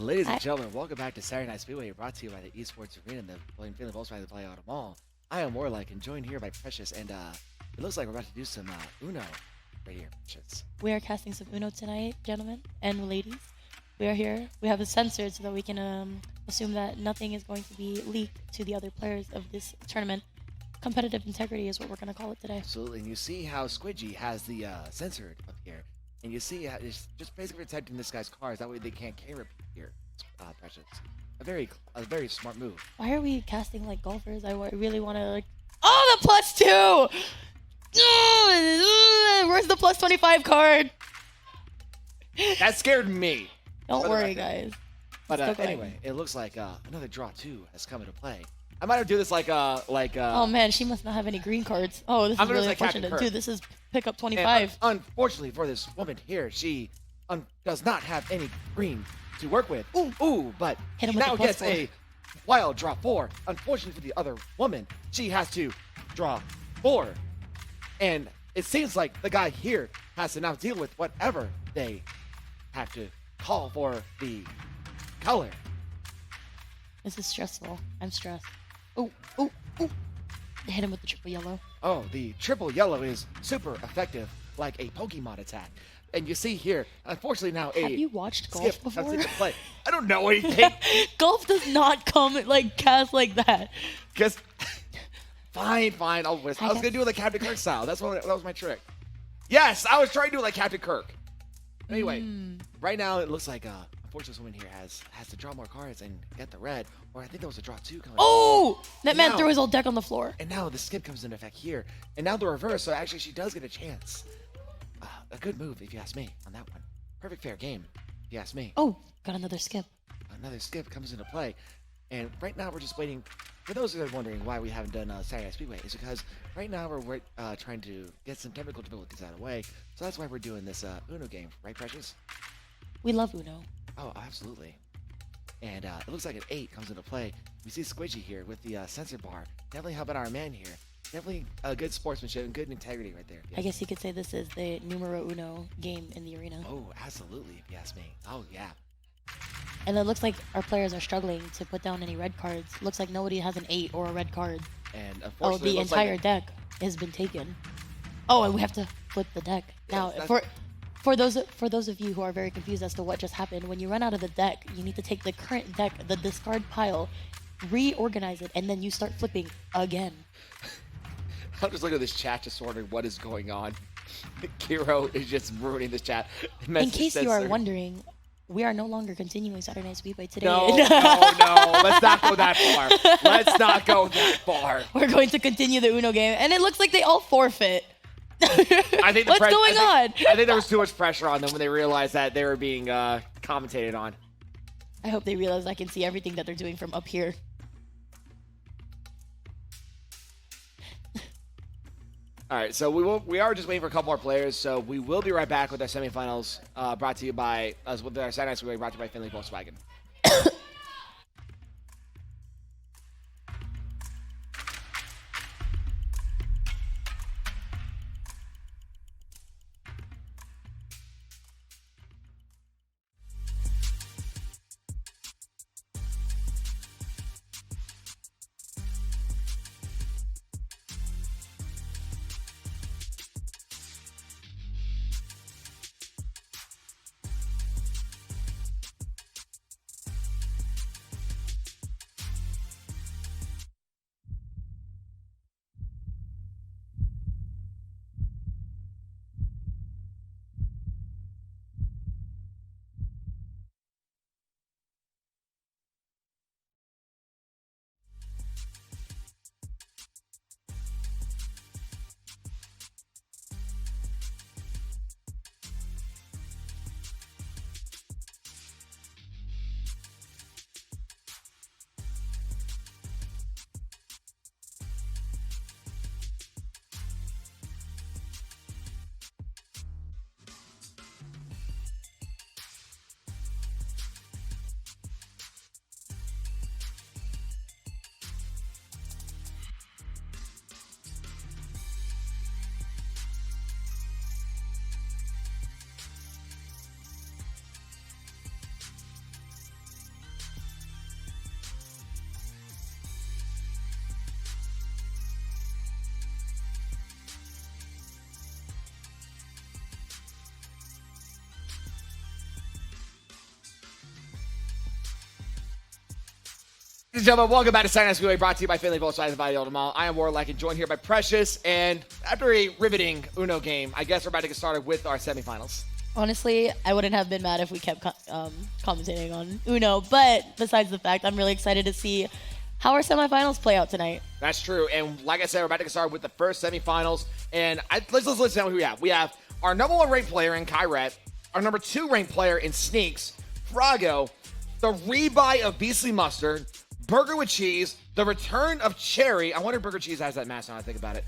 Ladies and gentlemen, welcome back to Saturday Night Speedway, brought to you by the Esports Arena and the Finley Volkswagen Play Auto Mall. I am Warlike and joined here by Precious, and it looks like we're about to do some Uno right here, Precious. We are casting some Uno tonight, gentlemen and ladies. We are here. We have it censored so that we can assume that nothing is going to be leaked to the other players of this tournament. Competitive integrity is what we're going to call it today. Absolutely, and you see how Squidgy has the censored up here. And you see how it's just basically protecting this guy's cars. That way they can't camera here, Precious. A very smart move. Why are we casting like golfers? I really want to like... Oh, the +2! Where's the +25 card? That scared me. Don't worry, guys. But Still anyway, it looks like another draw 2 has come into play. I might have do this like Oh man, she must not have any green cards. Oh, this is really unfortunate. Dude, this is pickup 25. Unfortunately for this woman here, she does not have any green to work with. Ooh, but Hit him she with now the gets +4. a wild draw 4. Unfortunately for the other woman, she has to draw 4. And it seems like the guy here has to now deal with whatever they have to call for the color. This is stressful. I'm stressed. Ooh. Hit him with the triple yellow. Oh, the triple yellow is super effective, like a Pokemon attack. And you see here, unfortunately now Have you watched golf skip before? comes into play. I don't know anything. Golf does not come like cast like that. Because, fine. I was I gonna do it like Captain Kirk style. That was my trick. Yes, I was trying to do it like Captain Kirk. Anyway, right now it looks like unfortunately this woman here has to draw more cards and get the red. Or I think there was a draw 2 coming. Oh! That man Now- threw his whole deck on the floor. And now the skip comes into effect here. And now the reverse, so actually she does get a chance. A good move, if you ask me, on that one. Perfect fair game, if you ask me. Oh, got another skip. Another skip comes into play. And right now we're just waiting. For those who are wondering why we haven't done Saturday Night Speedway, is because right now we're trying to get some technical difficulties out of the way. So that's why we're doing this Uno game, right, Precious? We love Uno. Oh, absolutely. And it looks like an 8 comes into play. We see Squidgy here with the sensor bar. Definitely helping our man here. Definitely a good sportsmanship and good integrity right there. I guess you could say this is the numero uno game in the arena. Oh, absolutely, if you ask me. Oh, yeah. And it looks like our players are struggling to put down any red cards. Looks like nobody has an 8 or a red card. And Oh, unfortunately, the it looks like entire deck has been taken. Oh, and we have to flip the deck. Now, that's- for those of you who are very confused as to what just happened, when you run out of the deck, you need to take the current deck, the discard pile, reorganize it, and then you start flipping again. I'm just looking at this chat, just wondering what is going on. Kiro is just ruining this chat. In case you are wondering, we are no longer continuing Saturday Night Speedway today. No. Let's not go that far. We're going to continue the Uno game, and it looks like they all forfeit. I think What's going on? I think there was too much pressure on them when they realized that they were being commentated on. I hope they realize I can see everything that they're doing from up here. All right, so we are just waiting for a couple more players, so we will be right back with our semifinals, brought to you by us with our Saturday Night Speedway, brought to you by Finley Volkswagen. Ladies and gentlemen, welcome back to Science Speedway, brought to you by Finley, both sides of Valladolid Mall. I am Warlock and joined here by Precious. And after a riveting Uno game, I guess we're about to get started with our semifinals. Honestly, I wouldn't have been mad if we kept commentating on Uno. But besides the fact, I'm really excited to see how our semifinals play out tonight. That's true. And like I said, we're about to get started with the first semifinals. And let's listen to who we have. We have our number 1 ranked player in Kyret, our number 2 ranked player in Sneaks, Frago, the rebuy of Beastly Mustard, Burger with Cheese, the return of Cherry. I wonder if Burger Cheese has that mask now I think about it.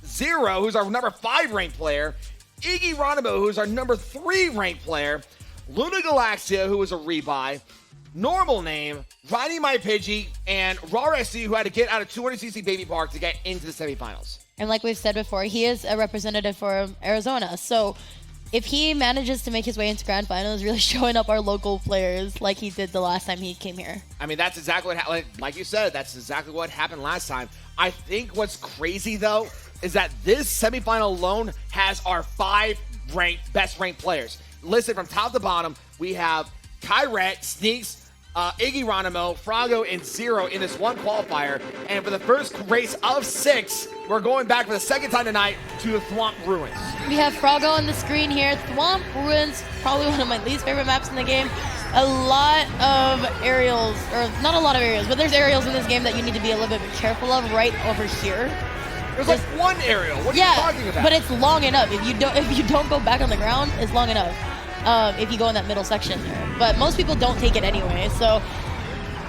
Zero, who's our number 5 ranked player, Iggy Ronimo, who's our number 3 ranked player, Luna Galaxia, who is a rebuy, Normal Name, Ronnie My Pidgey, and Raw SC, who had to get out of 200cc Baby Park to get into the semifinals. And like we've said before, he is a representative for Arizona. So if he manages to make his way into Grand Finals, really showing up our local players like he did the last time he came here. I mean, that's exactly what like you said, that's exactly what happened last time. I think what's crazy, though, is that this semifinal alone has our 5 best ranked players. Listed from top to bottom, we have Kyret, Sneaks, Iggy Ronimo, Frago, and Zero in this one qualifier. And for the first race of 6, we're going back for the second time tonight to the Thwomp Ruins. We have Frago on the screen here. Thwomp Ruins, probably one of my least favorite maps in the game. A lot of aerials, or not a lot of aerials, but there's aerials in this game that you need to be a little bit careful of right over here. There's like one aerial. What are you talking about? But it's long enough. If you don't go back on the ground, it's long enough. If you go in that middle section there. But most people don't take it anyway, so.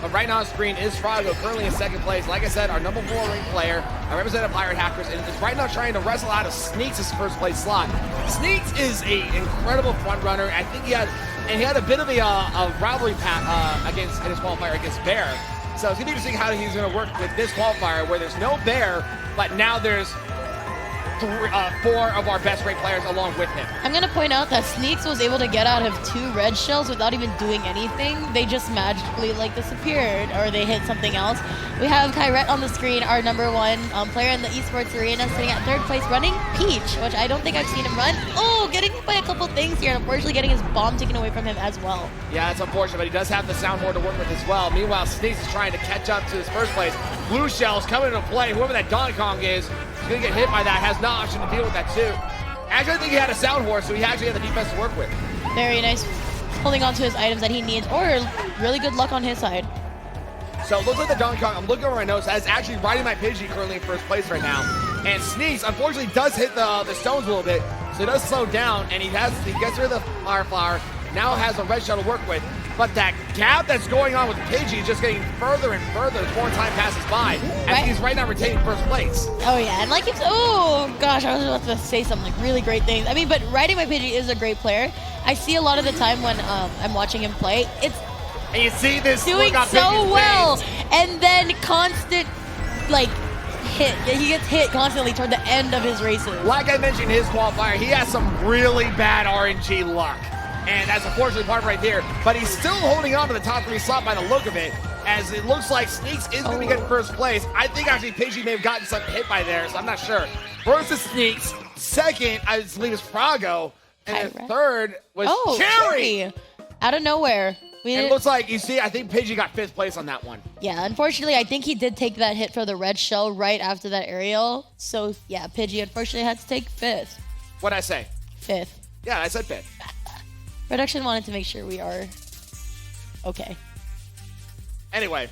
But right now on screen is Frago, currently in second place. Like I said, our number 4 ranked player, our representative Pirate Hackers, and is right now trying to wrestle out of Sneaks' first place slot. Sneaks is an incredible front runner. I think he had a bit of a rivalry path in his qualifier against Bear. So it's gonna be interesting how he's gonna work with this qualifier where there's no Bear, but now there's 4 of our best ranked players along with him. I'm going to point out that Sneaks was able to get out of 2 red shells without even doing anything. They just magically disappeared, or they hit something else. We have Kyret on the screen, our number 1 player in the esports arena, sitting at 3rd place running Peach, which I don't think I've seen him run. Oh, getting hit by a couple things here, and unfortunately getting his bomb taken away from him as well. Yeah, it's unfortunate, but he does have the sound board to work with as well. Meanwhile, Sneaks is trying to catch up to his first place. Blue shells coming into play. Whoever that Donkey Kong is going to get hit by that, has no option to deal with that too. Actually, I think he had a sound horse, so he actually had the defense to work with. Very nice. Holding on to his items that he needs, or really good luck on his side. So it looks like the Donkey Kong, I'm looking over my notes, is actually riding my Pidgey currently in first place right now. And Sneaks, unfortunately, does hit the stones a little bit, so he does slow down, and he gets rid of the Fire Flower, now has a red shell to work with. But that gap that's going on with Pidgey is just getting further and further as more time passes by. And he's right now retaining first place. Oh, yeah. And oh, gosh, I was about to say something really great things. I mean, but Riding My Pidgey is a great player. I see a lot of the time when I'm watching him play, it's and you see this doing so well. And then constant, hit. He gets hit constantly toward the end of his races. Like I mentioned, his qualifier, he has some really bad RNG luck. And that's unfortunately part right there. But he's still holding on to the top 3 slot by the look of it, as it looks like Sneaks is going to be getting first place. I think actually Pidgey may have gotten some hit by there, so I'm not sure. First is Sneaks. Second, I believe, is Frago. And then third was Cherry. Out of nowhere. It looks like, you see, I think Pidgey got 5th place on that one. Yeah, unfortunately, I think he did take that hit for the red shell right after that aerial. So, yeah, Pidgey unfortunately had to take 5th. What'd I say? 5th. Yeah, I said 5th. Production wanted to make sure we are okay. Anyway,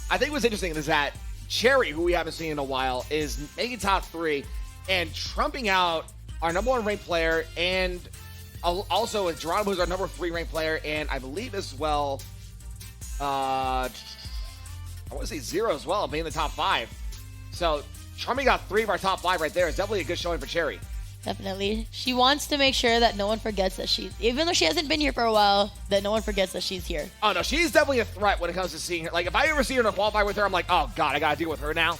I think what's interesting is that Cherry, who we haven't seen in a while, is making top 3 and trumping out our number 1 ranked player, and also with Geronimo, who's our number 3 ranked player, and I believe as well, I want to say Zero as well, being in the top 5. So trumping out 3 of our top 5 right there is definitely a good showing for Cherry. Definitely. She wants to make sure that no one forgets that even though she hasn't been here for a while, that no one forgets that she's here. Oh, no, she's definitely a threat when it comes to seeing her. Like, if I ever see her in a qualify with her, I'm like, oh, God, I got to deal with her now.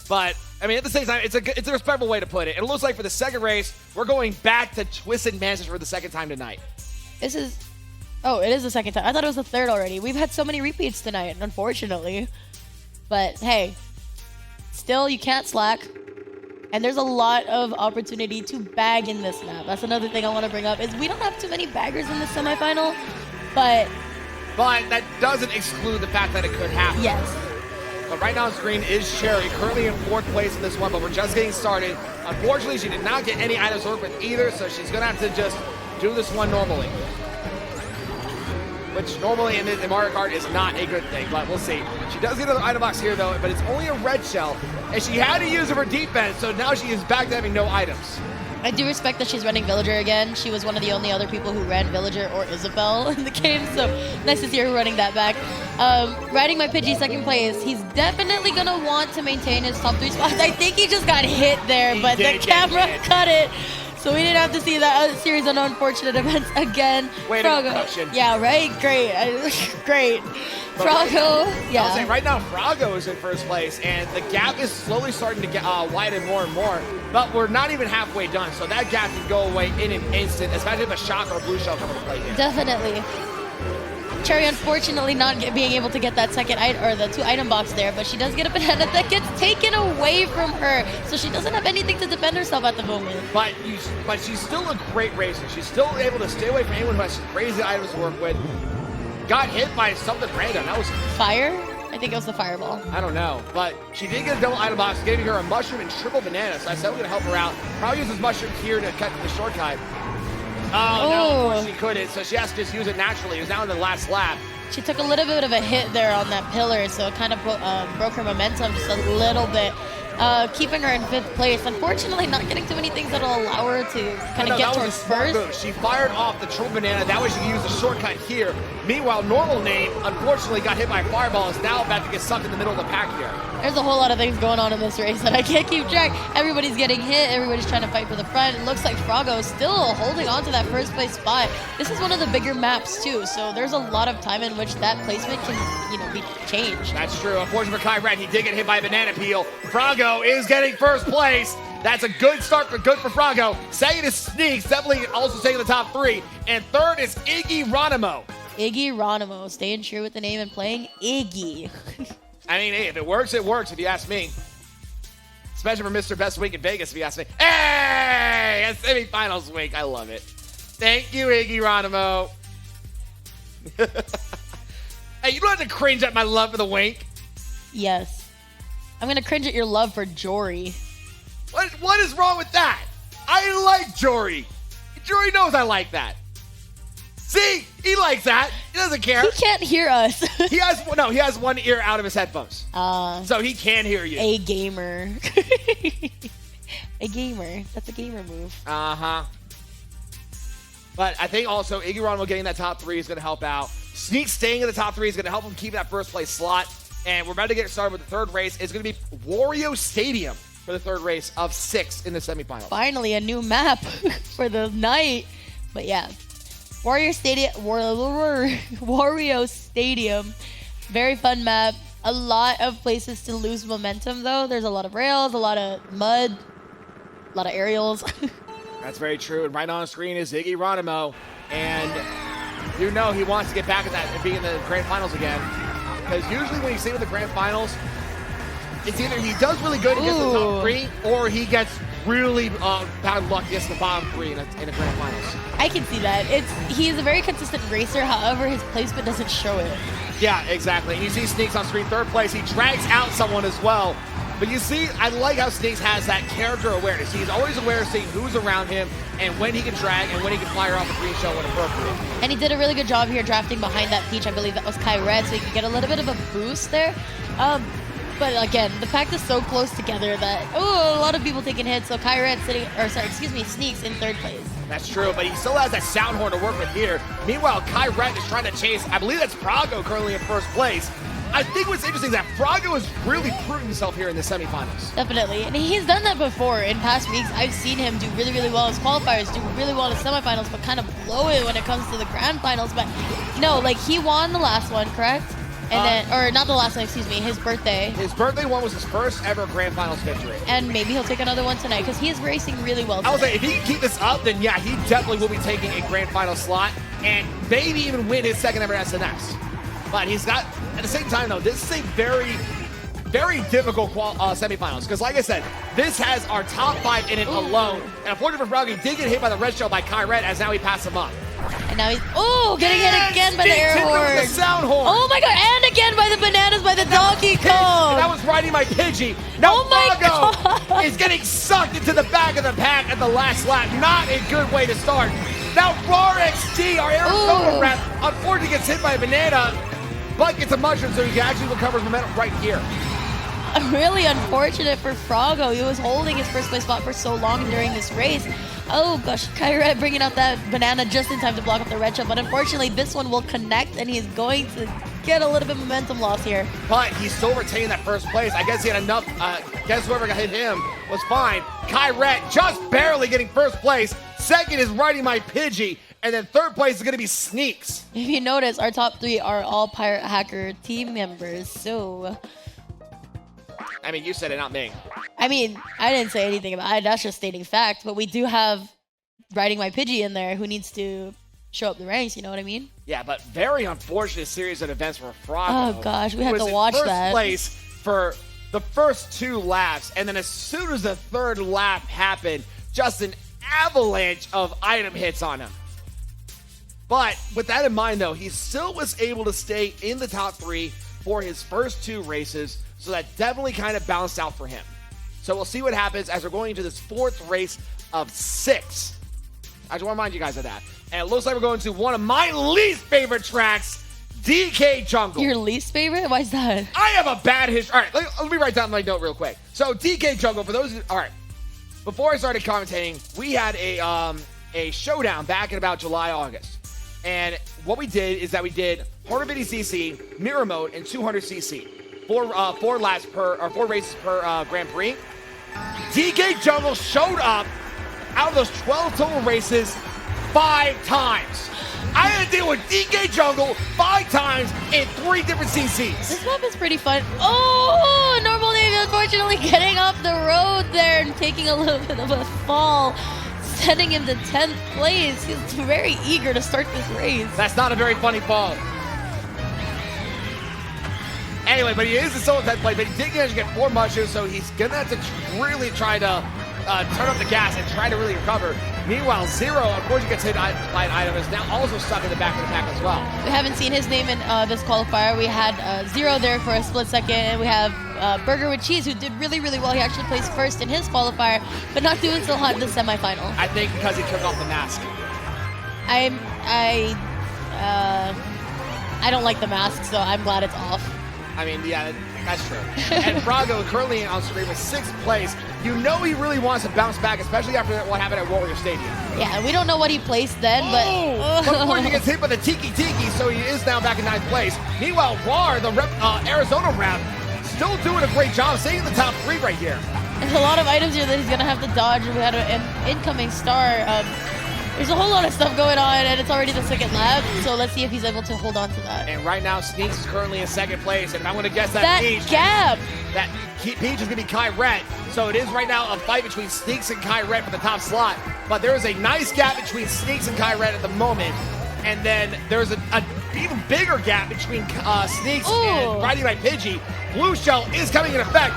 But, I mean, at the same time, it's a respectful way to put it. It looks like for the second race, we're going back to Twisted Mansions for the second time tonight. It is the second time. I thought it was the third already. We've had so many repeats tonight, unfortunately. But, hey, still, you can't slack. And there's a lot of opportunity to bag in this map. That's another thing I want to bring up is we don't have too many baggers in the semifinal, but but that doesn't exclude the fact that it could happen. Yes. But right now on screen is Sherry, currently in 4th place in this one, but we're just getting started. Unfortunately, she did not get any items to work with either, so she's going to have to just do this one normally. Which normally in Mario Kart is not a good thing, but we'll see. She does get another item box here, though, but it's only a red shell, and she had to use it for defense, so now she is back to having no items. I do respect that she's running Villager again. She was one of the only other people who ran Villager or Isabelle in the game, so nice to see her running that back. Riding my Pidgey 2nd place, he's definitely going to want to maintain his top 3 spots. I think he just got hit there, but the camera cut it. So we didn't have to see that series of unfortunate events again. Wait a production. Yeah, right? Great. Great. Froggo, yeah. I was saying, right now, Froggo is in 1st place, and the gap is slowly starting to get widen more and more, but we're not even halfway done, so that gap can go away in an instant, especially if a shock or a blue shell come into play here. Definitely. Cherry, unfortunately, not being able to get that second item or the 2 item box there, but she does get a banana that gets taken away from her, so she doesn't have anything to defend herself at the moment. But she's still a great racer. She's still able to stay away from anyone who has crazy items to work with. Got hit by something random. That was fire? I think it was the fireball. I don't know, but she did get a double item box, giving her a mushroom and triple banana. So I said we're gonna help her out. Probably use this mushroom here to cut the shortcut. Oh, no, of course she couldn't, so she has to just use it naturally. It was now in the last lap. She took a little bit of a hit there on that pillar, so it kind of broke her momentum just a little bit, keeping her in 5th place. Unfortunately, not getting too many things that will allow her to kind of get towards first. She fired off the triple banana. That way she can use the shortcut here. Meanwhile, Normal Name, unfortunately, got hit by a fireball, is now about to get stuck in the middle of the pack here. There's a whole lot of things going on in this race that I can't keep track. Everybody's getting hit. Everybody's trying to fight for the front. It looks like Froggo is still holding on to that 1st place spot. This is one of the bigger maps, too, so there's a lot of time in which that placement can, be changed. That's true. Unfortunately for Kai Red, he did get hit by a banana peel. Froggo is getting 1st place. That's a good start for Froggo. 2nd is Sneaks, definitely also taking the top 3. And 3rd is Iggy-Ronimo. Iggy-Ronimo, staying true with the name and playing Iggy. I mean, hey, if it works, if you ask me. Especially for Mr. Best Week in Vegas, if you ask me. Hey, a semifinals week. I love it. Thank you, Iggy-Ronimo. Hey, you don't have to cringe at my love for the wink. Yes. I'm going to cringe at your love for Jory. What is wrong with that? I like Jory. Jory knows I like that. See? He likes that. He doesn't care. He can't hear us. He has one ear out of his headphones. So he can hear you. A gamer. A gamer. That's a gamer move. Uh-huh. But I think also Iggy-Ronimo getting that top 3 is going to help out. Sneak staying in the top 3 is going to help him keep that 1st place slot. And we're about to get started with the 3rd race. It's going to be Wario Stadium for the 3rd race of 6 in the semifinals. Finally, a new map for the night. But yeah, Wario Stadium, very fun map. A lot of places to lose momentum, though. There's a lot of rails, a lot of mud, a lot of aerials. That's very true. And right on the screen is Iggy-Ronimo. And you know he wants to get back at that and be in the grand finals again. Because usually when you see with the grand finals, it's either he does really good and gets the top 3, or he gets really bad luck, gets the bottom 3 in the grand finals. I can see that. He is a very consistent racer, however, his placement doesn't show it. Yeah, exactly. And you see Sneaks on screen 3rd place. He drags out someone as well. But you see, I like how Sneaks has that character awareness. He's always aware of seeing who's around him and when he can drag and when he can fire off a green shell when appropriate. And he did a really good job here drafting behind that Peach. I believe that was Kai Red, so he could get a little bit of a boost there. But again, the pack is so close together that, a lot of people taking hits. So Kai Red Sneaks in 3rd place. That's true, but he still has that sound horn to work with here. Meanwhile, Kai Red is trying to chase, I believe that's Froggo currently in 1st place. I think what's interesting is that Froggo has really proven himself here in the semifinals. Definitely, and he's done that before in past weeks. I've seen him do really, really well in his qualifiers, do really well in the semifinals, but kind of blow it when it comes to the grand finals. But no, like he won the last one, correct? And or not the last one, excuse me, his birthday. His birthday one was his first ever grand finals victory. And maybe he'll take another one tonight because he is racing really well today. I would say if he can keep this up, then yeah, he definitely will be taking a grand final slot and maybe even win his 2nd ever SNS. But he's got, at the same time though, this is a very, very difficult semifinals. Because like I said, this has our top 5 in it alone. And unfortunately for Froggo, he did get hit by the red shell by Kai Red as now he passed him up. And now he's getting hit again by the air Sneaks hit with horn. the sound horn. Oh my god, and again by the bananas by the Donkey Kong. That was riding my Pidgey. Now Oh my Froggo God. is getting sucked into the back of the pack at the last lap. Not a good way to start. Now Rar XD, our Arizona Ooh. rep, unfortunately gets hit by a banana, but gets a mushroom so he can actually recover his momentum right here. Really unfortunate for Froggo. He was holding his first place spot for so long during this race. Oh gosh, Kyred bringing out that banana just in time to block up the red shell, but unfortunately this one will connect and he's going to get a little bit of momentum loss here. But he's still retaining that first place. I guess he had enough. Guess whoever got hit him was fine. Kyret just barely getting first place. Second is riding my Pidgey. And then third place is going to be Sneaks. If you notice, our top 3 are all Pirate Hacker team members, so... I mean, you said it, not me. I mean, I didn't say anything about it. That's just stating fact. But we do have riding my Pidgey in there who needs to show up the ranks. You know what I mean? Yeah, but very unfortunate series of events for Froggo. Oh, gosh. We had who to was watch in first that. place for the first 2 laps. And then as soon as the third lap happened, just an avalanche of item hits on him. But with that in mind, though, he still was able to stay in the top 3 for his first 2 races. So that definitely kind of balanced out for him. So we'll see what happens as we're going into this 4th race of 6. I just want to remind you guys of that. And it looks like we're going to one of my least favorite tracks, DK Jungle. Your least favorite? Why is that? I have a bad history. All right, let me write down my note real quick. So DK Jungle, for those who, all right, before I started commentating, we had a showdown back in about July, August. And what we did is that we did 150cc, mirror mode, and 200cc. 4 laps per, or 4 races per Grand Prix. DK Jungle showed up out of those 12 total races 5 times. I had to deal with DK Jungle 5 times in 3 different CCs. This map is pretty fun. Oh, Normal Navy unfortunately getting off the road there and taking a little bit of a fall, sending him to 10th place. He's very eager to start this race. That's not a very funny fall. Anyway, but he is the solo 10th place, but he did manage to get 4 mushrooms, so he's going to have to really try to turn up the gas and try to really recover. Meanwhile, Zero, unfortunately, gets hit by an item, is now also stuck in the back of the pack as well. We haven't seen his name in this qualifier. We had Zero there for a split second, and we have Burger with Cheese, who did really, really well. He actually placed first in his qualifier, but not doing so hot in the semifinal. I think because he took off the mask. I don't like the mask, so I'm glad it's off. I mean, yeah, that's true. And Froggo currently on screen with 6th place. You know he really wants to bounce back, especially after what happened at Warrior Stadium. Yeah, we don't know what he placed then, but... Before he gets hit by the Tiki Tiki, so he is now back in 9th place. Meanwhile, Rar, the Arizona rep, still doing a great job, staying in the top 3 right here. There's a lot of items here that he's going to have to dodge. We had an incoming star. There's a whole lot of stuff going on, and it's already the 2nd lap, so let's see if he's able to hold on to that. And right now, Sneaks is currently in 2nd place, and I'm going to guess that Peach... gap! That Peach is going to be Kyret. So it is right now a fight between Sneaks and Kyret for the top slot. But there is a nice gap between Sneaks and Kyret at the moment. And then there's an even bigger gap between Sneaks and Riding My Pidgey. Blue Shell is coming in effect.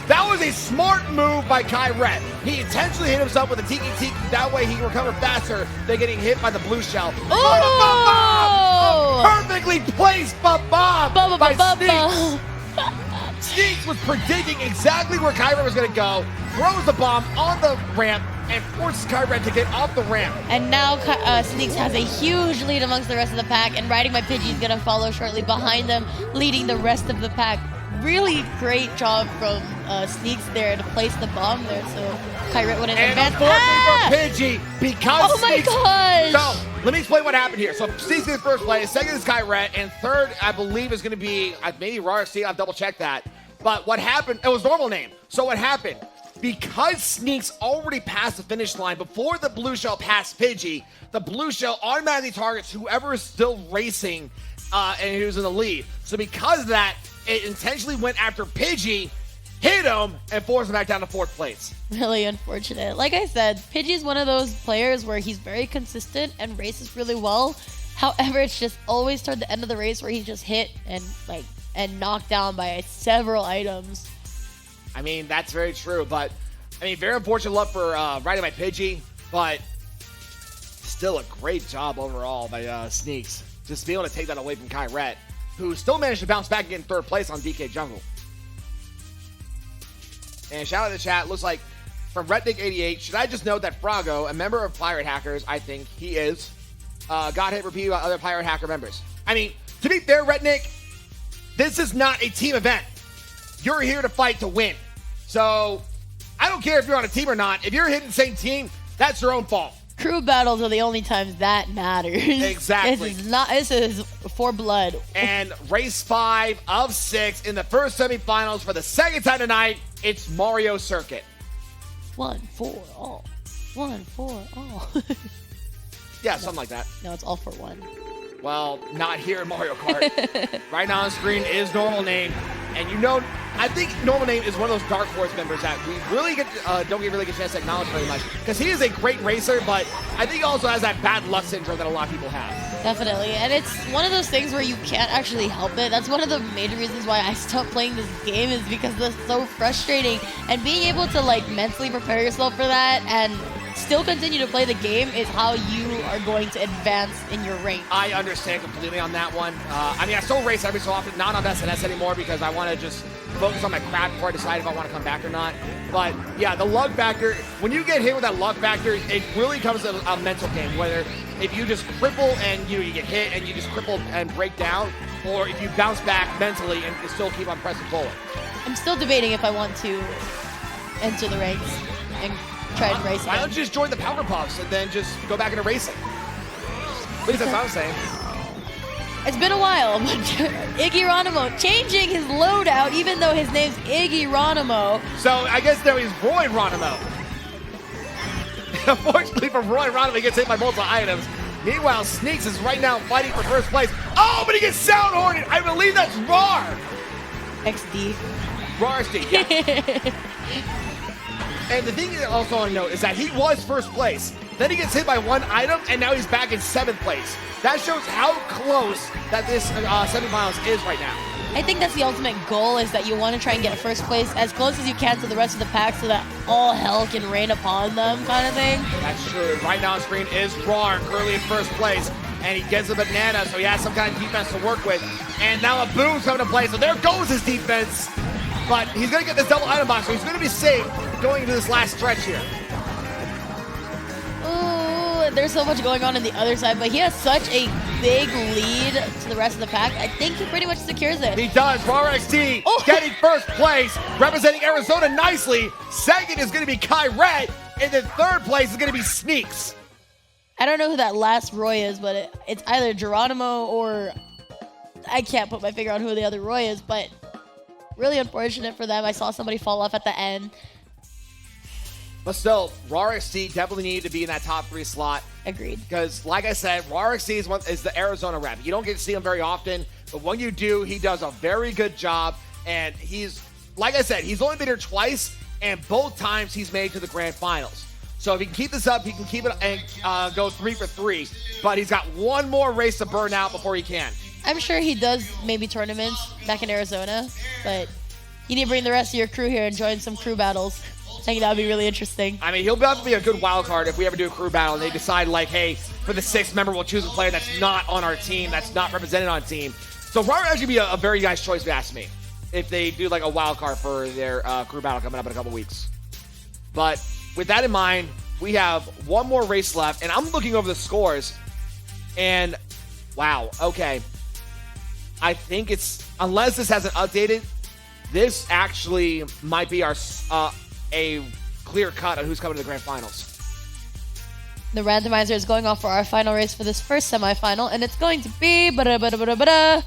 That was a smart move by Kyret. He intentionally hit himself with a Tiki Tiki. That way he can recover faster than getting hit by the Blue Shell. Oh! A perfectly placed bomb by Sneaks. Sneaks was predicting exactly where Kyret was going to go, throws the bomb on the ramp, and forces Kyret to get off the ramp. And now Sneaks has a huge lead amongst the rest of the pack, and Riding My Pidgey is going to follow shortly behind them, leading the rest of the pack. Really great job from Sneaks there to place the bomb there, so Kyret wouldn't advance. And unfortunately for Pidgey, because Sneaks... Oh my gosh! So, let me explain what happened here. So, Sneaks is first place, 2nd is Kyret, and 3rd, I believe, is going to be maybe Rar XD. I'll double-check that. But what happened, it was normal name. So what happened, because Sneaks already passed the finish line before the Blue Shell passed Pidgey, the Blue Shell automatically targets whoever is still racing and who's in the lead. So because of that, it intentionally went after Pidgey, hit him, and forced him back down to 4th place. Really unfortunate. Like I said, Pidgey is one of those players where he's very consistent and races really well. However, it's just always toward the end of the race where he's just hit and knocked down by several items. I mean, that's very true, but I mean, very unfortunate luck for Riding My Pidgey, but still a great job overall by Sneaks. Just being able to take that away from Kyret, who still managed to bounce back and get in third place on DK Jungle. And shout out to the chat. Looks like from Retnick88, should I just note that Frago, a member of Pirate Hackers, I think he is, got hit repeatedly by other Pirate Hacker members. I mean, to be fair, Retnick, this is not a team event. You're here to fight to win. So I don't care if you're on a team or not. If you're hitting the same team, that's your own fault. Crew battles are the only times that matters. Exactly. This is for blood. And race 5 of 6 in the first semifinals for the second time tonight, it's Mario Circuit. 1 for all. 1 for all. Yeah, something like that. No, it's all for one. Well, not here in Mario Kart. Right now on screen is Normal Name. And you know, I think Normal Name is one of those Dark Horse members that we really don't get a chance to acknowledge very much. Because he is a great racer, but I think he also has that bad luck syndrome that a lot of people have. Definitely. And it's one of those things where you can't actually help it. That's one of the major reasons why I stopped playing this game, is because it's so frustrating. And being able to like mentally prepare yourself for that and still continue to play the game is how you are going to advance in your rank. I understand completely on that one. I mean, I still race every so often, not on SNS anymore because I want to just focus on my craft before I decide if I want to come back or not. But yeah, the luck factor, when you get hit with that luck factor, it really comes to a mental game, whether if you just cripple and you get hit and you just cripple and break down, or if you bounce back mentally and still keep on pressing forward. I'm still debating if I want to enter the ranks and try and race. Why don't you just join the Powerpuffs and then just go back into racing? At least that's what I'm saying. It's been a while, but Iggy Ronimo changing his loadout, even though his name's Iggy Ronimo. So I guess now he's Roy Ronimo. Unfortunately for Roy Ronimo, he gets hit by multiple items. Meanwhile, Sneaks is right now fighting for first place. Oh, but he gets sound horned. I believe that's Rar. XD. Rar XD, yeah. And the thing I also want to note is that he was first place. Then he gets hit by one item, and now he's back in 7th place. That shows how close that this semifinals is right now. I think that's the ultimate goal, is that you want to try and get first place as close as you can to the rest of the pack so that all hell can rain upon them, kind of thing. That's true. Right now on screen is Rar, currently in first place, and he gets a banana, so he has some kind of defense to work with. And now a boom's coming to play, so there goes his defense. But he's going to get this double item box, so he's going to be safe going into this last stretch here. Ooh, there's so much going on the other side, but he has such a big lead to the rest of the pack. I think he pretty much secures it. He does. Rar XD getting first place, representing Arizona nicely. Second is going to be Kyret, and then third place is going to be Sneaks. I don't know who that last Roy is, but it's either Geronimo or I can't put my finger on who the other Roy is, but really unfortunate for them. I saw somebody fall off at the end. But still, Rar XD definitely needed to be in that top 3 slot. Agreed. Because, like I said, Rar XD is the Arizona rep. You don't get to see him very often, but when you do, he does a very good job. And he's, like I said, he's only been here twice, and both times he's made to the grand finals. So if he can keep this up, he can keep it and go 3 for 3. But he's got one more race to burn out before he can. I'm sure he does maybe tournaments back in Arizona, but you need to bring the rest of your crew here and join some crew battles. I think that would be really interesting. I mean, he'll have to be a good wild card if we ever do a crew battle and they decide, like, hey, for the 6th member, we'll choose a player that's not on our team, that's not represented on team. So Rar would actually be a very nice choice if you ask me, if they do, like, a wild card for their crew battle coming up in a couple weeks. But with that in mind, we have one more race left, and I'm looking over the scores, and wow, okay. I think it's, unless this hasn't updated, this actually might be our a clear cut on who's coming to the grand finals. The randomizer is going off for our final race for this first semifinal, and it's going to be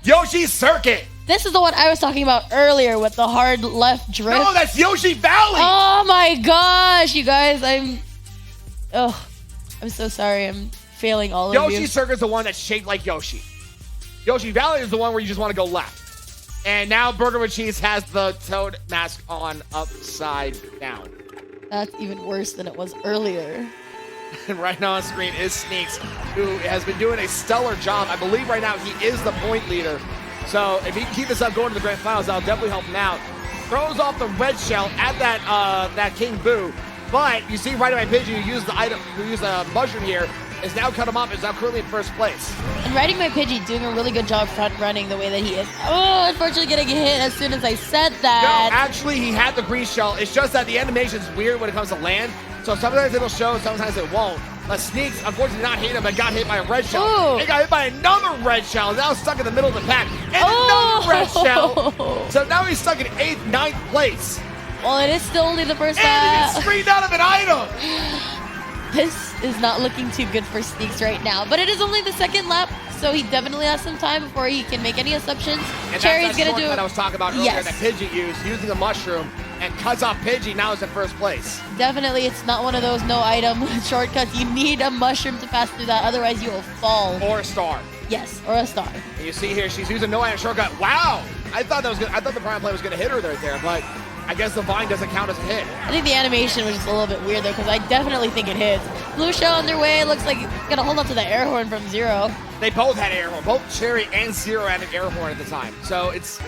Yoshi Circuit! This is the one I was talking about earlier with the hard left drift. No, that's Yoshi Valley! Oh my gosh, you guys, I'm so sorry. I'm failing all of you. Yoshi Circuit is the one that's shaped like Yoshi. Yoshi Valley is the one where you just want to go left. And now Burger with Cheese has the Toad mask on upside down. That's even worse than it was earlier. And right now on screen is Sneaks, who has been doing a stellar job. I believe right now he is the point leader. So if he can keep this up going to the grand finals, that'll definitely help him out. Throws off the red shell at that King Boo. But you see right in my pigeon, you use the mushroom here. is now cut him off, is now currently in first place. And Riding My Pidgey doing a really good job front running the way that he is. Oh, unfortunately getting hit as soon as I said No, that. actually, he had the green shell. It's just that the animation is weird when it comes to land. So sometimes it'll show, sometimes it won't. But Sneaks, unfortunately, not hit him, but got hit by a red shell. Ooh. He got hit by another red shell. Now stuck in the middle of the pack. And another red shell. So now he's stuck in 8th, 9th place. Well, it is still only the first And he lap. gets screened out of an item. This is not looking too good for Sneaks right now. But it is only the second lap, so he definitely has some time before he can make any assumptions. And Cherry's that's going that to do that I was talking about earlier Yes. that Pidgey used, using the mushroom, and cuts off Pidgey. Now is in first place. Definitely, it's not one of those no-item shortcuts. You need a mushroom to pass through that, otherwise you will fall. Or a star. Yes, or a star. And you see here, she's using no item shortcut. Wow! I thought the Prime Play was gonna hit her right there, but I guess the vine doesn't count as a hit. I think the animation was just a little bit weird though, because I definitely think it hits. Blue shell on their way. Looks like it's gonna hold on to the air horn from Zero. They both had air horn. Both Cherry and Zero had an air horn at the time. So that's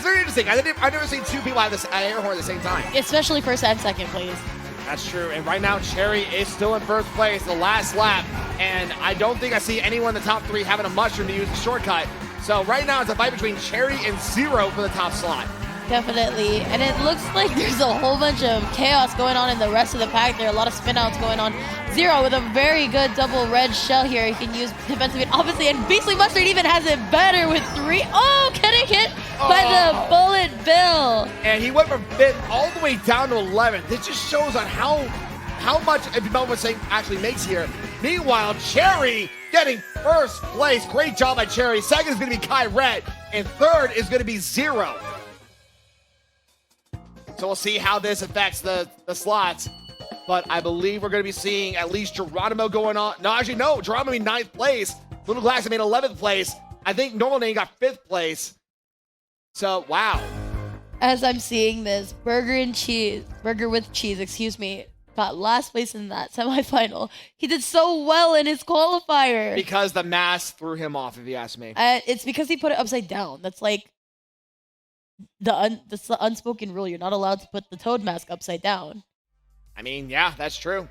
very interesting. I've never seen two people have this air horn at the same time. Especially first and second place. That's true. And right now, Cherry is still in first place, the last lap. And I don't think I see anyone in the top 3 having a mushroom to use the shortcut. So right now, it's a fight between Cherry and Zero for the top slot. Definitely. And it looks like there's a whole bunch of chaos going on in the rest of the pack. There are a lot of spin outs going on. Zero with a very good double red shell here. He can use defensive and obviously, and Beastly Mustard even has it better with 3. Oh, getting hit by the bullet bill. And he went from 5th all the way down to 11th. This just shows on how much Melvin Singh actually makes here. Meanwhile, Cherry getting first place. Great job by Cherry. Second is going to be Kai Red. And third is going to be Zero. So we'll see how this affects the slots. But I believe we're going to be seeing at least Geronimo going on. No, actually, no. Geronimo made 9th place. Little Glass made 11th place. I think Normal Name got 5th place. So, wow. As I'm seeing this, Burger with cheese, got last place in that semifinal. He did so well in his qualifier. Because the mask threw him off, if you ask me. It's because he put it upside down. That's like that's the unspoken rule. You're not allowed to put the Toad mask upside down. I mean, yeah, that's true.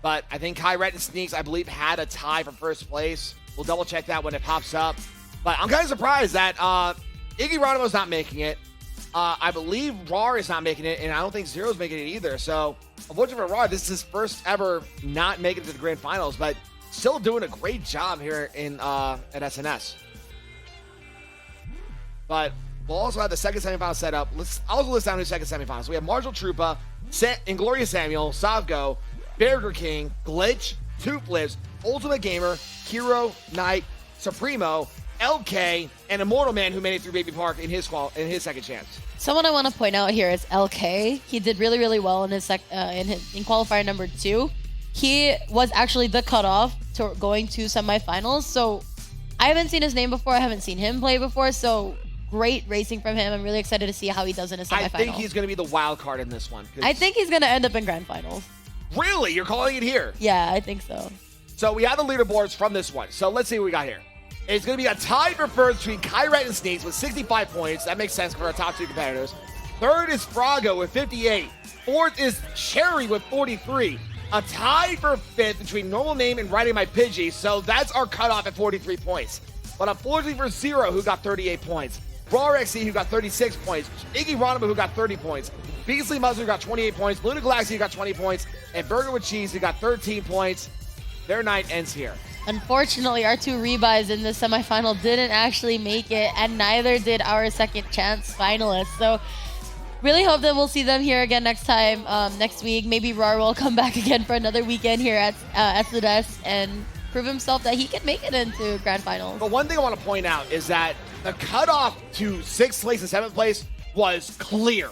But I think Kai Red and Sneaks, I believe, had a tie for first place. We'll double check that when it pops up. But I'm kind of surprised that Iggy Ronimo's not making it. I believe Rar is not making it, and I don't think Zero's making it either. So, unfortunately for Rar, this is his first ever not making it to the grand finals, but still doing a great job here in at SNS. But we'll also have the second semifinal set up. I'll also list down the second semifinals. So we have Marshall Trupa, Inglourious Samuel, Savgo, Burger King, Glitch, Two Flips, Ultimate Gamer, Kiro, Knight, Supremo, LK, and Immortal Man, who made it through Baby Park in his second chance. Someone I want to point out here is LK. He did really, really well in in qualifier number 2. He was actually the cutoff to going to semifinals. So I haven't seen his name before. I haven't seen him play before. So great racing from him. I'm really excited to see how he does in a semifinal. I think he's going to be the wild card in this one. I think he's going to end up in grand finals. Really? You're calling it here? Yeah, I think so. So we have the leaderboards from this one. So let's see what we got here. It's going to be a tie for first between Kai Red and Sneaks with 65 points. That makes sense for our top 2 competitors. Third is Frago with 58. Fourth is Cherry with 43. A tie for 5th between Normal Name and Riding My Pidgey. So that's our cutoff at 43 points. But unfortunately for Zero, who got 38 points. Raw XC, who got 36 points. Iggy Ronimo, who got 30 points. Beastly Mustard, who got 28 points. Luna Galaxy, who got 20 points. And Burger with Cheese, who got 13 points. Their night ends here. Unfortunately, our 2 rebuys in the semifinal didn't actually make it, and neither did our second chance finalists. So really hope that we'll see them here again next time, next week. Maybe Rar will come back again for another weekend here at the desk and prove himself that he can make it into grand finals. But one thing I want to point out is that the cutoff to 6th place and 7th place was clear.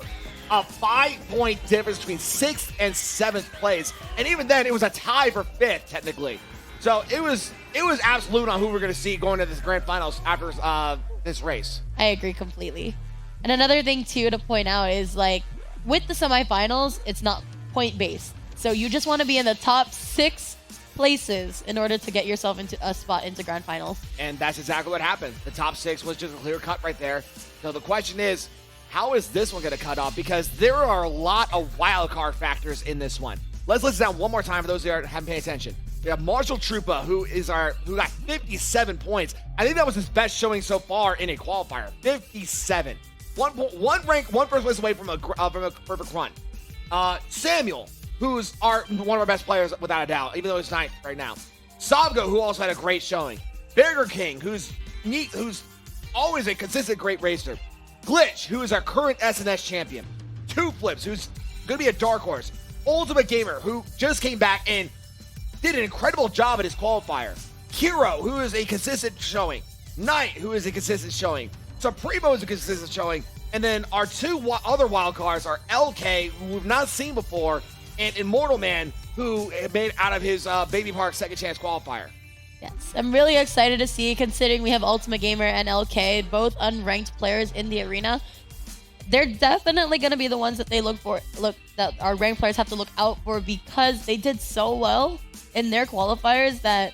A 5-point difference between 6th and 7th place. And even then, it was a tie for 5th, technically. So it was absolute on who we're going to see going to this grand finals after this race. I agree completely. And another thing, too, to point out is, like, with the semifinals, it's not point-based. So you just want to be in the top 6 places in order to get yourself into a spot into grand finals. And that's exactly what happened. The top 6 was just a clear cut right there. So the question is, how is this one going to cut off? Because there are a lot of wild card factors in this one. Let's list down one more time for those that haven't paid attention. We have Marshall Trupa, who got 57 points. I think that was his best showing so far in a qualifier. 57. One first place away from a perfect run. Samuel, who's one of our best players without a doubt, even though he's 9th right now. Savgo, who also had a great showing. Burger King, who's always a consistent great racer. Glitch, who is our current SNS champion. Two Flips, who's going to be a dark horse. Ultimate Gamer, who just came back and did an incredible job at his qualifier. Kiro, who is a consistent showing. Knight, who is a consistent showing. Supremo is a consistent showing. And then our two other wild cards are LK, who we've not seen before, and Immortal Man, who made out of his Baby Park second chance qualifier. Yes, I'm really excited to see, considering we have Ultimate Gamer and LK, both unranked players in the arena. They're definitely going to be the ones that they that our ranked players have to look out for, because they did so well in their qualifiers that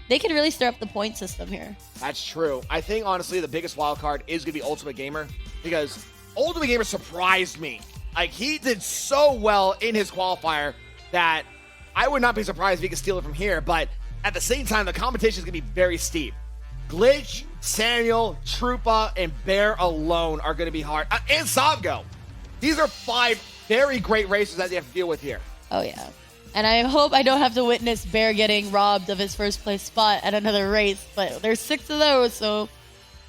they can really stir up the point system here. That's true. I think, honestly, the biggest wild card is going to be Ultimate Gamer, because Ultimate Gamer surprised me. Like, he did so well in his qualifier that I would not be surprised if he could steal it from here, but at the same time, the competition is going to be very steep. Glitch, Samuel, Trupa, and Bear alone are going to be hard. And Savgo. These are 5 very great racers that they have to deal with here. Oh, yeah. And I hope I don't have to witness Bear getting robbed of his first place spot at another race, but there's 6 of those, so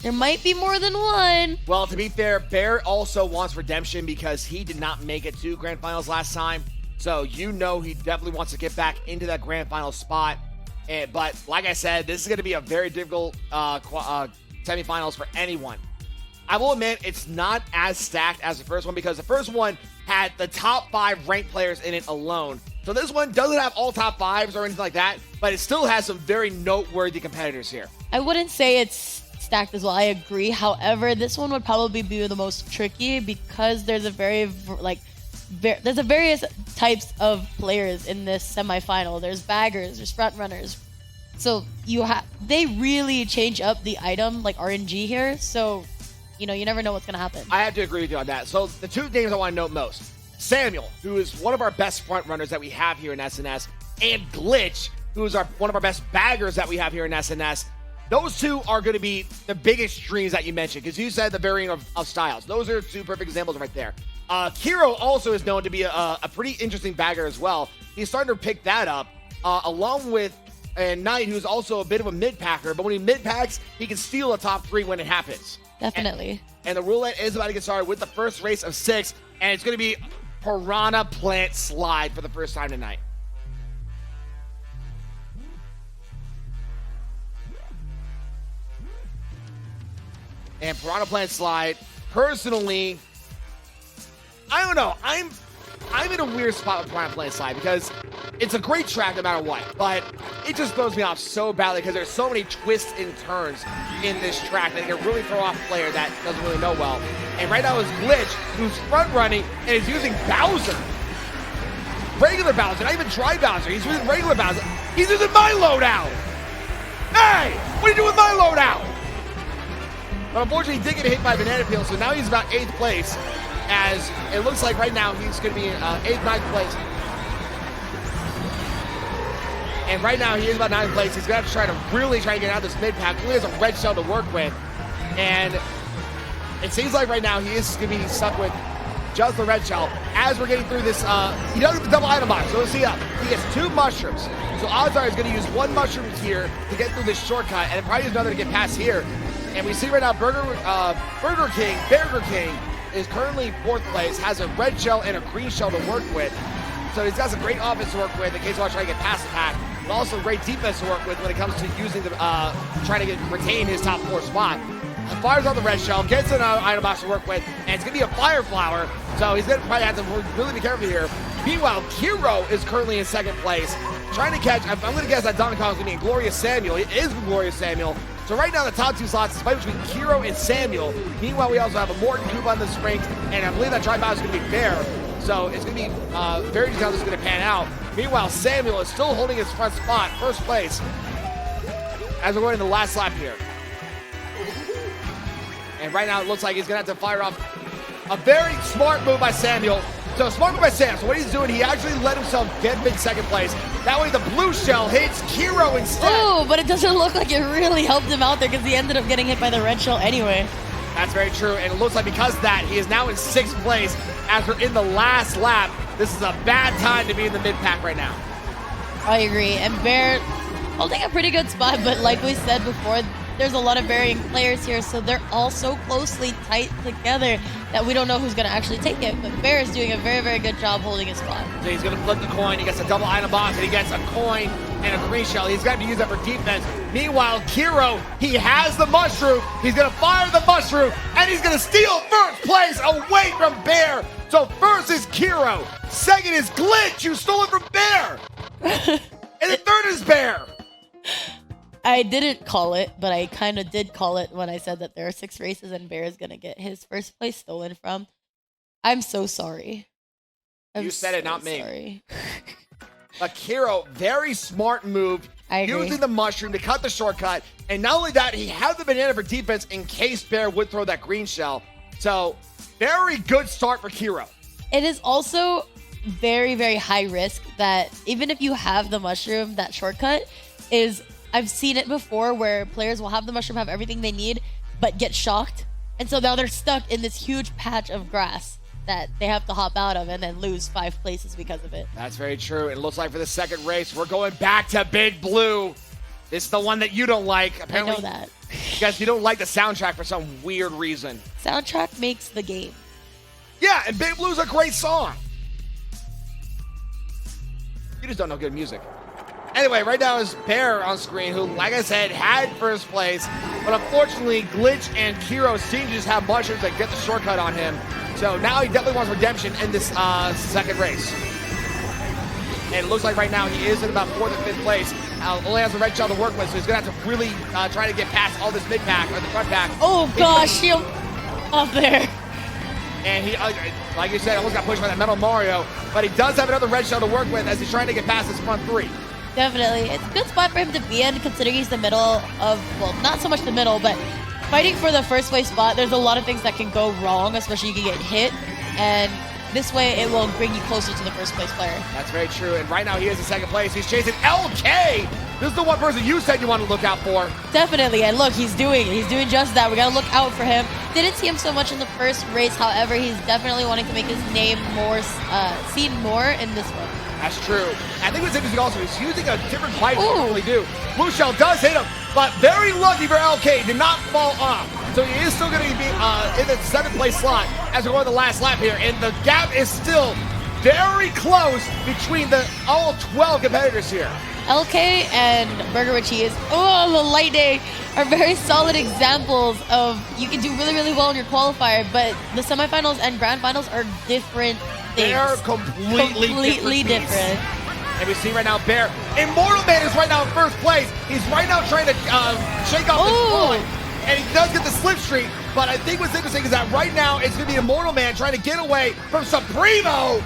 there might be more than one. Well, to be fair, Bear also wants redemption because he did not make it to Grand Finals last time. So he definitely wants to get back into that Grand Final spot. But like I said, this is going to be a very difficult semifinals for anyone. I will admit it's not as stacked as the first one, because the first one had the top 5 ranked players in it alone. So this one doesn't have all top 5s or anything like that, but it still has some very noteworthy competitors here. I wouldn't say it's stacked as well. I agree. However, this one would probably be the most tricky, because there's there's various types of players in this semifinal. There's baggers, there's front runners. So they really change up the item like RNG here. So, you never know what's going to happen. I have to agree with you on that. So the 2 names I want to note most: Samuel, who is one of our best front runners that we have here in SNS, and Glitch, who is one of our best baggers that we have here in SNS. Those 2 are going to be the biggest streams that you mentioned, because you said the varying of styles. Those are 2 perfect examples right there. Kiro also is known to be a pretty interesting bagger as well. He's starting to pick that up, along with Knight, who's also a bit of a mid-packer. But when he mid-packs, he can steal a top 3 when it happens. Definitely. And the roulette is about to get started with the first race of 6, and it's going to be Piranha Plant Slide for the first time tonight. And Piranha Plant Slide, personally, I don't know. I'm in a weird spot with Piranha Plant Slide, because it's a great track no matter what, but it just throws me off so badly because there's so many twists and turns in this track that it can really throw off a player that doesn't really know well. And right now is Glitch, who's front running and is using Bowser. Regular Bowser, not even Dry Bowser. He's using regular Bowser. He's using my loadout. Hey, what are you doing with my loadout? But unfortunately, he did get hit by Banana Peel, so now he's about 8th place, as it looks like right now he's going to be in 8th, 9th place. And right now he is about 9th place. He's going to have to really try to get out of this mid-pack. He has a red shell to work with. And it seems like right now he is going to be stuck with just the red shell. As we're getting through this, he doesn't have the double item box, so let's see up. He gets 2 mushrooms. So odds are he's going to use 1 mushroom here to get through this shortcut, and then probably use another to get past here. And we see right now Burger King is currently 4th place, has a red shell and a green shell to work with. So he's got some great offense to work with in case he wants to try to get past the pack, but also great defense to work with when it comes to using the trying to retain his top 4 spot. Fires on the red shell, gets an item box to work with, and it's going to be a fire flower, so he's going to probably have to really be careful here. Meanwhile, Kiro is currently in 2nd place, trying to catch, I'm going to guess that Donkey Kong is going to be Glorious Samuel. It is Glorious Samuel. So right now the top 2 slots is fight between Kiro and Samuel. Meanwhile, we also have a Morton Koopa on the springs, and I believe that Dry Bowser is going to be Bear. So it's going to be very detailed how this is going to pan out. Meanwhile, Samuel is still holding his front spot, 1st place, as we're going to the last lap here. And right now it looks like he's going to have to fire off a very smart move by Samuel. So smart move by Sam. So what he's doing, he actually let himself get in 2nd place, That way the blue shell hits Kiro instead. Ooh, but it doesn't look like it really helped him out there because he ended up getting hit by the red shell anyway. That's very true, and it looks like because of that, he is now in 6th place after in the last lap. This is a bad time to be in the mid-pack right now. I agree, and Bear holding a pretty good spot, but like we said before, there's a lot of varying players here, so they're all so closely tight together that we don't know who's going to actually take it. But Bear is doing a very, very good job holding his spot. So he's going to flip the coin. He gets a double item box, and he gets a coin and a green shell. He's got to use that for defense. Meanwhile, Kiro, he has the mushroom. He's going to fire the mushroom, and he's going to steal first place away from Bear. So first is Kiro. Second is Glitch, who stole it from Bear. And the third is Bear. I didn't call it, but I kind of did call it when I said that there are 6 races and Bear is going to get his first place stolen from. I'm so sorry. You said it, not me. Sorry. Kiro, very smart move. I agree. Using the mushroom to cut the shortcut. And not only that, he had the banana for defense in case Bear would throw that green shell. So, very good start for Kiro. It is also very, very high risk that even if you have the mushroom, that shortcut is... I've seen it before where players will have the mushroom, have everything they need, but get shocked. And so now they're stuck in this huge patch of grass that they have to hop out of and then lose 5 places because of it. That's very true. It looks like for the second race, we're going back to Big Blue. This is the one that you don't like. Apparently, I know that. Guys, you don't like the soundtrack for some weird reason. Soundtrack makes the game. Yeah, and Big Blue's a great song. You just don't know good music. Anyway, right now is Bear on screen, who, like I said, had first place. But unfortunately, Glitch and Kiro seem to just have mushrooms that get the shortcut on him. So now he definitely wants redemption in this second race. And it looks like right now he is in about 4th or 5th place. Only has a red shell to work with, so he's going to have to really try to get past all this mid-pack or the front pack. Oh, gosh, he up there. And he, like you said, almost got pushed by that Metal Mario. But he does have another red shell to work with as he's trying to get past his front 3. Definitely. It's a good spot for him to be in, considering he's the middle of, well, not so much the middle, but fighting for the first place spot, there's a lot of things that can go wrong, especially you can get hit, and this way it will bring you closer to the first place player. That's very true, and right now he is in 2nd place. He's chasing LK! This is the one person you said you want to look out for. Definitely, and look, he's doing it. He's doing just that. We got to look out for him. Didn't see him so much in the first race, however, he's definitely wanting to make his name more seen more in this one. That's true. I think what's interesting also, he's using a different bite than he normally do. Blue Shell does hit him, but very lucky for LK, did not fall off. So he is still going to be in the 7th place slot as we go on the last lap here. And the gap is still very close between all 12 competitors here. LK and Burger with Cheese, oh, the Lightning are very solid examples of you can do really, really well in your qualifier, but the semifinals and grand finals are different things. They're completely different. And we see right now Bear. Immortal Man is right now in 1st place. He's right now trying to shake off this point. And he does get the slipstreak, but I think what's interesting is that right now it's going to be Immortal Man trying to get away from Supremo.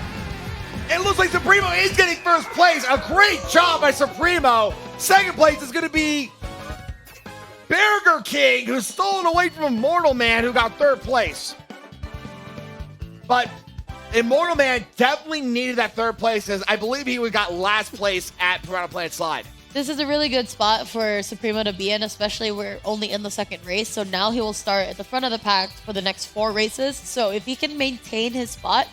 It looks like Supremo is getting 1st place. A great job by Supremo. 2nd place is going to be Burger King, who's stolen away from Immortal Man, who got 3rd place. But Immortal Man definitely needed that 3rd place, as I believe he got last place at Piranha Plant Slide. This is a really good spot for Supremo to be in, especially we're only in the 2nd race. So now he will start at the front of the pack for the next 4 races. So if he can maintain his spot,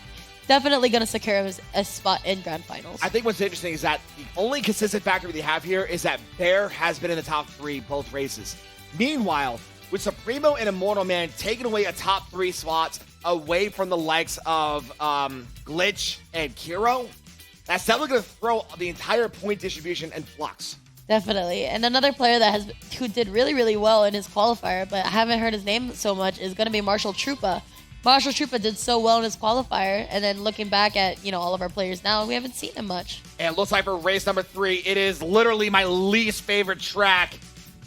definitely going to secure him a spot in grand finals. I think what's interesting is that the only consistent factor we have here is that Bear has been in the top 3 both races. Meanwhile, with Supremo and Immortal Man taking away a top 3 spots away from the likes of Glitch and Kiro, that's definitely going to throw the entire point distribution in flux. Definitely. And another player who did really, really well in his qualifier, but I haven't heard his name so much, is going to be Marshall Trupa. Marshall Trupa did so well in his qualifier, and then looking back at, all of our players now, we haven't seen him much. And it looks like for race number 3, it is literally my least favorite track,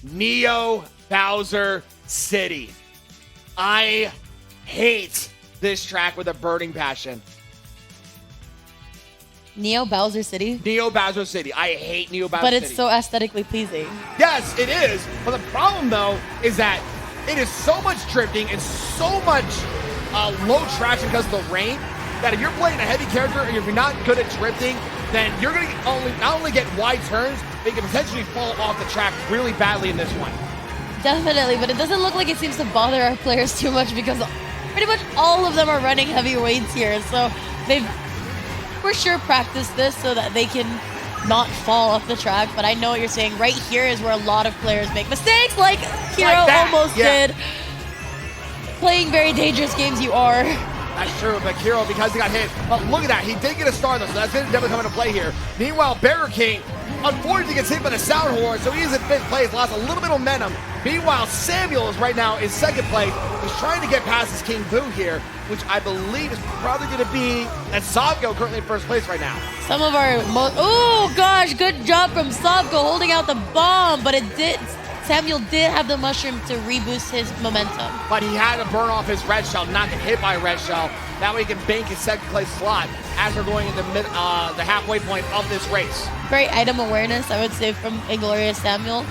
Neo Bowser City. I hate this track with a burning passion. Neo Bowser City? Neo Bowser City. I hate Neo Bowser City. But it's so aesthetically pleasing. Yes, it is. But the problem, though, is that it is so much drifting and so much low traction because of the rain that if you're playing a heavy character and if you're not good at drifting, then you're going to not only get wide turns, but you can potentially fall off the track really badly in this one. Definitely, but it doesn't look like it seems to bother our players too much because pretty much all of them are running heavy weights here. So they've for sure practiced this so that they can not fall off the track. But I know what you're saying. Right here is where a lot of players make mistakes, like Hero almost did. Playing very dangerous games you are. That's true, but Kiro, because he got hit, but look at that, he did get a star though, so that's going to definitely come into play here. Meanwhile, Barrier King, unfortunately gets hit by the Sound Horn, so he is in 5th place, lost a little bit of momentum. Meanwhile, Samuel is right now in 2nd place. He's trying to get past his King Boo here, which I believe is probably going to be, and Savgo currently in 1st place right now. Some of our oh gosh, good job from Savgo holding out the bomb, but Samuel did have the mushroom to reboost his momentum. But he had to burn off his red shell, not get hit by a red shell. That way he can bank his 2nd place slot as we're going into the halfway point of this race. Great item awareness, I would say, from Inglorious Samuel,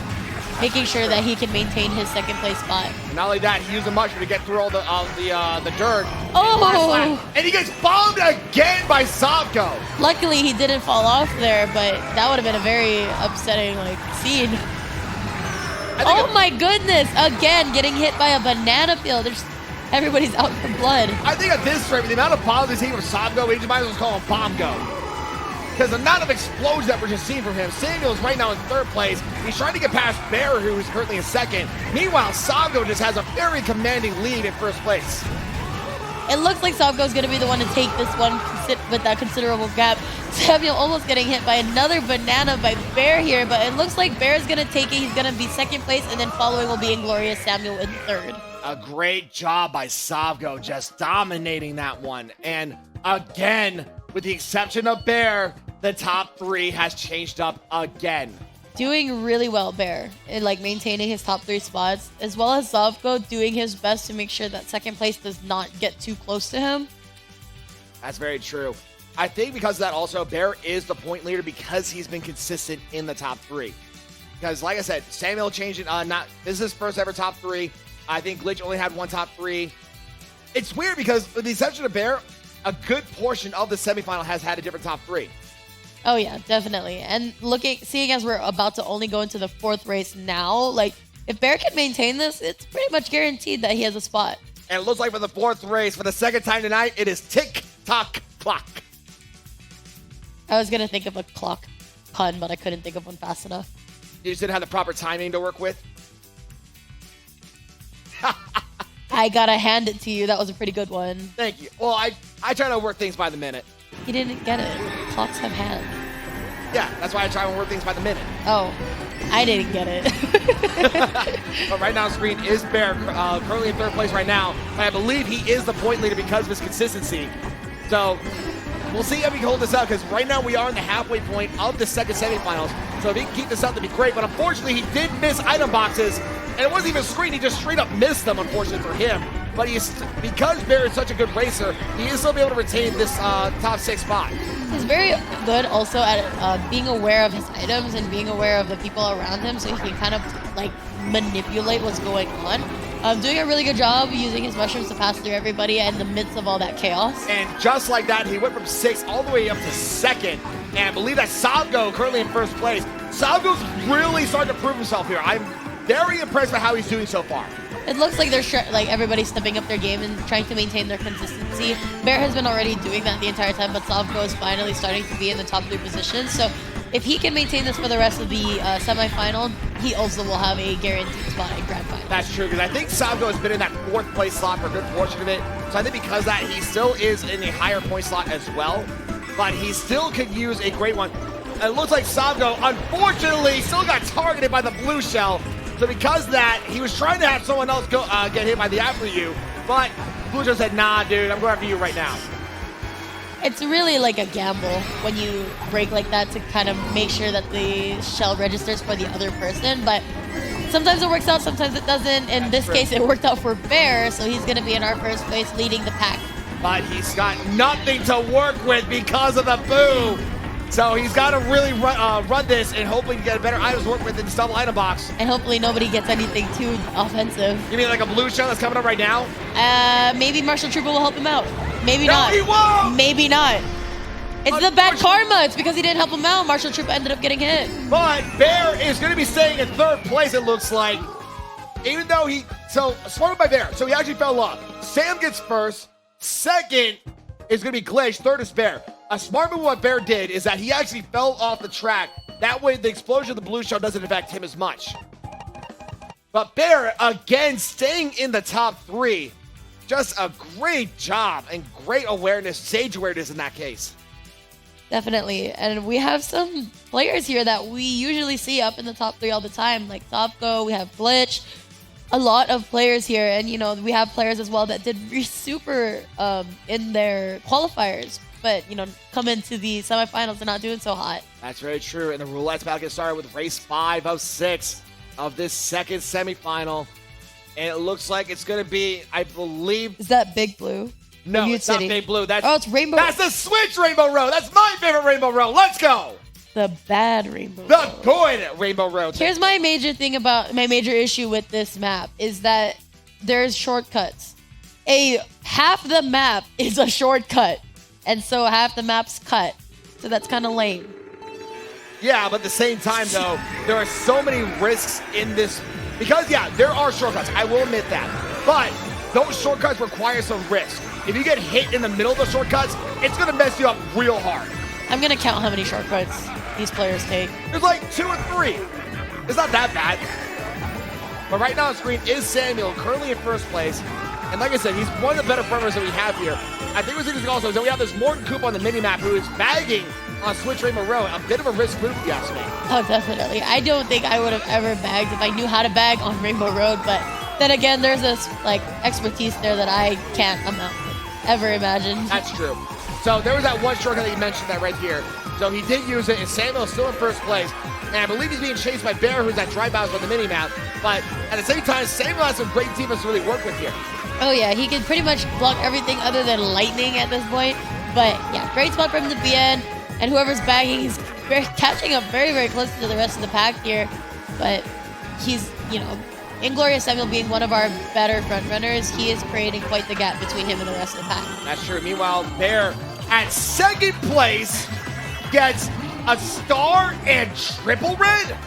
making sure that he can maintain his 2nd place spot. And not only that, he used a mushroom to get through all the dirt. Oh! And he gets bombed again by Savgo. Luckily, he didn't fall off there, but that would have been a very upsetting scene. Oh my goodness! Again, getting hit by a banana peel. Everybody's out for blood. I think at this rate, with the amount of bombs he's hitting from Savgo, we might as well call him Bomb Go. Because the amount of explosions that we're just seeing from him. Samuel's right now in 3rd place. He's trying to get past Bear, who is currently in 2nd. Meanwhile, Savgo just has a very commanding lead in 1st place. It looks like Savgo's going to be the one to take this one with that considerable gap. Samuel almost getting hit by another banana by Bear here, but it looks like Bear is going to take it. He's going to be 2nd place, and then following will be Inglorious Samuel in 3rd. A great job by Savgo, just dominating that one. And again, with the exception of Bear, the top 3 has changed up again. Doing really well, Bear, in maintaining his top 3 spots, as well as Savgo doing his best to make sure that 2nd place does not get too close to him. That's very true. I think because of that also, Bear is the point leader because he's been consistent in the top 3. Because like I said, Samuel changed it, this is his first ever top 3. I think Glitch only had 1 top 3. It's weird because with the exception of Bear, a good portion of the semifinal has had a different top 3. Oh yeah, definitely. And seeing as we're about to only go into the 4th race now, if Bear can maintain this, it's pretty much guaranteed that he has a spot. And it looks like for the 4th race, for the 2nd time tonight, it is tick-tock clock. I was gonna think of a clock pun, but I couldn't think of one fast enough. You just didn't have the proper timing to work with? I gotta hand it to you. That was a pretty good one. Thank you. Well, I try to work things by the minute. You didn't get it. Clocks have hands. Yeah, that's why I try to work things by the minute. Oh, I didn't get it. But right now on screen is Bear, currently in 3rd place right now. But I believe he is the point leader because of his consistency. So we'll see if he can hold this out because right now we are in the halfway point of the 2nd semifinals. So if he can keep this up, that'd be great. But unfortunately, he did miss item boxes. And it wasn't even a screen. He just straight up missed them, unfortunately for him. But because Bear is such a good racer, he is still able to retain this top 6 spot. He's very good also at being aware of his items and being aware of the people around him so he can kind of manipulate what's going on. Doing a really good job using his mushrooms to pass through everybody in the midst of all that chaos. And just like that, he went from 6th all the way up to 2nd. And I believe that Savgo currently in 1st place. Savgo's really starting to prove himself here. I'm very impressed by how he's doing so far. It looks like they're everybody's stepping up their game and trying to maintain their consistency. Bear has been already doing that the entire time, but Savgo is finally starting to be in the top 3 positions. So if he can maintain this for the rest of the semifinal, he also will have a guaranteed spot in Grand Final. That's true, because I think Savgo has been in that 4th place slot for a good portion of it. So I think because of that, he still is in a higher point slot as well. But he still could use a great one. It looks like Savgo, unfortunately, still got targeted by the blue shell. So because of that, he was trying to have someone else go get hit by the After You, but Blue Shell said, nah, dude, I'm going after you right now. It's really like a gamble when you break like that to kind of make sure that the shell registers for the other person, but sometimes it works out, sometimes it doesn't. In this case, it worked out for Bear, so he's going to be in our 1st place leading the pack. But he's got nothing to work with because of the boo. So he's got to really run this and hopefully get a better items to work with in this double item box. And hopefully nobody gets anything too offensive. You mean like a blue shell that's coming up right now? Maybe Marshall Trooper will help him out. Maybe No, not. he won't! Maybe not. It's the bad karma. It's because he didn't help him out. Marshall Trooper ended up getting hit. But Bear is going to be staying in third place, it looks like. Even though so smart by Bear. So he actually fell off. Sam gets first. Second is going to be Glitch. Third is Bear. A smart move what Bear did is that he actually fell off the track. That way the explosion of the blue shell doesn't affect him as much. But Bear, again, staying in the top 3. Just a great job and great awareness, sage awareness in that case. Definitely. And we have some players here that we usually see up in the top 3 all the time, like Topgo, we have Glitch, a lot of players here. And, you know, we have players as well that did super in their qualifiers, but, you know, come into the semifinals and not doing so hot. That's very true. And the roulette's about to get started with race 5 of 6 of this second semifinal. And it looks like it's going to be, I believe... Is that Big Blue? No, Mute it's City. not Big Blue. That's, oh, it's Rainbow. That's the Switch Rainbow Road. That's my favorite Rainbow Road. Let's go. The bad Rainbow. The good Rainbow Road. Here's my major issue with this map is that there's shortcuts. Half the map is a shortcut, and so half the map's cut. So that's kind of lame. Yeah, but at the same time, though, there are so many risks in this. Because, yeah, there are shortcuts. I will admit that. But those shortcuts require some risk. If you get hit in the middle of the shortcuts, it's going to mess you up real hard. I'm going to count how many shortcuts these players take. There's like 2 or 3. It's not that bad. But right now on screen is Samuel, currently in first place. And like I said, he's one of the better frontrunners that we have here. I think what's interesting also is that we have this Morton Coop on the mini-map who is bagging on Switch Rainbow Road. A bit of a risk move, if you ask me. Oh, definitely. I don't think I would have ever bagged if I knew how to bag on Rainbow Road. But then again, there's this like expertise there that I can't ever imagine. That's true. So there was that one shortcut that you mentioned that right here. So he did use it, and Samuel's still in first place. And I believe he's being chased by Bear, who's at dry bounce on the mini-map. But at the same time, Samuel has some great defense to really work with here. Oh, yeah. He can pretty much block everything other than lightning at this point. But, yeah, great spot for him to be in. And whoever's bagging, he's catching up very, very close to the rest of the pack here. But he's, you know, Inglorious Samuel being one of our better front runners, he is creating quite the gap between him and the rest of the pack. That's true. Meanwhile, Bear at second place gets a star and triple red.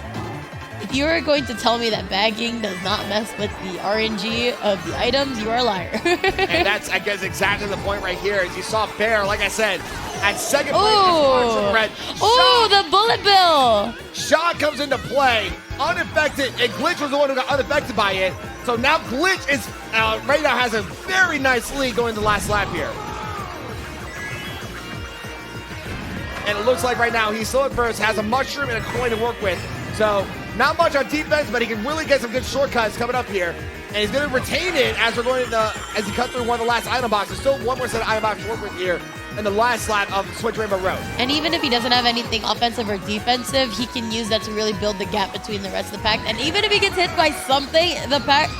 If you are going to tell me that bagging does not mess with the RNG of the items, you are a liar. And that's, I guess, exactly the point right here. As you saw Bear, like I said, at second place, Ooh. red. Ooh, the bullet bill. Shot comes into play, unaffected, and Glitch was the one who got unaffected by it. So now Glitch is right now has a very nice lead going to the last lap here. And it looks like right now he's still at first, has a mushroom and a coin to work with. So not much on defense, but he can really get some good shortcuts coming up here. And he's going to retain it as we're going as he cuts through one of the last item boxes. Still one more set of item boxes to work with here in the last lap of Switch Rainbow Road. And even if he doesn't have anything offensive or defensive, he can use that to really build the gap between the rest of the pack. And even if he gets hit by something, the pack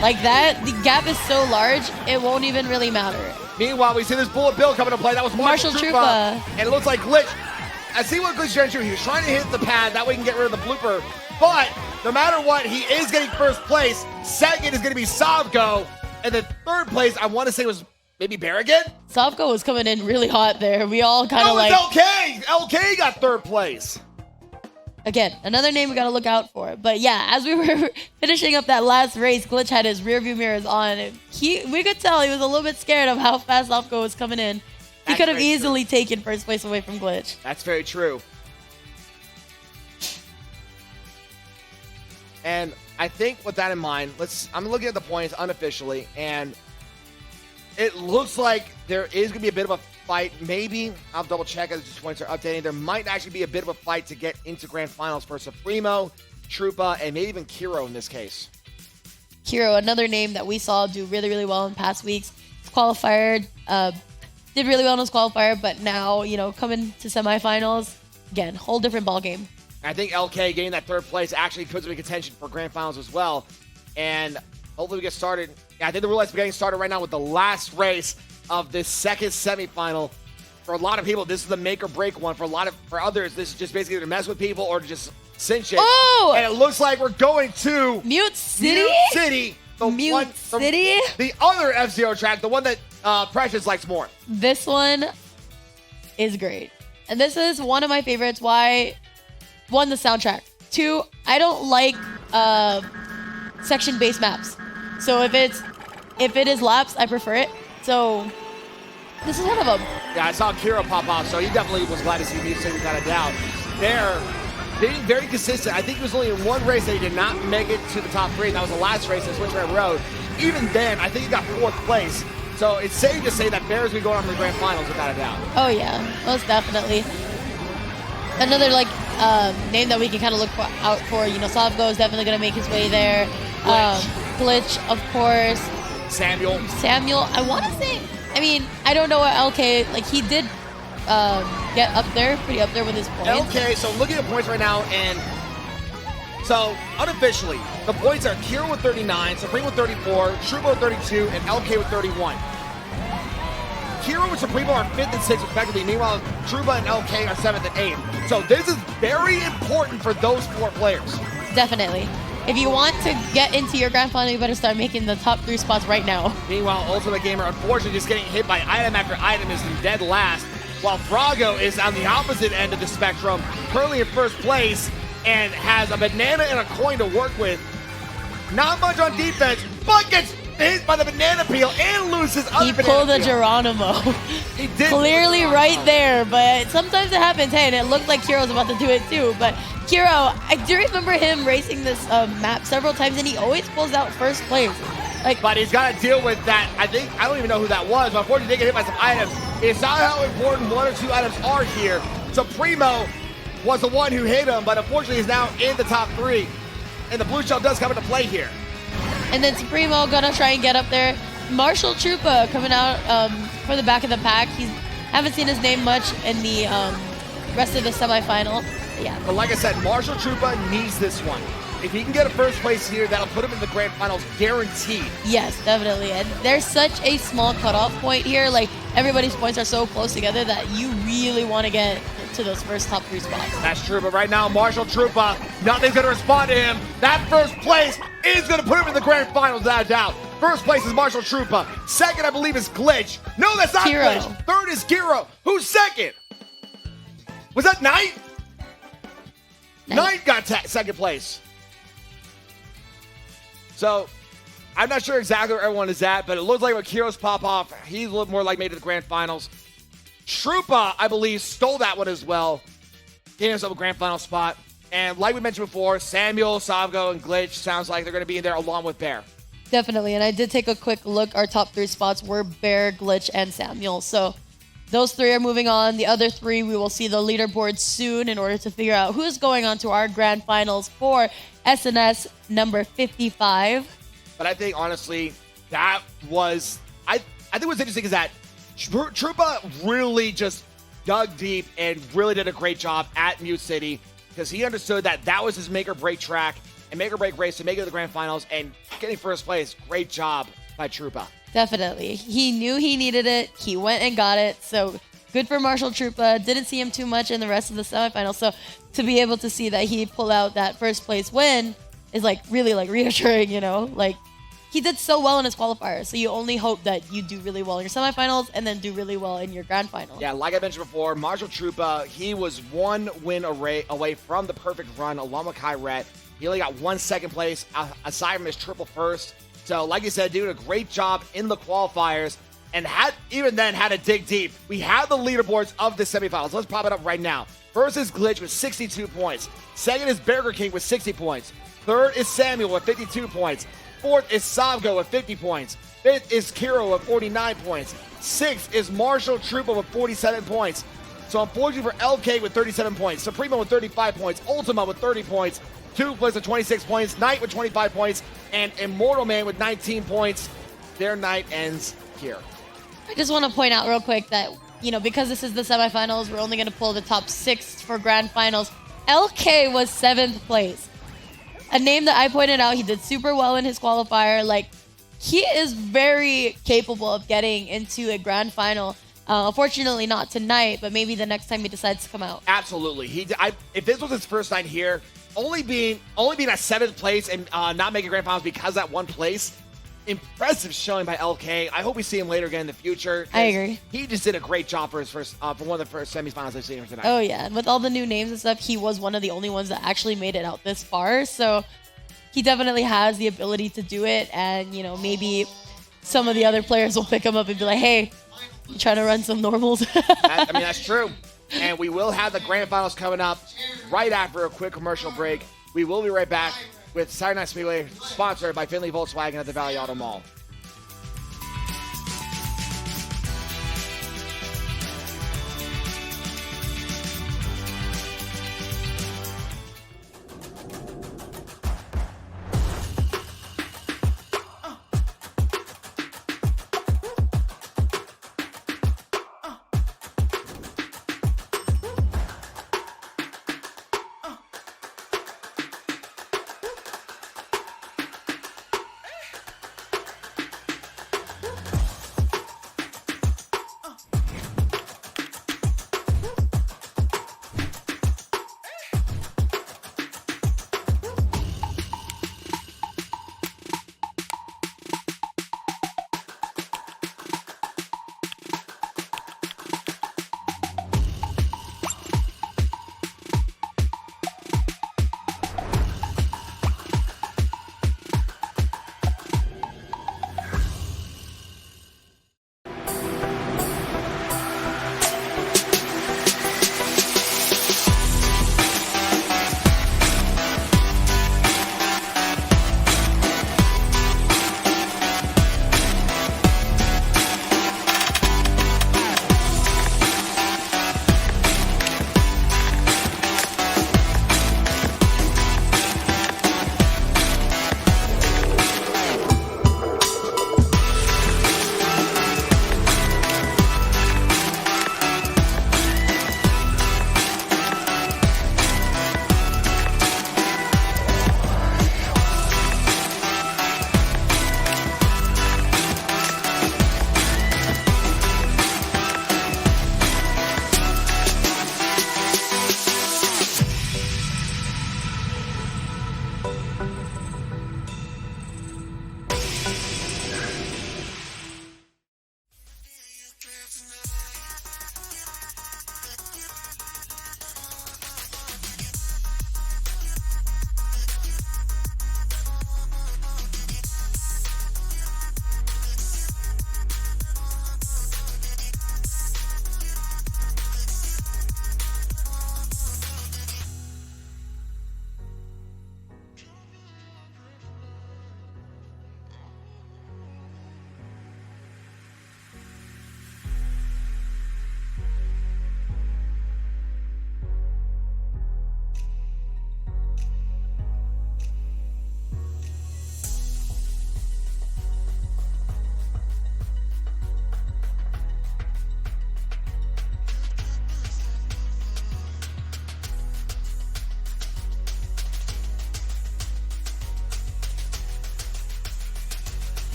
like that, the gap is so large, it won't even really matter. Meanwhile, we see this bullet bill coming to play. That was Marshall Trooper. And it looks like Glitch. I see what Glitch trying to do. He was trying to hit the pad. That way he can get rid of the blooper. But no matter what, he is getting first place. Second is going to be Savgo. And then third place, I want to say, was maybe Bear again? Savgo was coming in really hot there. We all kind of like... LK! LK got third place. Again, another name we got to look out for. But yeah, as we were finishing up that last race, Glitch had his rearview mirrors on. We could tell he was a little bit scared of how fast Savgo was coming in. He could have easily taken first place away from Glitch. That's very true. And I think with that in mind, I'm looking at the points unofficially, and it looks like there is going to be a bit of a fight. Maybe, I'll double check as the points are updating. There might actually be a bit of a fight to get into Grand Finals for Supremo, Trupa, and maybe even Kiro in this case. Kiro, another name that we saw do really, really well in past weeks. Qualifier, did really well in his qualifier, but now, you know, coming to semifinals, again, whole different ball game. I think LK getting that third place actually puts him in contention for Grand Finals as well. And hopefully we get started. I think the roulette's getting started right now with the last race of this second semifinal. for a lot of people, this is the make or break one. For others, this is just basically to mess with people or to just cinch it. Oh! And it looks like we're going to Mute City? Mute City. The other F-Zero track, the one that Precious likes more. This one is great. And this is one of my favorites. Why? One, the soundtrack. Two, I don't like section-based maps. So if it is laps, I prefer it. So this is one of them. Yeah, I saw Kiro pop off, so he definitely was glad to see Mute City without a doubt. They're being very consistent. I think it was only in one race that he did not make it to the top 3, and that was the last race in Switch Red Road. Even then, I think he got 4th place. So it's safe to say that Bear's going to go on to the grand finals without a doubt. Oh yeah, most definitely. Another name that we can kind of look out for. Savgo is definitely going to make his way there. Glitch, of course. Samuel, I want to say. I mean, I don't know what LK he did. Get up there, pretty up there with his points. Okay, so looking at points right now, and so unofficially, the points are Kiro with 39, Supreme with 34, Trubo with 32, and LK with 31. Kiro and Supremo are 5th and 6th respectively. Meanwhile, Truba and LK are 7th and 8th. So this is very important for those 4 players. Definitely. If you want to get into your grand final, you better start making the top 3 spots right now. Meanwhile, Ultimate Gamer, unfortunately, just getting hit by item after item is in dead last, while Frago is on the opposite end of the spectrum, currently in 1st place, and has a banana and a coin to work with. Not much on defense, but gets hit by the banana peel and loses other banana peel. He pulled a Geronimo. He did. Clearly right there, but sometimes it happens. Hey, and it looked like Kiro's about to do it too, but Kiro, I do remember him racing this map several times, and he always pulls out 1st place. But he's got to deal with that. I don't even know who that was, but unfortunately, they get hit by some items. It's not how important 1 or 2 items are here. Supremo was the one who hit him, but unfortunately, he's now in the top 3. And the blue shell does come into play here. And then Supremo gonna try and get up there. Marshall Trupa coming out for the back of the pack. Haven't seen his name much in the rest of the semifinal. Yeah. But like I said, Marshall Trupa needs this one. If he can get a 1st place here, that'll put him in the grand finals guaranteed. Yes, definitely. And there's such a small cutoff point here. Everybody's points are so close together that you really want to get to those first top 3 spots. That's true, but right now, Marshall Trupa, nothing's going to respond to him. That 1st place is going to put him in the grand finals, without a doubt. 1st place is Marshall Trupa. 2nd, I believe, is Glitch. No, that's not Kiro. Glitch. 3rd is Kiro. Who's 2nd? Was that Knight? Knight got 2nd place. So, I'm not sure exactly where everyone is at, but it looks like with Kiro's pop off, he's a little more like made to the grand finals. Trupa, I believe, stole that one as well. Getting himself a grand final spot. And like we mentioned before, Samuel, Savgo, and Glitch sounds like they're going to be in there along with Bear. Definitely. And I did take a quick look. Our top 3 spots were Bear, Glitch, and Samuel. So those 3 are moving on. The other 3, we will see the leaderboard soon in order to figure out who's going on to our grand finals for SNS number 55. But I think, honestly, that was... I think what's interesting is that Trupa really just dug deep and really did a great job at Mute City because he understood that was his make or break track and make or break race to make it to the grand finals, and getting 1st place. Great job by Trupa. Definitely. He knew he needed it. He went and got it. So good for Marshall Trupa. Didn't see him too much in the rest of the semifinals. So to be able to see that he pull out that 1st place win is really reassuring, he did so well in his qualifiers, so you only hope that you do really well in your semifinals and then do really well in your grand final. Yeah, like I mentioned before, Marshall Trupa, he was 1 win away from the perfect run along with Kyret. He only got 1 2nd place aside from his triple 1st. So, like you said, doing a great job in the qualifiers and had to dig deep. We have the leaderboards of the semifinals. Let's pop it up right now. 1st is Glitch with 62 points. 2nd is Burger King with 60 points. 3rd is Samuel with 52 points. 4th is Savgo with 50 points. 5th is Kiro with 49 points. 6th is Marshall Trupa with 47 points. So unfortunately for LK with 37 points, Supremo with 35 points, Ultima with 30 points, 2 place with 26 points, Knight with 25 points, and Immortal Man with 19 points. Their night ends here. I just want to point out real quick that, because this is the semifinals, we're only going to pull the top 6 for grand finals. LK was 7th place. A name that I pointed out, he did super well in his qualifier. He is very capable of getting into a grand final. Unfortunately, not tonight, but maybe the next time he decides to come out. Absolutely. If this was his first night here, only being at seventh place and not making grand finals because that one place, impressive showing by LK. I hope we see him later again in the future. I agree. He just did a great job for his first, for one of the first semifinals I've seen him tonight. Oh yeah, and with all the new names and stuff, he was one of the only ones that actually made it out this far. So he definitely has the ability to do it, and maybe some of the other players will pick him up and be like, "Hey, you trying to run some normals?" That's true. And we will have the grand finals coming up right after a quick commercial break. We will be right back with Saturday Night Speedway, sponsored by Finley Volkswagen at the Valley Auto Mall.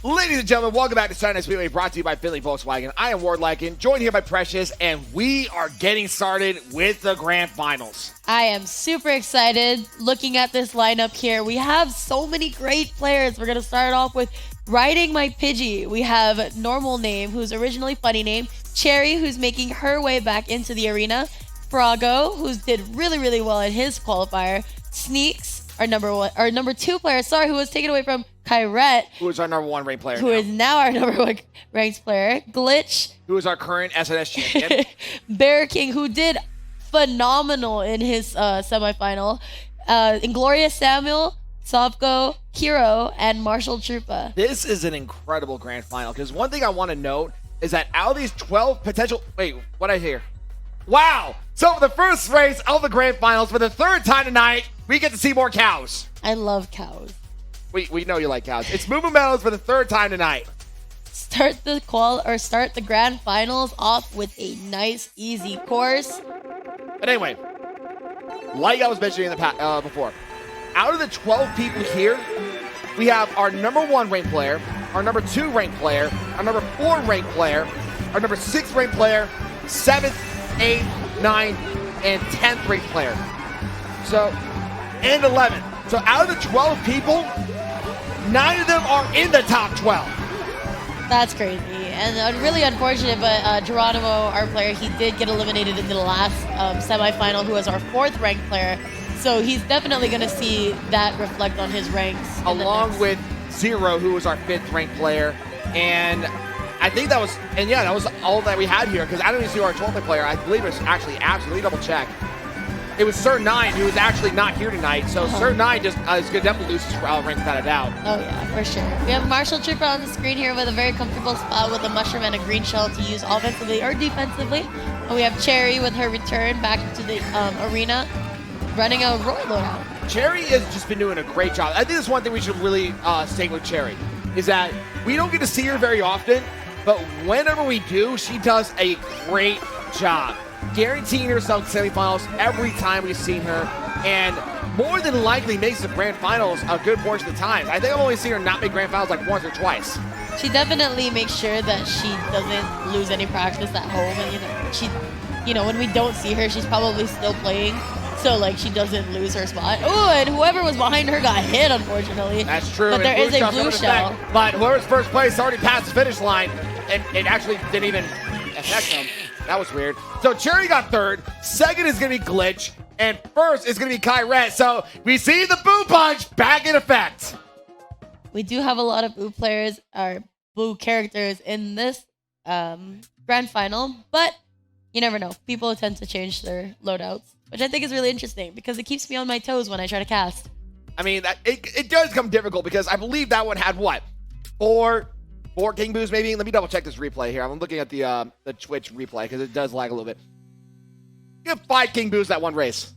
Ladies and gentlemen, welcome back to Saturday Night Speedway, brought to you by Finley Volkswagen. I am Ward Lycan, joined here by Precious, and we are getting started with the grand finals. I am super excited looking at this lineup here. We have so many great players. We're going to start off with Riding My Pidgey. We have Normal Name, who's originally Funny Name. Cherry, who's making her way back into the arena. Froggo, who did really, really well in his qualifier. Sneaks, our number 2 player, who was taken away from Kyret, Who is our number 1 ranked player who is now our number 1 ranked player. Glitch, Who is our current SNS champion. Bear King, who did phenomenal in his semifinal. Inglorious Samuel, Sovko, Hero, and Marshall Trupa. This is an incredible grand final, because one thing I want to note is that out of these 12 potential... Wait, what did I hear? Wow! So for the first race of the grand finals, for the third time tonight, we get to see more cows. I love cows. We know you like cows. It's Moo Moo Meadows for the third time tonight. Start the grand finals off with a nice, easy course. But anyway, like I was mentioning in the before, out of the 12 people here, we have our number 1 ranked player, our number 2 ranked player, our number 4 ranked player, our number 6 ranked player, 7th, 8th, 9th, and 10th ranked player. So, and 11th. So out of the 12 people, 9 of them are in the top 12. That's crazy. And really unfortunate, but Geronimo, our player, he did get eliminated in the last semifinal, who was our 4th ranked player. So he's definitely going to see that reflect on his ranks. Along with Zero, who was our 5th ranked player. And I think that was, that was all that we had here, because I don't even see our 12th ranked player. I believe it was actually Abs. Let me double check. It was Sir 9, who was actually not here tonight. So Sir 9 just is going to definitely lose his rank without a doubt. Oh, yeah, for sure. We have Marshall Trooper on the screen here with a very comfortable spot with a mushroom and a green shell to use offensively or defensively. And we have Cherry with her return back to the arena, running a Roy loadout. Cherry has just been doing a great job. I think that's one thing we should really state with Cherry, is that we don't get to see her very often, but whenever we do, she does a great job. Guaranteeing herself semifinals every time we've seen her, and more than likely makes the grand finals a good portion of the time. I think I've only seen her not make grand finals like once or twice. She definitely makes sure that she doesn't lose any practice at home, and when we don't see her, she's probably still playing, so like she doesn't lose her spot. Oh, and whoever was behind her got hit, unfortunately. That's true. But there is a blue shell. But whoever's first place already passed the finish line, and it actually didn't even affect them. That was weird. So Cherry got 3rd. 2nd is going to be Glitch. And 1st is going to be Kyret. So we see the Boo Punch back in effect. We do have a lot of Boo players, or Boo characters in this grand final. But you never know. People tend to change their loadouts, which I think is really interesting because it keeps me on my toes when I try to cast. I mean, it does come difficult because I believe that one had what? 4 King Boos maybe? Let me double check this replay here. I'm looking at the Twitch replay because it does lag a little bit. You have 5 King Boos that one race.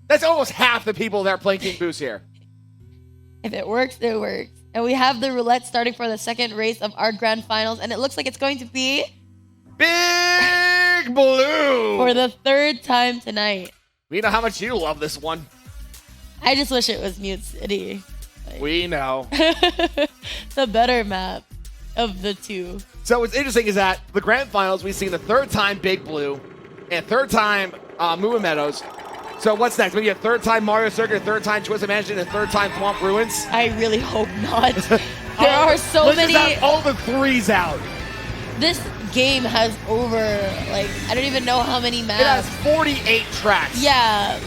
That's almost half the people that are playing King Boos here. If it works, it works. And we have the roulette starting for the 2nd race of our grand finals, and it looks like it's going to be Big Blue for the 3rd time tonight. We know how much you love this one. I just wish it was Mute City. We know. The better map of the 2. So what's interesting is that the grand finals, we've seen the 3rd time Big Blue and 3rd time Moo Moo Meadows. So what's next? Maybe a 3rd time Mario Circuit, a 3rd time Twisted Mansion, and a 3rd time Swamp Ruins? I really hope not. There are so many. Let's just have all the 3s out. This game has over, I don't even know how many maps. It has 48 tracks. Yeah,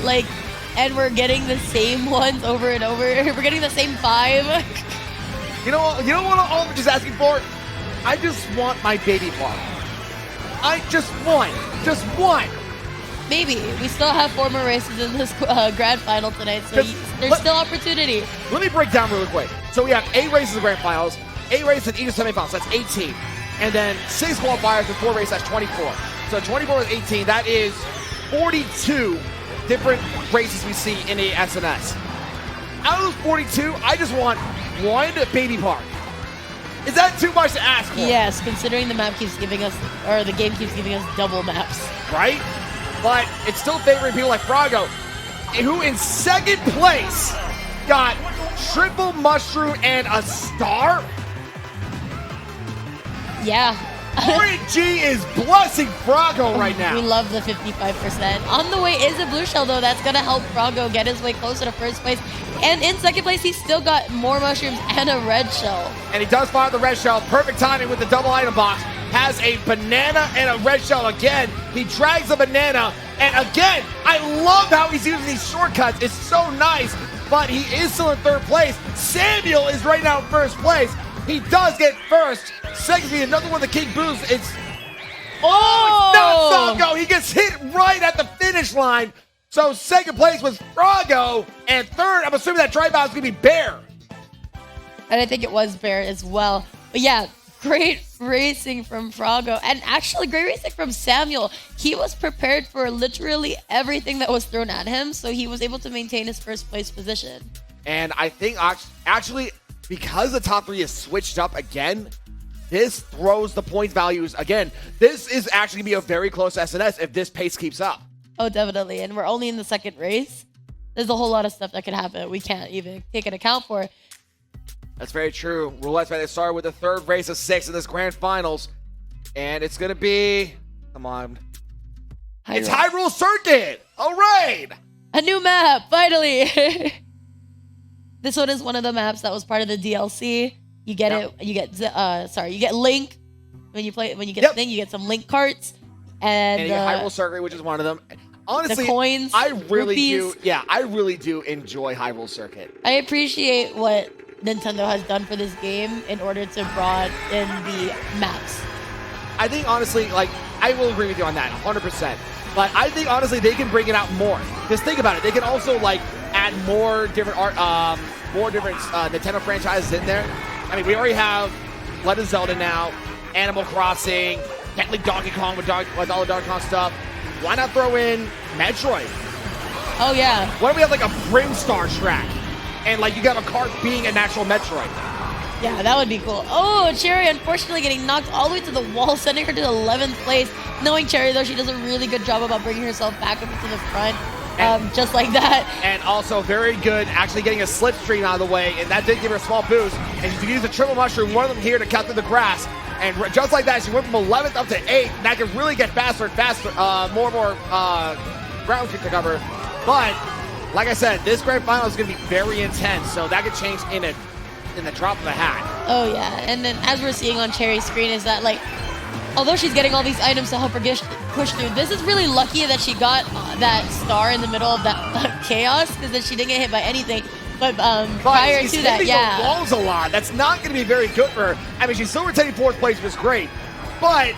and we're getting the same ones over and over. We're getting the same 5. You know what I'm just asking for? I just want my baby park. I just one. Maybe. We still have 4 more races in this grand final tonight, so there's still opportunity. Let me break down really quick. So we have 8 races in the grand finals, 8 races in each semifinals, that's 18. And then 6 qualifiers and 4 races, that's 24. So 24 with 18, that is 42 different races we see in a SNS. Out of those 42, I just want 1 baby park. Is that too much to ask for? Yes, considering the map keeps giving us, or the game keeps giving us double maps. Right? But it's still favoring people like Froggo, who in 2nd place got triple mushroom and a star. Yeah. RNG is blessing Froggo right now. We love the 55%. On the way is a blue shell, though. That's going to help Froggo get his way closer to first place. And in second place, he's still got more mushrooms and a red shell. And he does fire the red shell. Perfect timing with the double item box. Has a banana and a red shell again. He drags a banana. And again, I love how he's using these shortcuts. It's so nice. But he is still in third place. Samuel is right now in first place. He does get first. Secondly, another one of the King Boos. It's not Falco. He gets hit right at the finish line. So second place was Froggo, and third, I'm assuming that drive out is going to be Bear. And I think it was Bear as well. But yeah, great racing from Froggo, and actually great racing from Samuel. He was prepared for literally everything that was thrown at him, so he was able to maintain his first place position. And I think actually, because the top three is switched up again, this throws the point values again. This is actually going to be a very close SNS if this pace keeps up. Oh, definitely. And we're only in the second race. There's a whole lot of stuff that could happen we can't even take an account for. That's very true. Roulette's going to start with the third race of 6 in this grand finals. And it's going to be, come on. It's Hyrule Circuit. All right. A new map, finally. This one is one of the maps that was part of the DLC. You get it. You get Link. When you get Link, you get some Link carts. And you get Hyrule Circuit, which is one of them. Honestly, the coins, I really rupees. do. Yeah, I really do enjoy Hyrule Circuit. I appreciate what Nintendo has done for this game in order to broaden the maps. I think honestly, like, I will agree with you on that 100%. But I think honestly they can bring it out more. Just think about it. They can also like add more different Nintendo franchises in there. I mean, we already have Legend of Zelda now, Animal Crossing, technically Donkey Kong with all the Donkey Kong stuff. Why not throw in Metroid? Oh yeah. Why don't we have like a Brimstar track? And like you got a cart being an actual Metroid. Yeah, that would be cool. Oh, Cherry unfortunately getting knocked all the way to the wall, sending her to 11th place. Knowing Cherry, though, she does a really good job about bringing herself back up into the front, just like that. And also very good actually getting a slipstream out of the way, and that did give her a small boost. And she could use a triple mushroom, one of them here to cut through the grass. And just like that, she went from 11th up to 8th. And that could really get faster and faster, more and more ground to cover. But, like I said, this grand final is going to be very intense, so that could change in the drop of a hat. Oh, yeah. And then as we're seeing on Cherry's screen is that, like, although she's getting all these items to help her push through, this is really lucky that she got that star in the middle of that chaos, because then she didn't get hit by anything. But prior to that, yeah. The walls a lot. That's not going to be very good for her. I mean, she's still retaining 4th place, which is great. But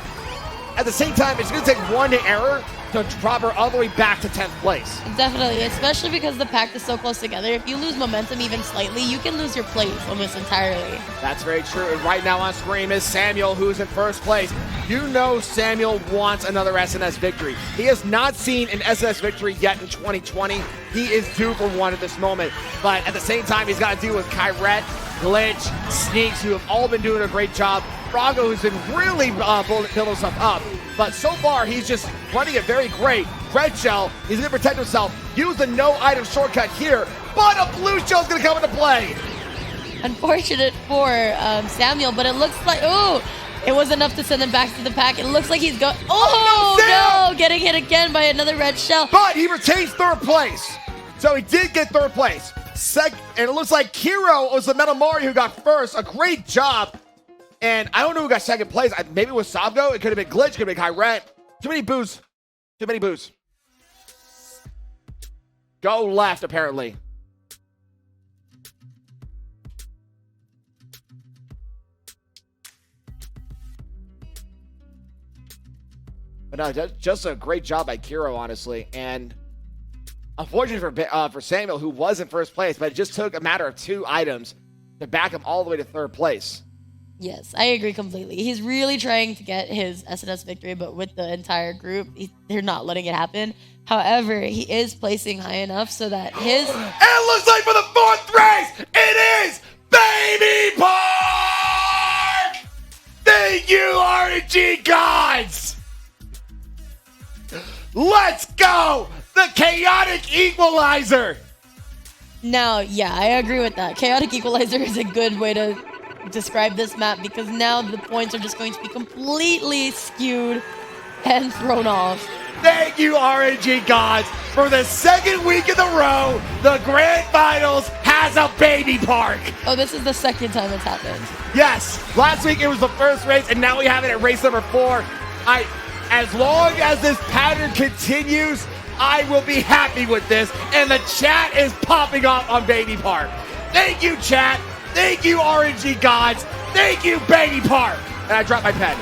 at the same time, it's going to take one error to drop her all the way back to 10th place. Definitely, especially because the pack is so close together. If you lose momentum even slightly, you can lose your place almost entirely. That's very true. And right now on screen is Samuel, who's in first place. You know Samuel wants another SNS victory. He has not seen an SNS victory yet in 2020. He is due for one at this moment. But at the same time, he's got to deal with Kyrette, Glitch, Sneaks, who have all been doing a great job. Froggo, who's been really building himself up. But so far, he's just running it very great. Red Shell, he's going to protect himself. Use the no item shortcut here. But a blue shell's going to come into play. Unfortunate for Samuel, but it looks like, it was enough to send him back to the pack. It looks like he's going, no, getting hit again by another red shell. But he retains 3rd place. So he did get 3rd place. And it looks like Kiro was the Metal Mario who got first. A great job. And I don't know who got 2nd place. Maybe it was Savgo. It could have been Glitch. Could have been Kyrette. Too many boos. Too many boos. Go left, apparently. But no, just a great job by Kiro, honestly. And unfortunately for Samuel, who was in 1st place, but it just took a matter of 2 items to back him all the way to 3rd place. Yes, I agree completely. He's really trying to get his SNS victory, but with the entire group, they're not letting it happen. However, he is placing high enough so that his... It looks like for the 4th race, it is Baby Park! Thank you, RNG gods! Let's go! The Chaotic Equalizer! Now, yeah, I agree with that. Chaotic Equalizer is a good way to describe this map because now the points are just going to be completely skewed and thrown off. Thank you, RNG gods, for the second week in a row, the Grand Finals has a baby park. Oh, this is the second time it's happened. Yes, last week it was the first race, and now we have it at race number 4. As long as this pattern continues, I will be happy with this, and the chat is popping off on Baby Park. Thank you, chat. Thank you, RNG gods. Thank you, Baby Park. And I dropped my pen.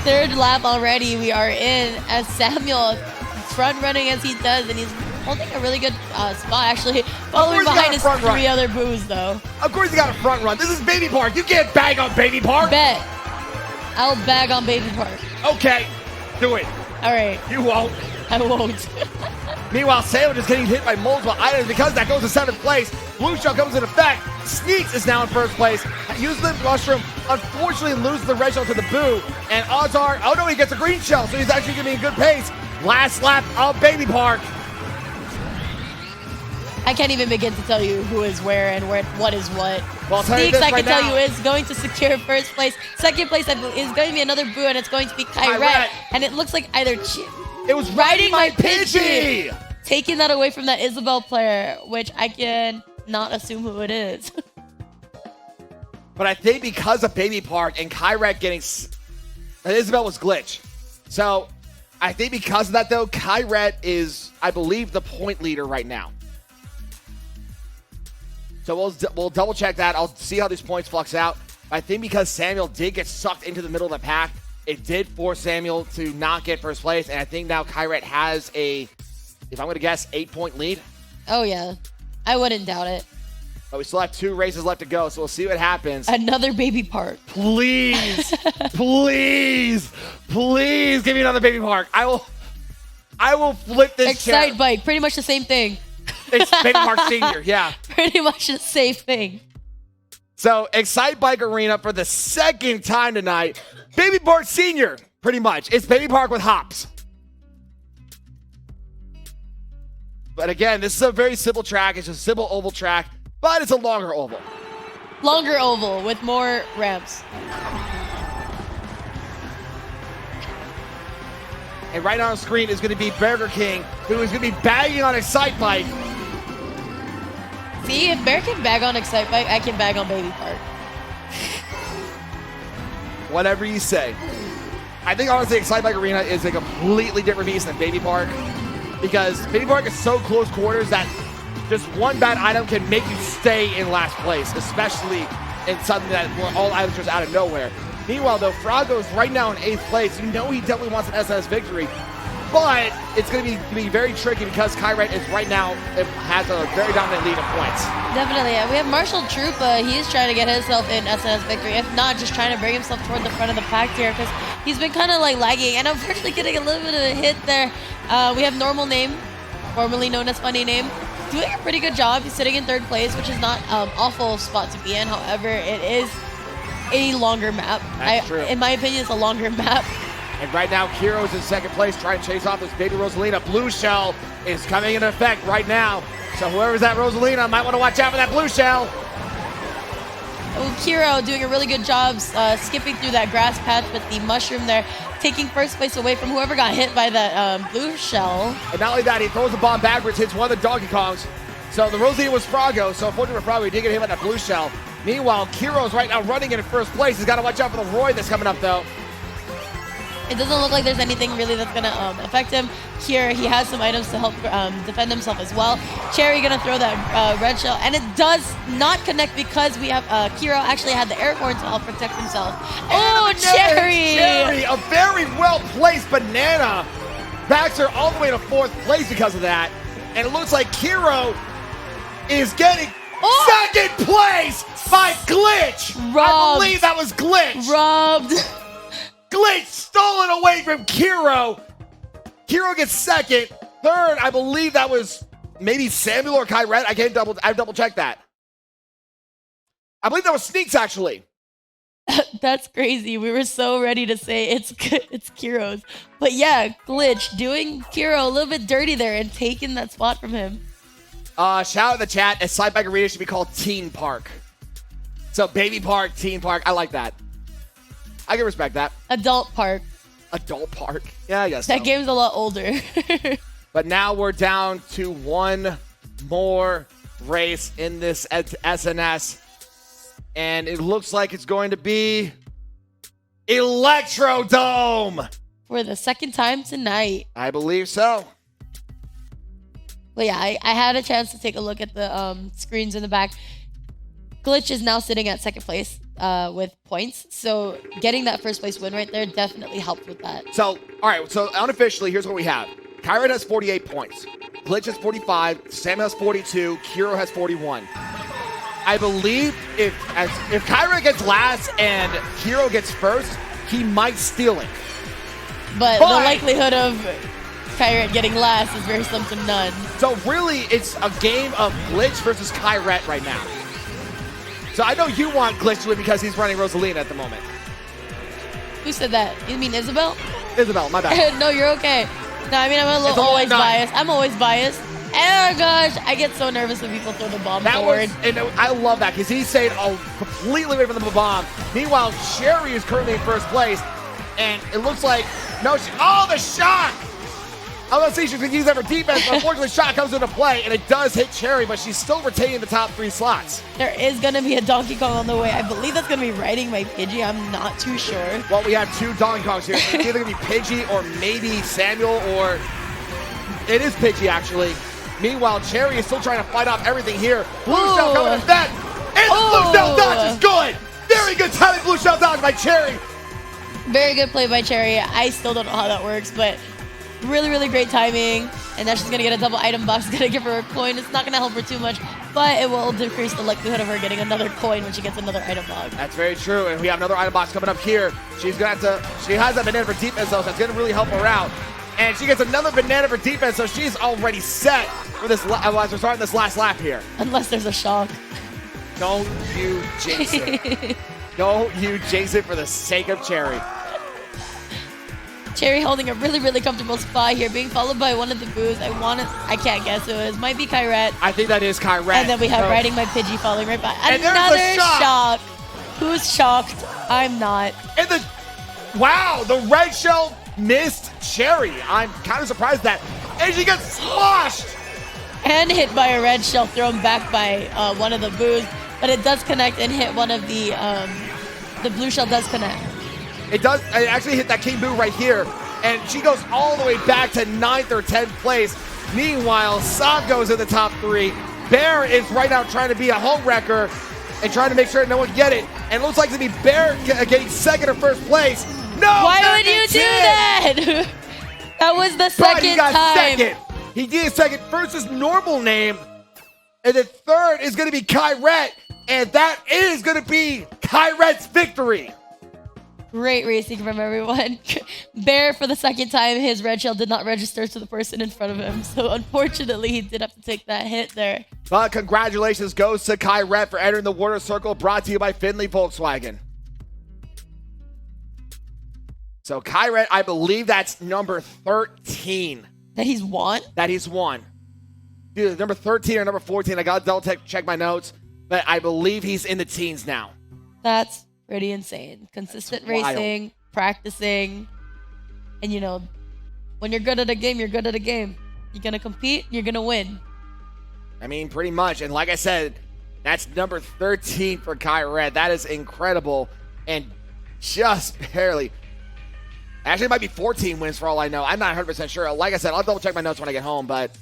Third lap already, we are in as Samuel front running as he does, and he's holding a really good spot actually, following behind his 3 other boos though. Of course he got a front run. This is Baby Park. You can't bag on Baby Park. Bet. I'll bag on Baby Park. Okay, do it. All right. You won't. I won't. Meanwhile, Sailor is getting hit by multiple items because that goes to 7th place. Blue Shell comes into effect. Sneaks is now in 1st place. Uses the mushroom. Unfortunately, loses the red shell to the Boo. And odds are, oh no, he gets a green shell, so he's actually giving a good pace. Last lap of Baby Park. I can't even begin to tell you who is where and what is what. Well, Sneaks, I can tell now. you, is going to secure 1st place. 2nd place is going to be another Boo, and it's going to be Kyret. And it looks like either it was riding my Pidgey. Taking that away from that Isabel player, which I can not assume who it is. But I think because of Baby Park and Kyret getting... Isabel was glitch. So I think because of that, though, Kyret is, I believe, the point leader right now. So we'll double check that. I'll see how these points flux out. I think because Samuel did get sucked into the middle of the pack, it did force Samuel to not get 1st place. And I think now Kyret has a, if I'm going to guess, 8-point lead. Oh, yeah. I wouldn't doubt it. But we still have 2 races left to go, so we'll see what happens. Another Baby Park. Please, please, please give me another Baby Park. I will flip this Excite chair. Bike, pretty much the same thing. It's Baby Park Senior, yeah. Pretty much the same thing. So, Excite Bike Arena for the 2nd time tonight. Baby Park Senior, pretty much. It's Baby Park with hops. But again, this is a very simple track. It's a simple oval track, but it's a longer oval. Longer oval with more ramps. And right on the screen is going to be Burger King, who is going to be bagging on Excite Bike. See, if Bear can bag on Excite Bike, I can bag on Baby Park. Whatever you say. I think honestly Excite Bike Arena is a completely different beast than Baby Park, because Baby Park is so close quarters that just one bad item can make you stay in last place, especially in something that where all items just out of nowhere. Meanwhile, though, Frago's right now in 8th place. You know he definitely wants an SS victory, but it's going to be very tricky because Kyret is right now has a very dominant lead in points. Definitely. We have Marshall Trupa. He's trying to get himself in SNS victory. If not, just trying to bring himself toward the front of the pack here because he's been kind of like lagging and unfortunately getting a little bit of a hit there. We have Normal Name, formerly known as Funny Name, doing a pretty good job. He's sitting in 3rd place, which is not an awful spot to be in. However, it is a longer map. That's true. In my opinion, it's a longer map. And right now, Kiro's in 2nd place, trying to chase off this baby Rosalina. Blue Shell is coming into effect right now. So whoever's that Rosalina might want to watch out for that Blue Shell. Oh, Kiro doing a really good job skipping through that grass patch with the mushroom there, taking 1st place away from whoever got hit by that Blue Shell. And not only that, he throws the bomb backwards, hits one of the Donkey Kongs. So the Rosalina was Frago, so unfortunately for Frago, he did get hit by that Blue Shell. Meanwhile, Kiro's right now running in 1st place. He's got to watch out for the Roy that's coming up, though. It doesn't look like there's anything really that's going to affect him. Here, he has some items to help defend himself as well. Cherry going to throw that red shell, and it does not connect because we have Kiro actually had the air horn to help protect himself. Oh, Cherry! Cherry, a very well-placed banana. Backs her all the way to 4th place because of that. And it looks like Kiro is getting 2nd place by Glitch. Robbed. I believe that was Glitch. Robbed. Glitch stolen away from Kiro. Kiro gets 2nd. 3rd, I believe that was maybe Samuel or Kyret. I've double checked that. I believe that was Sneaks actually. That's crazy. We were so ready to say it's Kiro's. But yeah, Glitch doing Kiro a little bit dirty there and taking that spot from him. Shout out in the chat, a Slide Bike Arena should be called Teen Park. So baby park, teen park, I like that. I can respect that. Adult park. Adult park. Yeah, I guess That so. game's a lot older. But now we're down to one more race in this SNS. And it looks like it's going to be Electrodome. For the second time tonight. I believe so. But yeah, I had a chance to take a look at the screens in the back. Glitch is now sitting at second place with points. So getting that first place win right there definitely helped with that. So, all right. So unofficially, here's what we have. Kyrat has 48 points. Glitch has 45. Sam has 42. Kiro has 41. I believe if Kyrat gets last and Kiro gets first, he might steal it. But the likelihood of Kyrat getting last is very slim to none. So really, it's a game of Glitch versus Kyrat right now. So I know you want Glitch to win because he's running Rosalina at the moment. Who said that? You mean Isabel? Isabel, my bad. No, you're okay. No, I mean, I'm It's a always long night. biased. I'm always biased. Oh my gosh, I get so nervous when people throw the bomb forward. And I love that because he's staying completely away from the bomb. Meanwhile, Sherry is currently in first place, and it looks like the shot! I was gonna say she's gonna use that for defense, but unfortunately, shot comes into play, and it does hit Cherry, but she's still retaining the top 3 slots. There is gonna be a Donkey Kong on the way. I believe that's gonna be riding my Pidgey. I'm not too sure. Well, we have 2 Donkey Kongs here. It's either gonna be Pidgey or maybe Samuel, or it is Pidgey actually. Meanwhile, Cherry is still trying to fight off everything here. Blue Shell coming in that, and the Blue Shell dodge is good. Very good timing, Blue Shell dodge by Cherry. Very good play by Cherry. I still don't know how that works, but really, really great timing. And now she's going to get a double item box. It's going to give her a coin. It's not going to help her too much, but it will decrease the likelihood of her getting another coin when she gets another item box. That's very true, and we have another item box coming up here. She's going to have to, she has that banana for defense, though, so that's going to really help her out. And she gets another banana for defense, so she's already set for this, as we're starting this last lap here. Unless there's a shock. Don't you jinx it. Don't you jinx it for the sake of Cherry. Cherry holding a really, really comfortable spot here, being followed by one of the boos. I can't guess who it is. Might be Kyrat. I think that is Kyrat. And then we have Riding My Pidgey following right by. And there's another a shock. Who's shocked? I'm not. And wow, the red shell missed Cherry. I'm kind of surprised that. And she gets sloshed. And hit by a red shell thrown back by one of the boos. But it does connect and hit one of the blue shell does connect. It does. It actually hit that King Boo right here. And she goes all the way back to 9th or 10th place. Meanwhile, Sog goes in the top 3. Bear is right now trying to be a home wrecker and trying to make sure no one can get it. And it looks like to be Bear getting 2nd or 1st place. No! Why would you do that? That was the But he second got time. 2nd. He did 2nd. First is normal name. And then 3rd is going to be Kyrat. And that is going to be Kyrat's victory. Great racing from everyone. Bear, for the second time, his red shell did not register to the person in front of him. So unfortunately, he did have to take that hit there. But congratulations goes to Kyrat for entering the Water Circle, brought to you by Finley Volkswagen. So Kyrat, I believe that's number 13. That he's won? That he's won. Dude, number 13 or number 14. I got to double check my notes. But I believe he's in the teens now. That's pretty insane. Consistent That's wild. racing, practicing. And you know, when you're good at a game, you're good at a game. You're going to compete, you're going to win. I mean, pretty much. And like I said, that's number 13 for Kyrat. That is incredible. And just barely. Actually, it might be 14 wins for all I know. I'm not 100% sure. Like I said, I'll double check my notes when I get home. But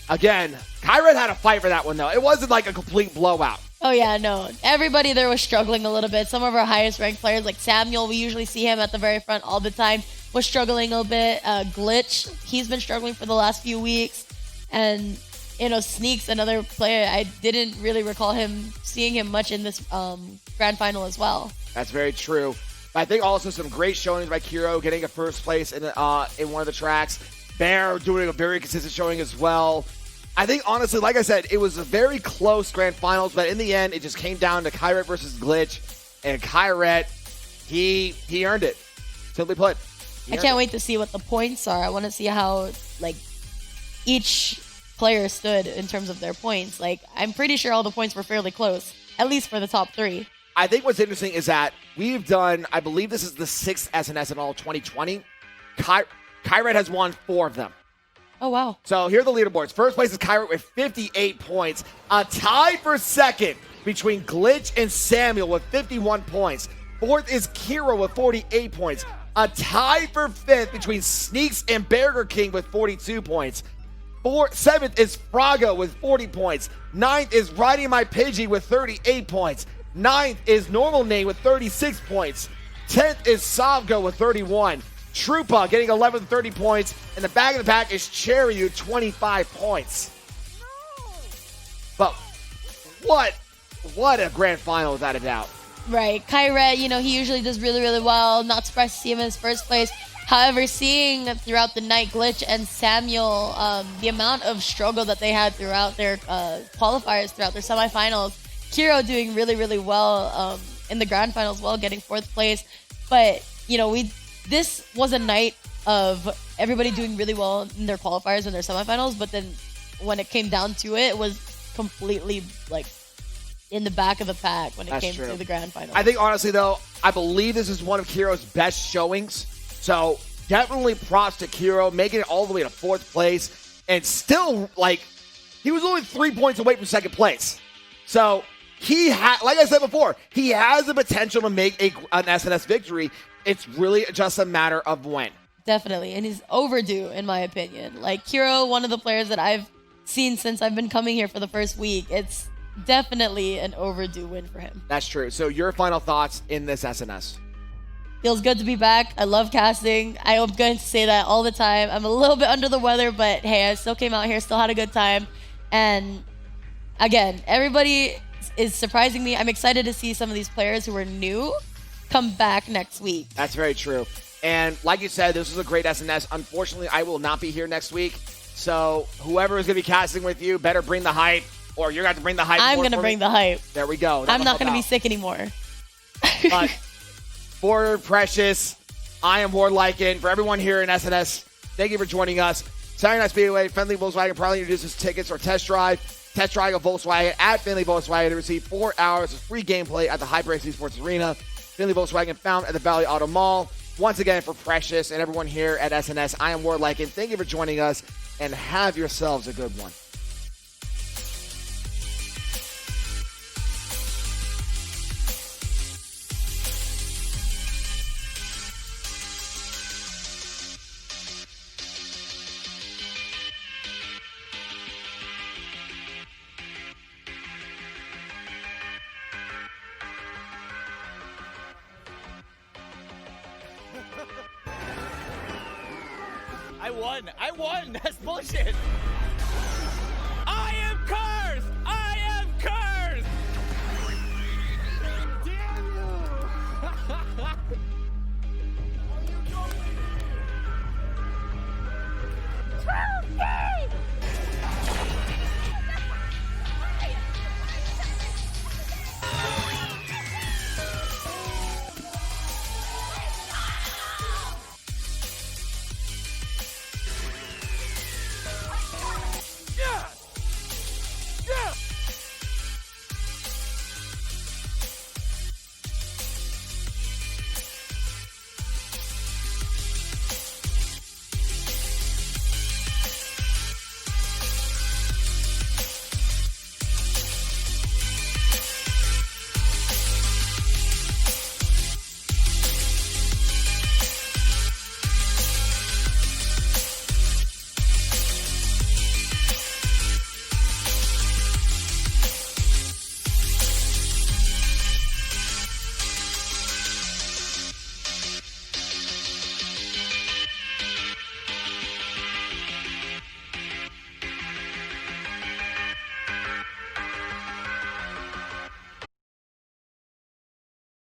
again, Kyrat had a fight for that one, though. It wasn't like a complete blowout. Oh, yeah, no. Everybody there was struggling a little bit. Some of our highest ranked players, like Samuel, we usually see him at the very front all the time, was struggling a little bit. Glitch, he's been struggling for the last few weeks. And, you know, Sneaks, another player, I didn't really recall seeing him much in this grand final as well. That's very true. But I think also some great showings by Kiro, getting a first place in one of the tracks. Bear doing a very consistent showing as well. I think, honestly, like I said, it was a very close grand finals, but in the end, it just came down to Kyrat versus Glitch. And Kyrat, he earned it. Simply put. I can't wait to see what the points are. I want to see how, like, each player stood in terms of their points. Like, I'm pretty sure all the points were fairly close, at least for the top 3. I think what's interesting is that we've done, I believe this is the 6th SNS in all of 2020. Kyred has won 4 of them. Oh, wow. So here are the leaderboards. First place is Kyred with 58 points. A tie for second between Glitch and Samuel with 51 points. Fourth is Kiro with 48 points. A tie for 5th between Sneaks and Burger King with 42 points. 7th is Frago with 40 points. 9th is Riding My Pidgey with 38 points. 9th is Normal Name with 36 points. 10th is Savgo with 31. Trupa getting 11 30 points. And the back of the pack is Cherry with 25 points. But what a grand final without a doubt. Right. Kyred, he usually does really, really well. Not surprised to see him in his first place. However, seeing throughout the night Glitch and Samuel, the amount of struggle that they had throughout their qualifiers, throughout their semifinals, Kiro doing really, really well in the grand finals, getting 4th place. But, this was a night of everybody doing really well in their qualifiers and their semifinals, but then when it came down to it, it was completely, in the back of the pack when it came to the grand final. I think, honestly, though, I believe this is one of Kiro's best showings. So definitely props to Kiro, making it all the way to 4th place. And still, he was only 3 points away from 2nd place. So like I said before, he has the potential to make an SNS victory. It's really just a matter of when. Definitely. And he's overdue, in my opinion. Kiro, one of the players that I've seen since I've been coming here for the first week, it's definitely an overdue win for him. That's true. So your final thoughts in this SNS? Feels good to be back. I love casting. I am going to say that all the time. I'm a little bit under the weather, but hey, I still came out here, still had a good time. And again, everybody is surprising me. I'm excited to see some of these players who are new come back next week. That's very true. And like you said, this was a great SNS. Unfortunately, I will not be here next week. So whoever is going to be casting with you better bring the hype, or you're going to have to bring the hype. I'm going to bring the hype. There we go. I'm not going to be sick anymore. But for Precious, I am Ward Lycan. For everyone here in SNS, thank you for joining us. Saturday Night Speedway, Friendly Volkswagen proudly introduces tickets or test drive. Test drive a Volkswagen at Finley Volkswagen to receive 4 hours of free gameplay at the HyperX Esports Arena. Finley Volkswagen found at the Valley Auto Mall. Once again, for Precious and everyone here at SNS, I am Ward Lycan. Thank you for joining us, and have yourselves a good one. I won! That's bullshit!